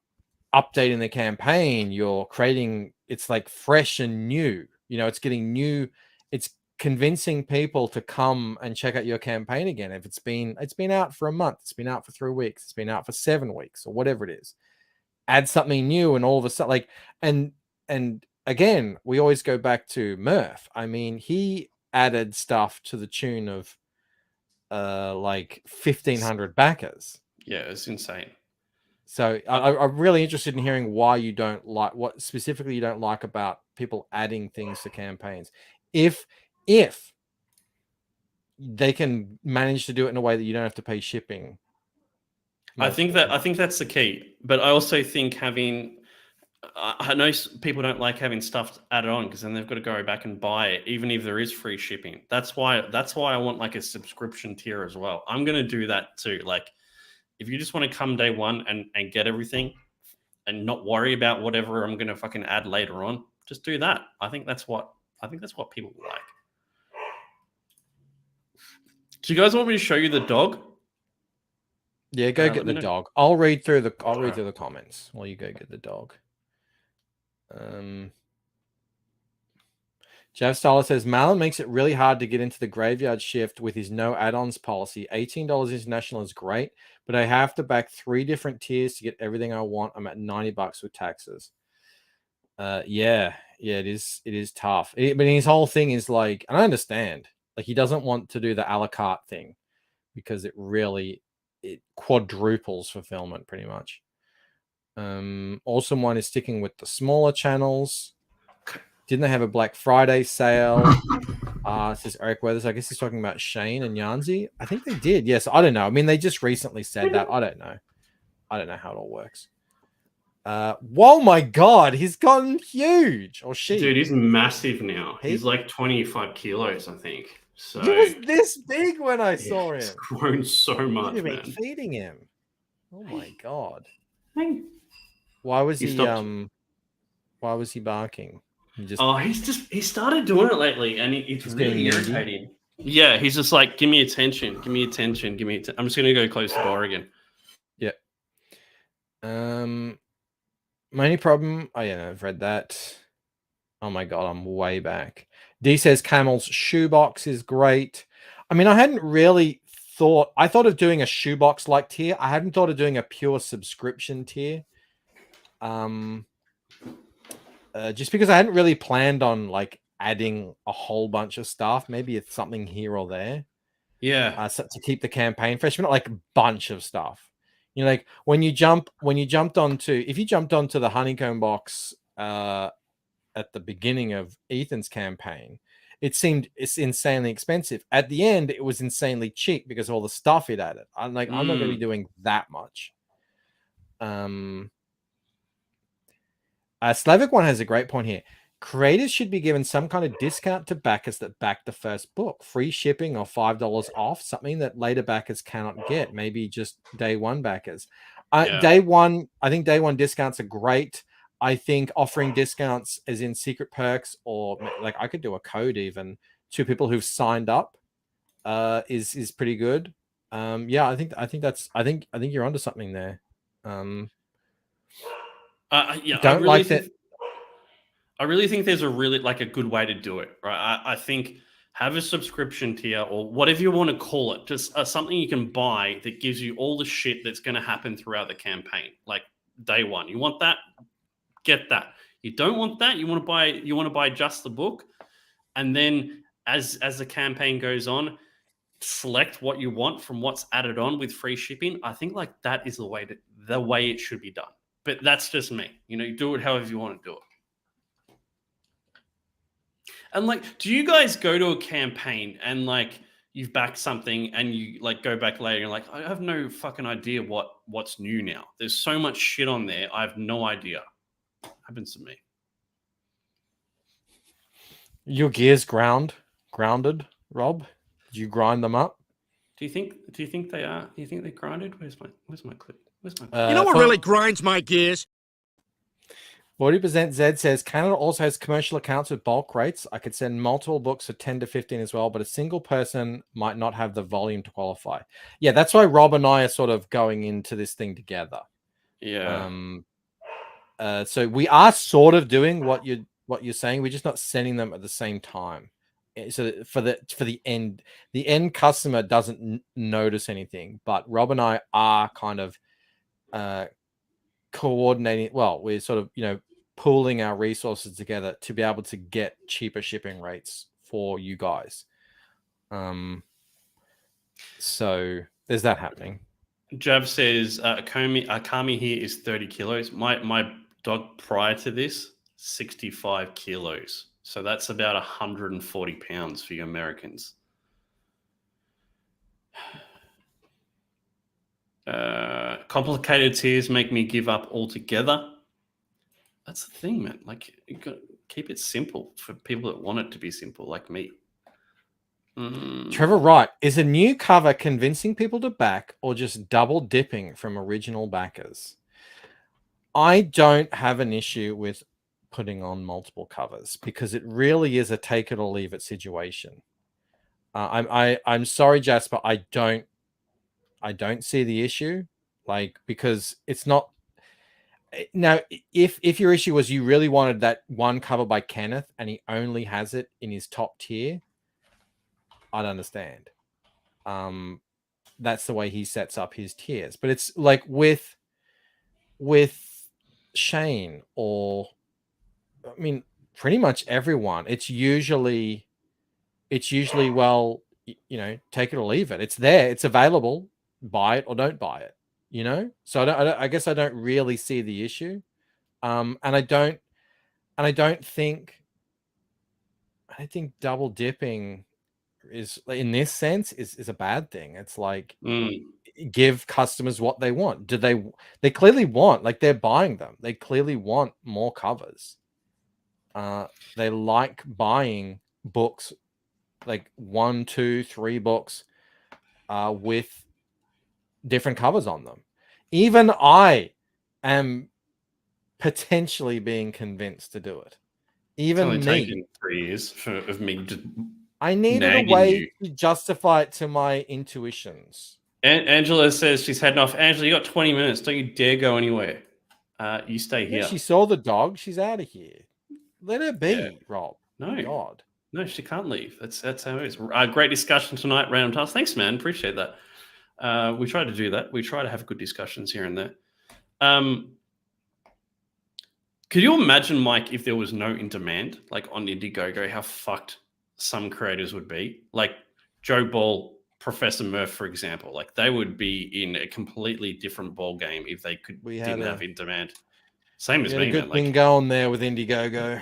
Speaker 10: updating the campaign. You're creating. It's like fresh and new. You know, it's getting new. It's convincing people to come and check out your campaign again. If it's been out for a month, it's been out for 3 weeks, it's been out for 7 weeks, or whatever it is. Add something new, and all of a sudden, like, and again, we always go back to Murph. I mean, he added stuff to the tune of like 1,500 backers.
Speaker 9: Yeah, it's insane.
Speaker 10: So I'm really interested in hearing why you don't like, what specifically you don't like about people adding things to campaigns. If they can manage to do it in a way that you don't have to pay shipping.
Speaker 9: I think that's the key. But I also think I know people don't like having stuff added on because then they've got to go back and buy it, even if there is free shipping. That's why I want like a subscription tier as well. I'm going to do that too. Like, if you just want to come day one and get everything and not worry about whatever I'm going to fucking add later on, just do that. I think that's what people like. Do you guys want me to show you the dog?
Speaker 10: Yeah, go get the dog. I'll read through the comments while you go get the dog. Jav Styler says Malin makes it really hard to get into the graveyard shift with his no add-ons policy. $18 international is great, but I have to back 3 different tiers to get everything I want. I'm at $90 with taxes. Yeah, it is tough. But his whole thing is like, and I understand, like, he doesn't want to do the a la carte thing because it quadruples fulfillment pretty much. Awesome One is sticking with the smaller channels. Didn't they have a Black Friday sale? Says Eric Weathers. I guess he's talking about Shane and Yanzi. I think they did. Yes, I don't know. I mean, they just recently said that. I don't know how it all works. Whoa, my God, he's gotten huge. Or she.
Speaker 9: Dude, he's massive now. He's like 25 kilos, I think. So
Speaker 10: he was this big when I saw him.
Speaker 9: He's grown so much, man.
Speaker 10: Feeding him. Oh my God. Why was
Speaker 9: He
Speaker 10: he
Speaker 9: stopped.
Speaker 10: why was he barking?
Speaker 9: Oh, he started doing it lately, and it's really
Speaker 10: getting needy.
Speaker 9: irritating. Yeah, he's just like, give me attention, give me attention, give me. I'm just gonna go close the door again.
Speaker 10: Yeah. My only problem. Oh yeah, no, I've read that. Oh my god, I'm way back. D says Camel's shoebox is great. I mean, I hadn't really thought. I thought of doing a shoebox like tier. I hadn't thought of doing a pure subscription tier. Just because I hadn't really planned on like adding a whole bunch of stuff. Maybe it's something here or there.
Speaker 9: Yeah.
Speaker 10: So to keep the campaign fresh, but not like a bunch of stuff. You know, like if you jumped onto the honeycomb box at the beginning of Ethan's campaign, it's insanely expensive. At the end, it was insanely cheap because of all the stuff it added. I'm not going to be doing that much. Slavic one has a great point here. Creators should be given some kind of discount to backers that back the first book, free shipping or $5 off, something that later backers cannot get. Maybe just day one backers. Day one, I think day one discounts are great. I think offering discounts as in secret perks, or like I could do a code even to people who've signed up is pretty good. Yeah, I think you're onto something there.
Speaker 9: Yeah, I really think there's a really like a good way to do it, right? I think have a subscription tier or whatever you want to call it, just something you can buy that gives you all the shit that's going to happen throughout the campaign, like day one. You want that? Get that. You don't want that? You want to buy just the book, and then as the campaign goes on, select what you want from what's added on with free shipping. I think like that is the way it should be done. But that's just me. You know, do it however you want to do it. And like, do you guys go to a campaign and like you've backed something and you like go back later and like, I have no fucking idea what's new now. There's so much shit on there. I have no idea. Happens to me.
Speaker 10: Your gears grounded, Rob? Did you grind them up?
Speaker 9: Do you think they are? Do you think they're grinded? Where's my clip?
Speaker 11: You know what really grinds my gears?
Speaker 10: 40% Zed says Canada also has commercial accounts with bulk rates. I could send multiple books for 10 to 15 as well, but a single person might not have the volume to qualify. Yeah, that's why Rob and I are sort of going into this thing together.
Speaker 9: Yeah.
Speaker 10: So we are sort of doing what you're saying. We're just not sending them at the same time. So for the end customer doesn't notice anything, but Rob and I are kind of coordinating. Well, we're sort of, pooling our resources together to be able to get cheaper shipping rates for you guys. So there's that happening.
Speaker 9: Jav says Kami here is 30 kilos. My dog prior to this, 65 kilos. So that's about 140 pounds for you Americans. Complicated tiers make me give up altogether. That's the thing, man. Like, you got to keep it simple for people that want it to be simple, like me.
Speaker 10: Trevor Wright, is a new cover convincing people to back or just double dipping from original backers? I don't have an issue with putting on multiple covers because it really is a take it or leave it situation. I'm sorry, Jasper. I don't see the issue, like, because it's not. Now, if your issue was you really wanted that one cover by Kenneth and he only has it in his top tier, I'd understand. That's the way he sets up his tiers. But it's like with Shane, or I mean, pretty much everyone. It's usually well, take it or leave it. It's there. It's available. Buy it or don't buy it. So I guess I don't really see the issue, and I don't think double dipping is, in this sense, is a bad thing. It's like give customers what they want. They clearly want, like, they're buying them. They clearly want more covers. They like buying books, like 1, 2, 3 books, with different covers on them. Even I am potentially being convinced to do it.
Speaker 9: It's
Speaker 10: Even
Speaker 9: only
Speaker 10: me.
Speaker 9: taken 3 years of me just
Speaker 10: I needed a
Speaker 9: nagging
Speaker 10: way
Speaker 9: you.
Speaker 10: to justify it to my intuitions.
Speaker 9: Angela says she's heading off. Angela, you got 20 minutes. Don't you dare go anywhere. You stay
Speaker 10: Yeah,
Speaker 9: here.
Speaker 10: she saw the dog. She's out of here. Let her be,
Speaker 9: Yeah.
Speaker 10: Rob.
Speaker 9: No.
Speaker 10: God.
Speaker 9: No, she can't leave. That's how it is. Great discussion tonight, Random Task. Thanks, man. Appreciate that. We try to do that. We try to have good discussions here and there. Could you imagine, Mike, if there was no in demand, like on Indiegogo, how fucked some creators would be? Like Joe Ball, Professor Murph, for example. Like they would be in a completely different ball game if they didn't have in demand. Same as me,
Speaker 10: a good
Speaker 9: man.
Speaker 10: thing going there with Indiegogo.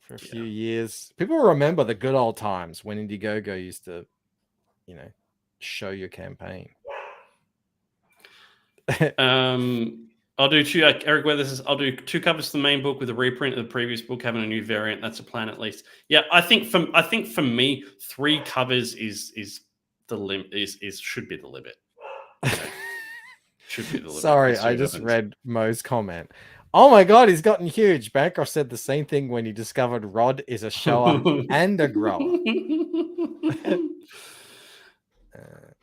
Speaker 10: For a few years. People remember the good old times when Indiegogo used to, show your campaign.
Speaker 9: I'll do two. Eric Weather says I'll do 2 covers to the main book with a reprint of the previous book, having a new variant. That's a plan, at least. Yeah, I think for me, 3 covers is the limit. Should be the limit. Should be the limit.
Speaker 10: Sorry, I just read Mo's comment. Oh my God, he's gotten huge. Bancroft said the same thing when he discovered Rod is a shower and a grower.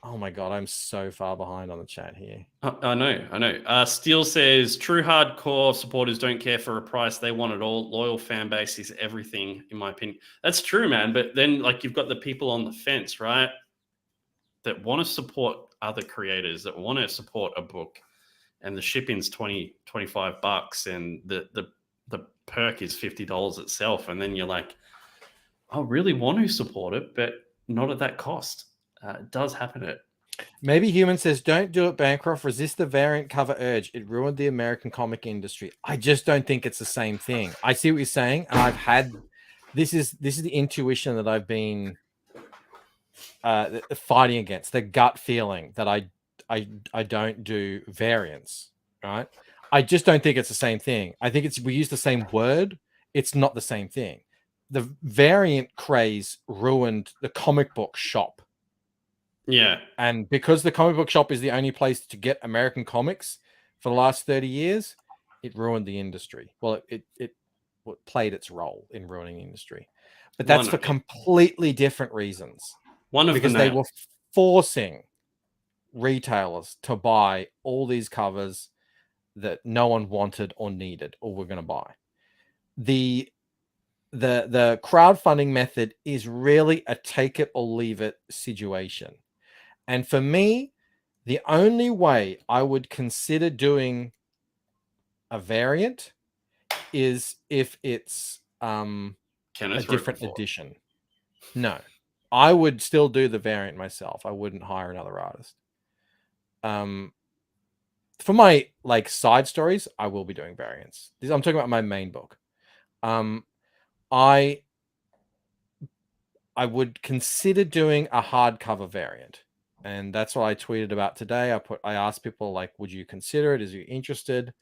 Speaker 10: Oh my God, I'm so far behind on the chat here.
Speaker 9: I know. Steele says true hardcore supporters don't care for a price. They want it all. Loyal fan base is everything, in my opinion. That's true, man. But then you've got the people on the fence, right? That want to support other creators, that want to support a book. And the shipping's $25 and the perk is $50 itself. And then you're like, I really want to support it, but not at that cost. It does happen.
Speaker 10: Maybe Human says, don't do it, Bancroft. Resist the variant cover urge. It ruined the American comic industry. I just don't think it's the same thing. I see what you're saying. And I've had this is the intuition that I've been fighting against, the gut feeling that I don't do variants, right? I just don't think it's the same thing. I think we use the same word. It's not the same thing. The variant craze ruined the comic book shop.
Speaker 9: Yeah.
Speaker 10: And because the comic book shop is the only place to get American comics for the last 30 years, it ruined the industry. Well, it played its role in ruining the industry. But that's for completely different reasons. Because they were forcing retailers to buy all these covers that no one wanted or needed or were going to buy. The crowdfunding method is really a take it or leave it situation. And for me, the only way I would consider doing a variant is if it's a different edition. No, I would still do the variant myself. I wouldn't hire another artist. For my side stories, I will be doing variants. I'm talking about my main book. I would consider doing a hardcover variant. And that's what I tweeted about today. I asked people would you consider it? Is you interested?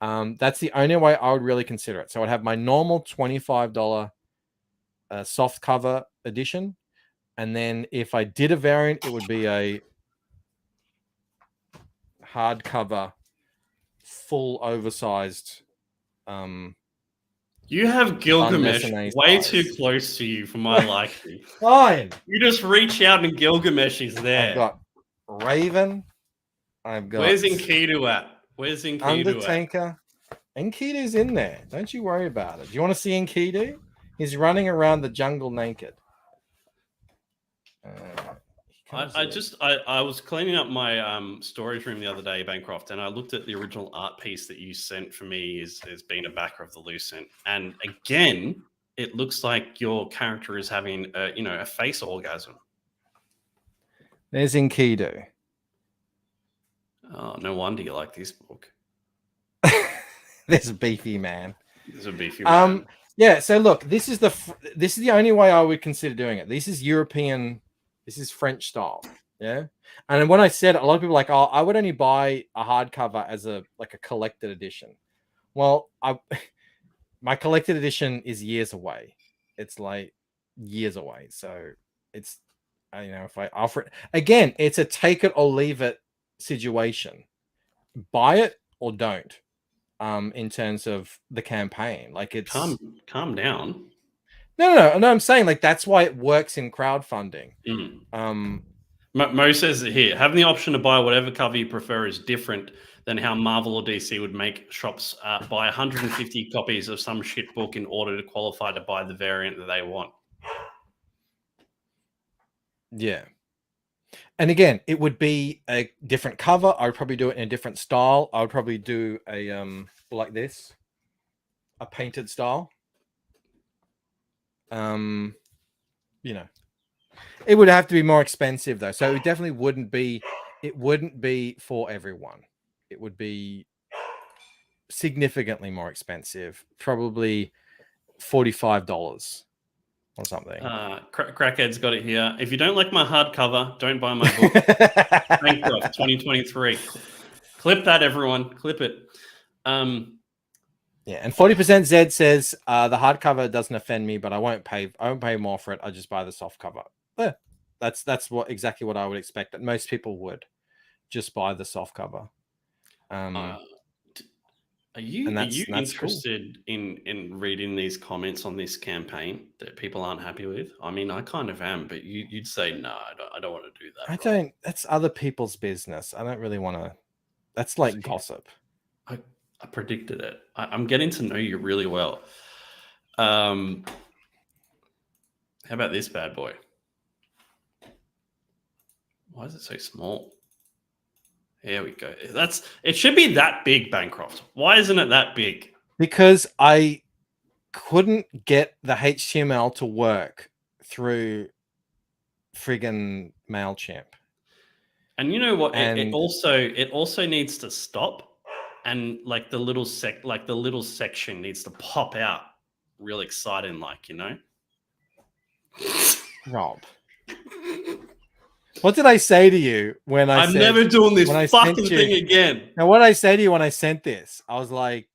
Speaker 10: That's the only way I would really consider it. So I'd have my normal $25 soft cover edition. And then if I did a variant, it would be a hardcover, full oversized.
Speaker 9: You have Gilgamesh way too close to you for my liking.
Speaker 10: Fine.
Speaker 9: You just reach out and Gilgamesh is there.
Speaker 10: I've got Raven. I've got.
Speaker 9: Where's Enkidu at? Where's Enkidu
Speaker 10: Undertaker. Enkidu's in there. Don't you worry about it. Do you want to see Enkidu? He's running around the jungle naked.
Speaker 9: I was cleaning up my storage room the other day, Bancroft, and I looked at the original art piece that you sent for me as being a backer of the Lucent, and again, it looks like your character is having a face orgasm.
Speaker 10: There's Enkidu.
Speaker 9: Oh, no wonder you like this book.
Speaker 10: There's a beefy man.
Speaker 9: There's a beefy man.
Speaker 10: Yeah. So look, this is the only way I would consider doing it. This is European. This is French style, yeah. And when I said, a lot of people are like, oh, I would only buy a hardcover as a collected edition. Well, my collected edition is years away. It's years away. So it's, if I offer it again, it's a take it or leave it situation. Buy it or don't in terms of the campaign. Like it's
Speaker 9: calm down.
Speaker 10: No, I'm saying like that's why it works in crowdfunding.
Speaker 9: Mo says it here. Having the option to buy whatever cover you prefer is different than how Marvel or DC would make shops buy 150 copies of some shit book in order to qualify to buy the variant that they want.
Speaker 10: Yeah. And again, it would be a different cover. I would probably do it in a different style. I would probably do a like this, a painted style. You know, it would have to be more expensive though. So it definitely wouldn't be. It wouldn't be for everyone. It would be significantly more expensive. Probably $45 or something.
Speaker 9: Crackhead's got it here. If you don't like my hardcover, don't buy my book. Bankrupt 2023. Clip that, everyone. Clip it.
Speaker 10: Yeah, and 40% Zed says the hardcover doesn't offend me, but I won't pay more for it. I just buy the soft cover. Yeah, that's exactly what I would expect. That most people would just buy the soft cover.
Speaker 9: Are you interested in reading these comments on this campaign that people aren't happy with? I mean, I kind of am, but you'd say no, I don't want to do that.
Speaker 10: I don't. That's other people's business. I don't really want to. That's like gossip.
Speaker 9: I predicted it. I'm getting to know you really well. How about this bad boy? Why is it so small? Here we go. It should be that big, Bancroft. Why isn't it that big?
Speaker 10: Because I couldn't get the HTML to work through friggin' MailChimp.
Speaker 9: And you know what? It also needs to stop. And like the little section needs to pop out real exciting, like, you know.
Speaker 10: Rob, what did I say to you when I
Speaker 9: I'm
Speaker 10: said,
Speaker 9: never doing this fucking thing again?
Speaker 10: Now, what did I say to you when I sent this? I was like,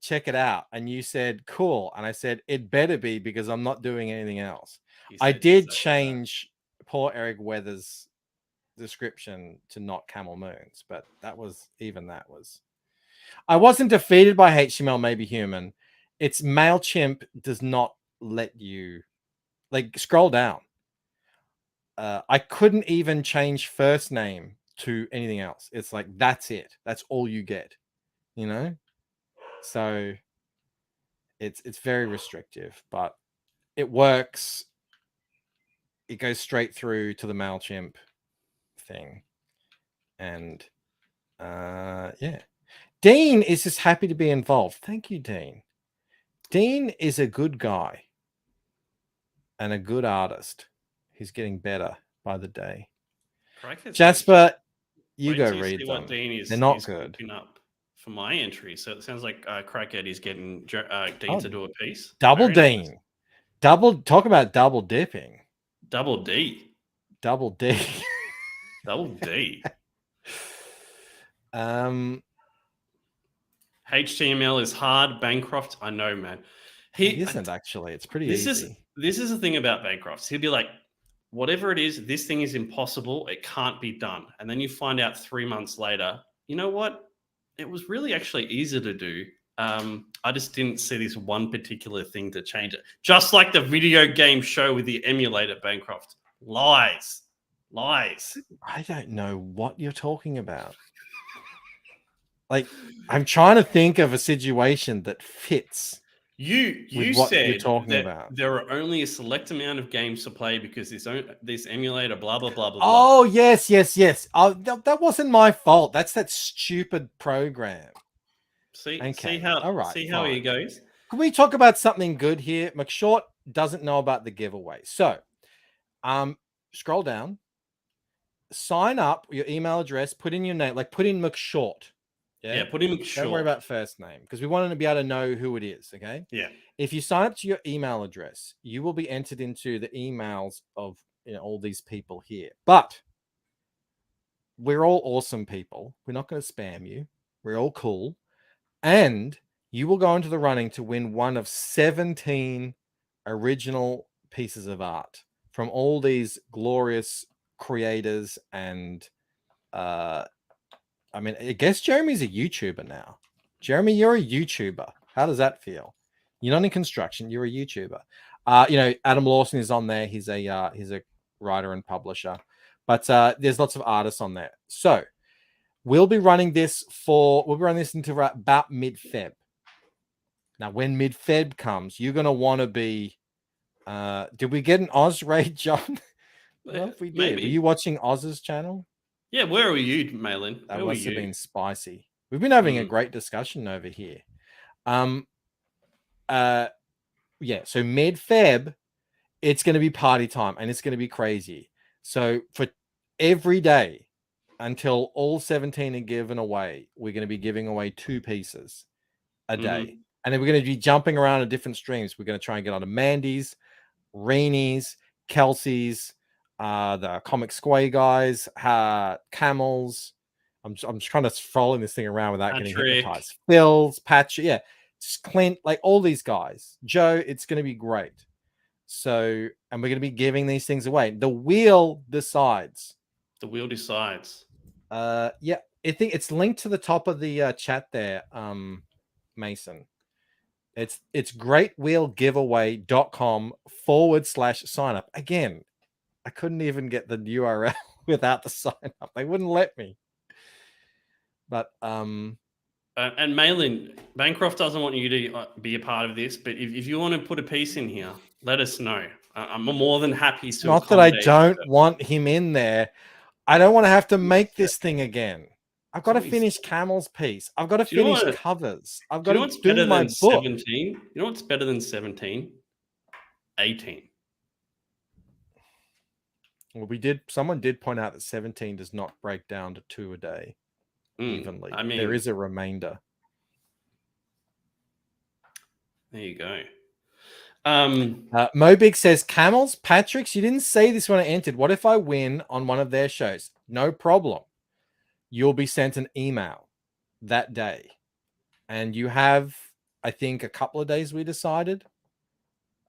Speaker 10: check it out. And you said, cool. And I said, it better be because I'm not doing anything else. I did change poor Eric Weather's description to not camel moons, but that was. I wasn't defeated by HTML, maybe human. It's MailChimp does not let you scroll down. I couldn't even change first name to anything else. It's like, that's it. That's all you get, you know? So it's very restrictive, but it works. It goes straight through to the MailChimp thing. And yeah. Dean is just happy to be involved. Thank you, Dean. Dean is a good guy and a good artist. He's getting better by the day. Jasper, you go read them.
Speaker 9: What Dean is,
Speaker 10: they're not good.
Speaker 9: Up for my entry, so it sounds like Crackhead is getting Dean to do a piece.
Speaker 10: Double Dean. Nice. Talk about double dipping.
Speaker 9: Double D.
Speaker 10: Double D.
Speaker 9: Double D. HTML is hard. Bancroft, I know, man.
Speaker 10: He isn't actually. It's pretty easy.
Speaker 9: This is the thing about Bancroft. He'll be like, whatever it is, this thing is impossible. It can't be done. And then you find out 3 months later, you know what? It was really actually easy to do. I just didn't see this one particular thing to change it. Just like the video game show with the emulator, Bancroft. Lies.
Speaker 10: I don't know what you're talking about. Like, I'm trying to think of a situation that fits.
Speaker 9: You
Speaker 10: what
Speaker 9: said
Speaker 10: you're talking
Speaker 9: that
Speaker 10: about.
Speaker 9: There are only a select amount of games to play because this emulator, blah blah blah blah.
Speaker 10: Oh yes. Oh, that wasn't my fault. That's that stupid program.
Speaker 9: See how he goes.
Speaker 10: Can we talk about something good here? McShort doesn't know about the giveaway. So, scroll down, sign up your email address, put in your name, like put in McShort.
Speaker 9: Yeah, put in McShort.
Speaker 10: Don't worry about first name because we want to be able to know who it is. Okay.
Speaker 9: Yeah.
Speaker 10: If you sign up to your email address, you will be entered into the emails of all these people here. But we're all awesome people. We're not going to spam you. We're all cool. And you will go into the running to win one of 17 original pieces of art from all these glorious creators and I mean, I guess Jeremy's a YouTuber now. Jeremy, you're a YouTuber. How does that feel? You're not in construction. You're a YouTuber. Adam Lawson is on there. He's a writer and publisher, but there's lots of artists on there. So we'll be running this into about mid-Feb. Now, when mid-Feb comes, you're going to want to be. Did we get an Oz raid, John? Well, if we did,
Speaker 9: Maybe.
Speaker 10: were you watching Oz's channel?
Speaker 9: Yeah, where were you, Malin?
Speaker 10: That
Speaker 9: Where were
Speaker 10: must have
Speaker 9: you?
Speaker 10: been spicy. We've been having a great discussion over here. So mid-Feb, it's going to be party time and it's going to be crazy. So for every day until all 17 are given away, we're going to be giving away 2 pieces a day. And then we're going to be jumping around to different streams. We're going to try and get onto Mandy's, Reenie's, Kelsey's, the Comic Squay guys, Camels. I'm just trying to follow this thing around without getting hypnotized. Phil's, Patrick, yeah, Clint, like all these guys. Joe, it's going to be great. So, and we're going to be giving these things away. The wheel decides.
Speaker 9: The wheel decides.
Speaker 10: Yeah, I think it's linked to the top of the chat there, Mason. It's greatwheelgiveaway.com/sign up. Again, I couldn't even get the URL without the sign up. They wouldn't let me. But
Speaker 9: and Malin, Bancroft doesn't want you to be a part of this, but if you want to put a piece in here, let us know. I'm more than happy to.
Speaker 10: Not that I don't want him in there. I don't want to have to make this thing again. I've got to finish Camel's piece. I've got to finish covers. I've got to do my book.
Speaker 9: 17? You know what's better than 17? 18.
Speaker 10: Well, someone did point out that 17 does not break down to 2 a day evenly. I mean, there is a remainder.
Speaker 9: There you go.
Speaker 10: Mobig says, Camels, Patrick's, you didn't say this when I entered. What if I win on one of their shows? No problem. You'll be sent an email that day. And you have, I think, a couple of days we decided.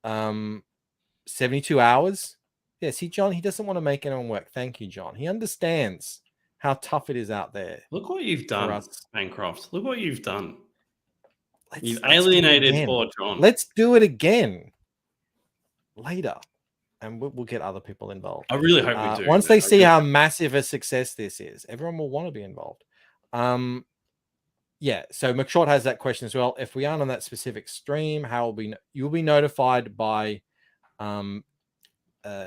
Speaker 10: 72 hours. Yeah, see, John, he doesn't want to make anyone work. Thank you, John. He understands how tough it is out there.
Speaker 9: Look what you've done, Bancroft. Look what you've done. You've alienated poor John.
Speaker 10: Let's do it again later. And we'll get other people involved.
Speaker 9: I really hope we do.
Speaker 10: Once they see how massive a success this is, everyone will want to be involved. Yeah, so McShort has that question as well. If we aren't on that specific stream, you'll be notified by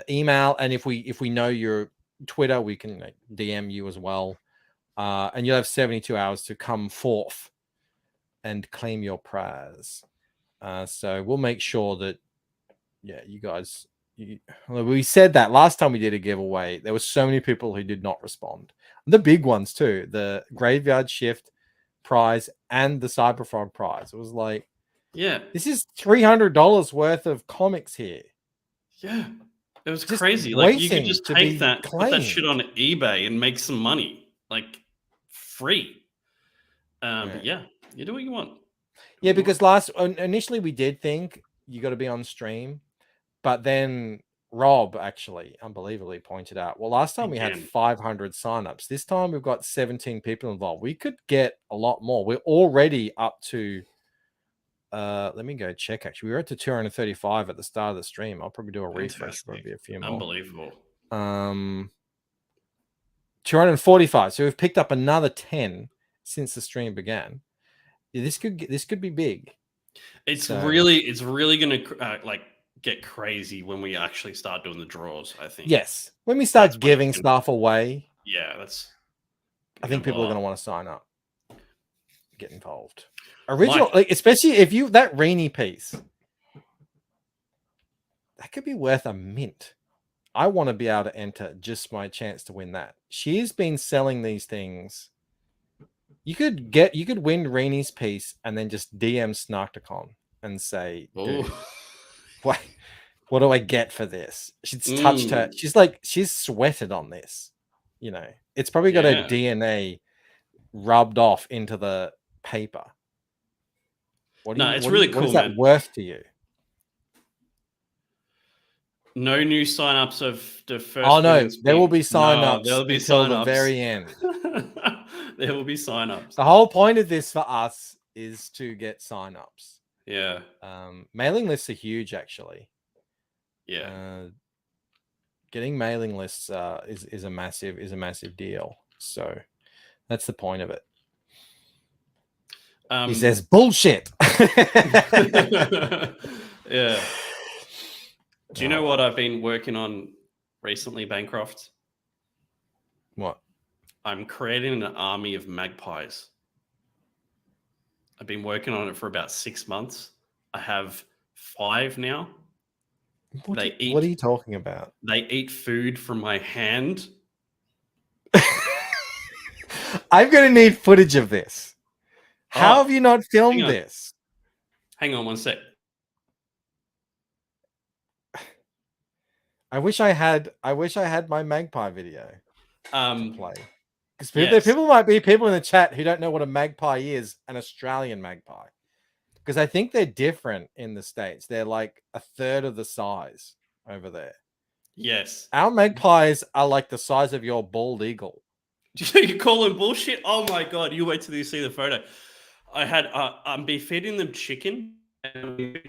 Speaker 10: email, and if we know your Twitter, we can DM you as well. And you'll have 72 hours to come forth and claim your prize. So we'll make sure that, yeah, you guys. We said that last time we did a giveaway. There were so many people who did not respond. The big ones too, the Graveyard Shift prize and the Cyberfrog prize. It was like,
Speaker 9: yeah,
Speaker 10: this is $300 worth of comics here.
Speaker 9: Yeah, it was just crazy. Like you could just take that, put that shit on eBay and make some money, like free. Yeah, you do what you want.
Speaker 10: Yeah, because initially we did think you got to be on stream. But then Rob actually unbelievably pointed out, well, last time we had 500 signups. This time we've got 17 people involved. We could get a lot more. We're already up to, let me go check actually. We were up to 235 at the start of the stream. I'll probably do a refresh. Probably a few more.
Speaker 9: Unbelievable.
Speaker 10: 245. So we've picked up another 10 since the stream began. Yeah, this could be big.
Speaker 9: It's really going to get crazy when we actually start doing the draws, I think.
Speaker 10: Yes. When we start giving stuff away.
Speaker 9: Yeah,
Speaker 10: I think people are going to want to sign up. Get involved. Especially if that Reenie piece. That could be worth a mint. I want to be able to enter just my chance to win that. She's been selling these things. You could win Reenie's piece and then just DM Snarkticon and say, dude, what do I get for this? She's touched her. She's sweated on this. You know, it's probably got her DNA rubbed off into the paper.
Speaker 9: It's really cool.
Speaker 10: What is that worth to you?
Speaker 9: No new sign-ups of the first.
Speaker 10: Oh no, there will be sign-ups
Speaker 9: there'll be
Speaker 10: until
Speaker 9: sign-ups.
Speaker 10: the very end.
Speaker 9: There will be signups.
Speaker 10: The whole point of this for us is to get signups.
Speaker 9: Yeah.
Speaker 10: Mailing lists are huge, actually.
Speaker 9: Yeah.
Speaker 10: Getting mailing lists is a massive deal. So that's the point of it. He says bullshit.
Speaker 9: Yeah. Do you know what I've been working on recently, Bancroft?
Speaker 10: What?
Speaker 9: I'm creating an army of magpies. I've been working on it for about 6 months. I have 5 now.
Speaker 10: What are you talking about?
Speaker 9: They eat food from my hand.
Speaker 10: I'm going to need footage of this. How have you not filmed this?
Speaker 9: Hang on one sec.
Speaker 10: I wish I had my magpie video to play. Because people might be people in the chat who don't know what a magpie is, an Australian magpie. Because I think they're different in the States. They're like a third of the size over there.
Speaker 9: Yes.
Speaker 10: Our magpies are like the size of your bald eagle.
Speaker 9: You call them bullshit? Oh my God. You wait till you see the photo. I'm be feeding them chicken and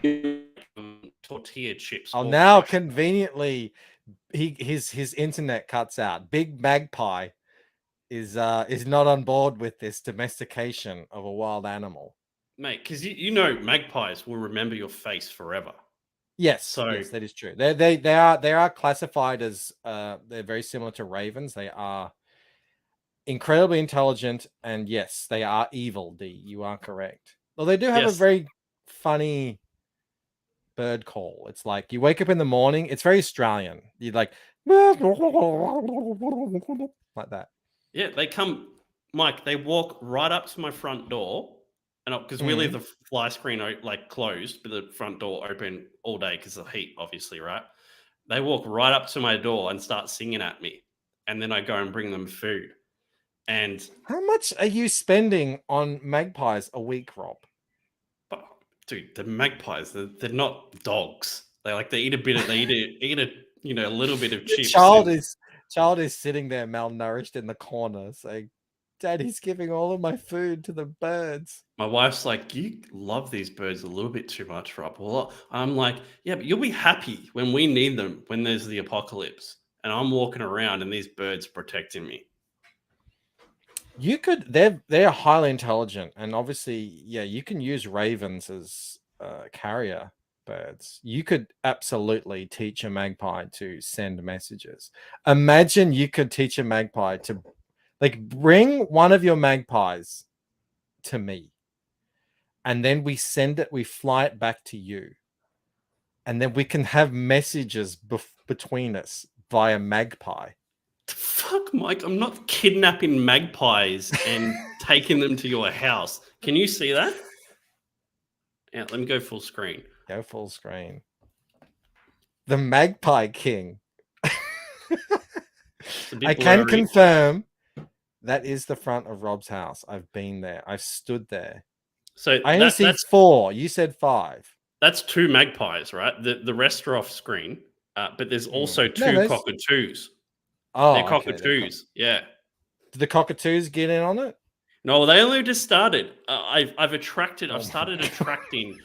Speaker 9: tortilla chips.
Speaker 10: Oh, now conveniently, his internet cuts out. Big Magpie is not on board with this domestication of a wild animal,
Speaker 9: mate. Because you know magpies will remember your face forever.
Speaker 10: Yes, yes, that is true. They are classified as they're very similar to ravens. They are incredibly intelligent, and yes, they are evil. D, you are correct. Well, they do have a very funny bird call. It's like you wake up in the morning. It's very Australian. You're like that.
Speaker 9: Yeah, they come, Mike. They walk right up to my front door, and because we leave the fly screen like closed, but the front door open all day because of the heat, obviously, right? They walk right up to my door and start singing at me, and then I go and bring them food. And
Speaker 10: how much are you spending on magpies a week, Rob?
Speaker 9: But, dude, the magpies, they're not dogs. They eat a bit of, they eat a little bit of chips.
Speaker 10: Child is sitting there malnourished in the corner saying, Daddy's giving all of my food to the birds.
Speaker 9: My wife's like, you love these birds a little bit too much, Rob. Well, I'm like, yeah, but you'll be happy when we need them, when there's the apocalypse. And I'm walking around and these birds protecting me.
Speaker 10: They're highly intelligent, and obviously, yeah, you can use ravens as carrier birds. You could absolutely teach a magpie to send messages. Imagine you could teach a magpie to bring one of your magpies to me, and then we fly it back to you, and then we can have messages between us via magpie.
Speaker 9: Fuck, Mike, I'm not kidnapping magpies and taking them to your house. Can you see that? Yeah, let me go full screen.
Speaker 10: Go full screen. The Magpie King. I can confirm that is the front of Rob's house. I've been there. I've stood there.
Speaker 9: So
Speaker 10: I only see 4. You said 5.
Speaker 9: That's 2 magpies, right? The rest are off screen, but there's also 2 cockatoos.
Speaker 10: Oh,
Speaker 9: they're cockatoos. Yeah.
Speaker 10: Did the cockatoos get in on it?
Speaker 9: No, they only just started. I've started attracting.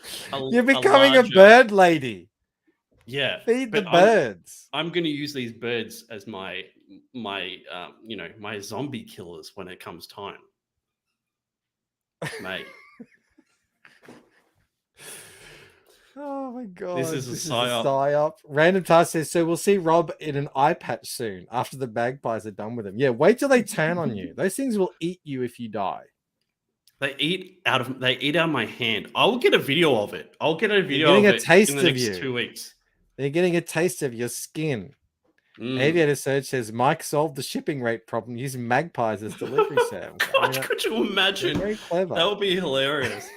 Speaker 10: You're becoming a bird lady.
Speaker 9: Yeah.
Speaker 10: Feed the birds.
Speaker 9: I'm going to use these birds as my zombie killers when it comes time, mate.
Speaker 10: Oh my God.
Speaker 9: This is a psyop.
Speaker 10: Random Task says, so we'll see Rob in an eye patch soon after the magpies are done with him. Yeah, wait till they turn on you. Those things will eat you if you die.
Speaker 9: They eat out of my hand. I will get a video of it. I'll get a video of it
Speaker 10: in
Speaker 9: the next 2 weeks.
Speaker 10: They're getting a taste of your skin. Aviator Surge says Mike solved the shipping rate problem using magpies as delivery service.
Speaker 9: God, could you imagine?
Speaker 10: Very clever.
Speaker 9: That would be hilarious.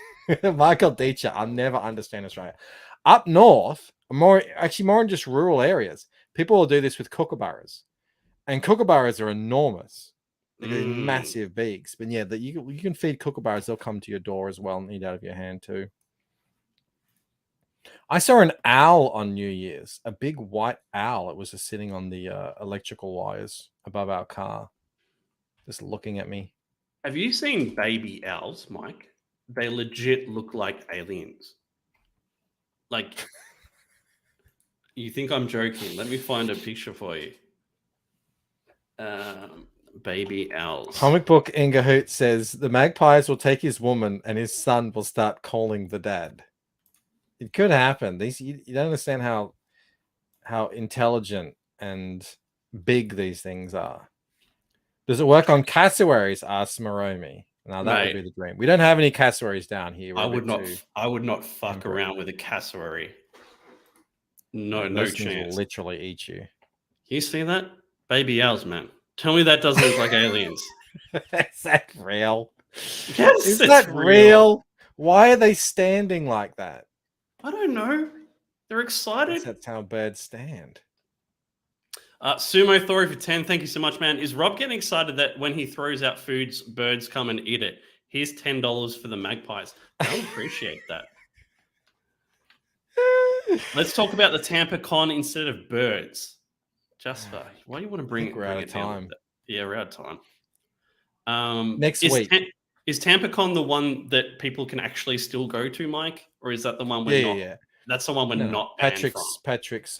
Speaker 10: Michael Deitcher, I'll never understand Australia. Up north, more in just rural areas, people will do this with kookaburras. And kookaburras are enormous. They're massive beaks. But yeah, you can feed kookaburras. They'll come to your door as well and eat out of your hand too. I saw an owl on New Year's, a big white owl. It was just sitting on the electrical wires above our car, just looking at me.
Speaker 9: Have you seen baby owls, Mike? They legit look like aliens. Like, you think I'm joking? Let me find a picture for you. Baby owls.
Speaker 10: Comic book Ingahoot says the magpies will take his woman and his son will start calling the dad. It could happen. These you don't understand how intelligent and big these things are. Does it work on cassowaries? Asks Moromi. Now that would be the dream. We don't have any cassowaries down here.
Speaker 9: I would not fuck around with a cassowary. No, no chance.
Speaker 10: Will literally eat you.
Speaker 9: You see that? Baby owls, man. Tell me that doesn't look like aliens.
Speaker 10: Is that real?
Speaker 9: Yes,
Speaker 10: is that real? Why are they standing like that?
Speaker 9: I don't know. They're excited.
Speaker 10: That's how birds stand.
Speaker 9: Sumo Thori for 10. Thank you so much, man. Is Rob getting excited that when he throws out foods, birds come and eat it? Here's $10 for the magpies. I appreciate that. Let's talk about the Tampa Con instead of birds. Jasper, why do you want to bring it?
Speaker 10: We're out of time.
Speaker 9: Yeah, we're out of time.
Speaker 10: Next week.
Speaker 9: Is TampaCon the one that people can actually still go to, Mike? Or is that the one we're not? Yeah. That's the one we're not banned from.
Speaker 10: Patrick's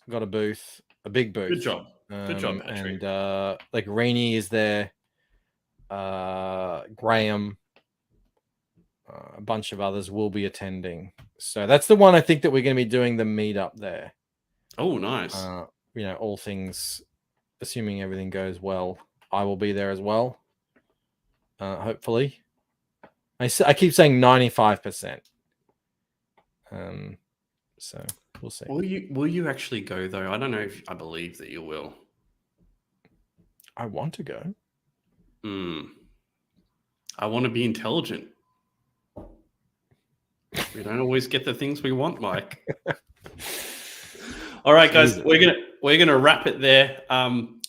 Speaker 10: got a booth, a big booth.
Speaker 9: Good job. Good job, Patrick.
Speaker 10: And like Rainey is there. Graham. A bunch of others will be attending. So that's the one I think that we're going to be doing the meetup there.
Speaker 9: Oh, nice.
Speaker 10: All things, assuming everything goes well, I will be there as well. Hopefully. I keep saying 95%. So we'll see.
Speaker 9: Will you actually go though? I don't know if I believe that you will.
Speaker 10: I want to go.
Speaker 9: I want to be intelligent. We don't always get the things we want, Mike. All right, guys, we're gonna wrap it there.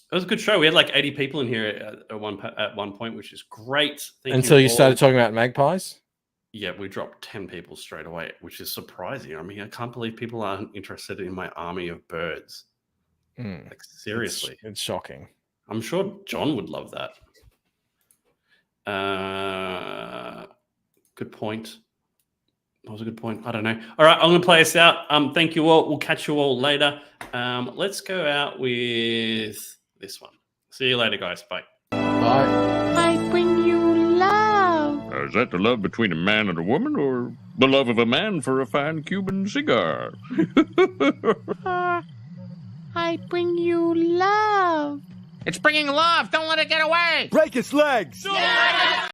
Speaker 9: It was a good show. We had like 80 people in here at one point, which is great.
Speaker 10: Until you started talking about magpies?
Speaker 9: Yeah, we dropped 10 people straight away, which is surprising. I mean, I can't believe people aren't interested in my army of birds. Like, seriously.
Speaker 10: It's shocking.
Speaker 9: I'm sure John would love that. Good point. That was a good point. I don't know. All right, I'm going to play us out. Thank you all. We'll catch you all later. Let's go out with this one. See you later, guys. Bye.
Speaker 10: Bye.
Speaker 5: I bring you love.
Speaker 1: Is that the love between a man and a woman, or the love of a man for a fine Cuban cigar?
Speaker 5: I bring you love.
Speaker 3: It's bringing love. Don't let it get away.
Speaker 11: Break its legs!
Speaker 3: Yeah!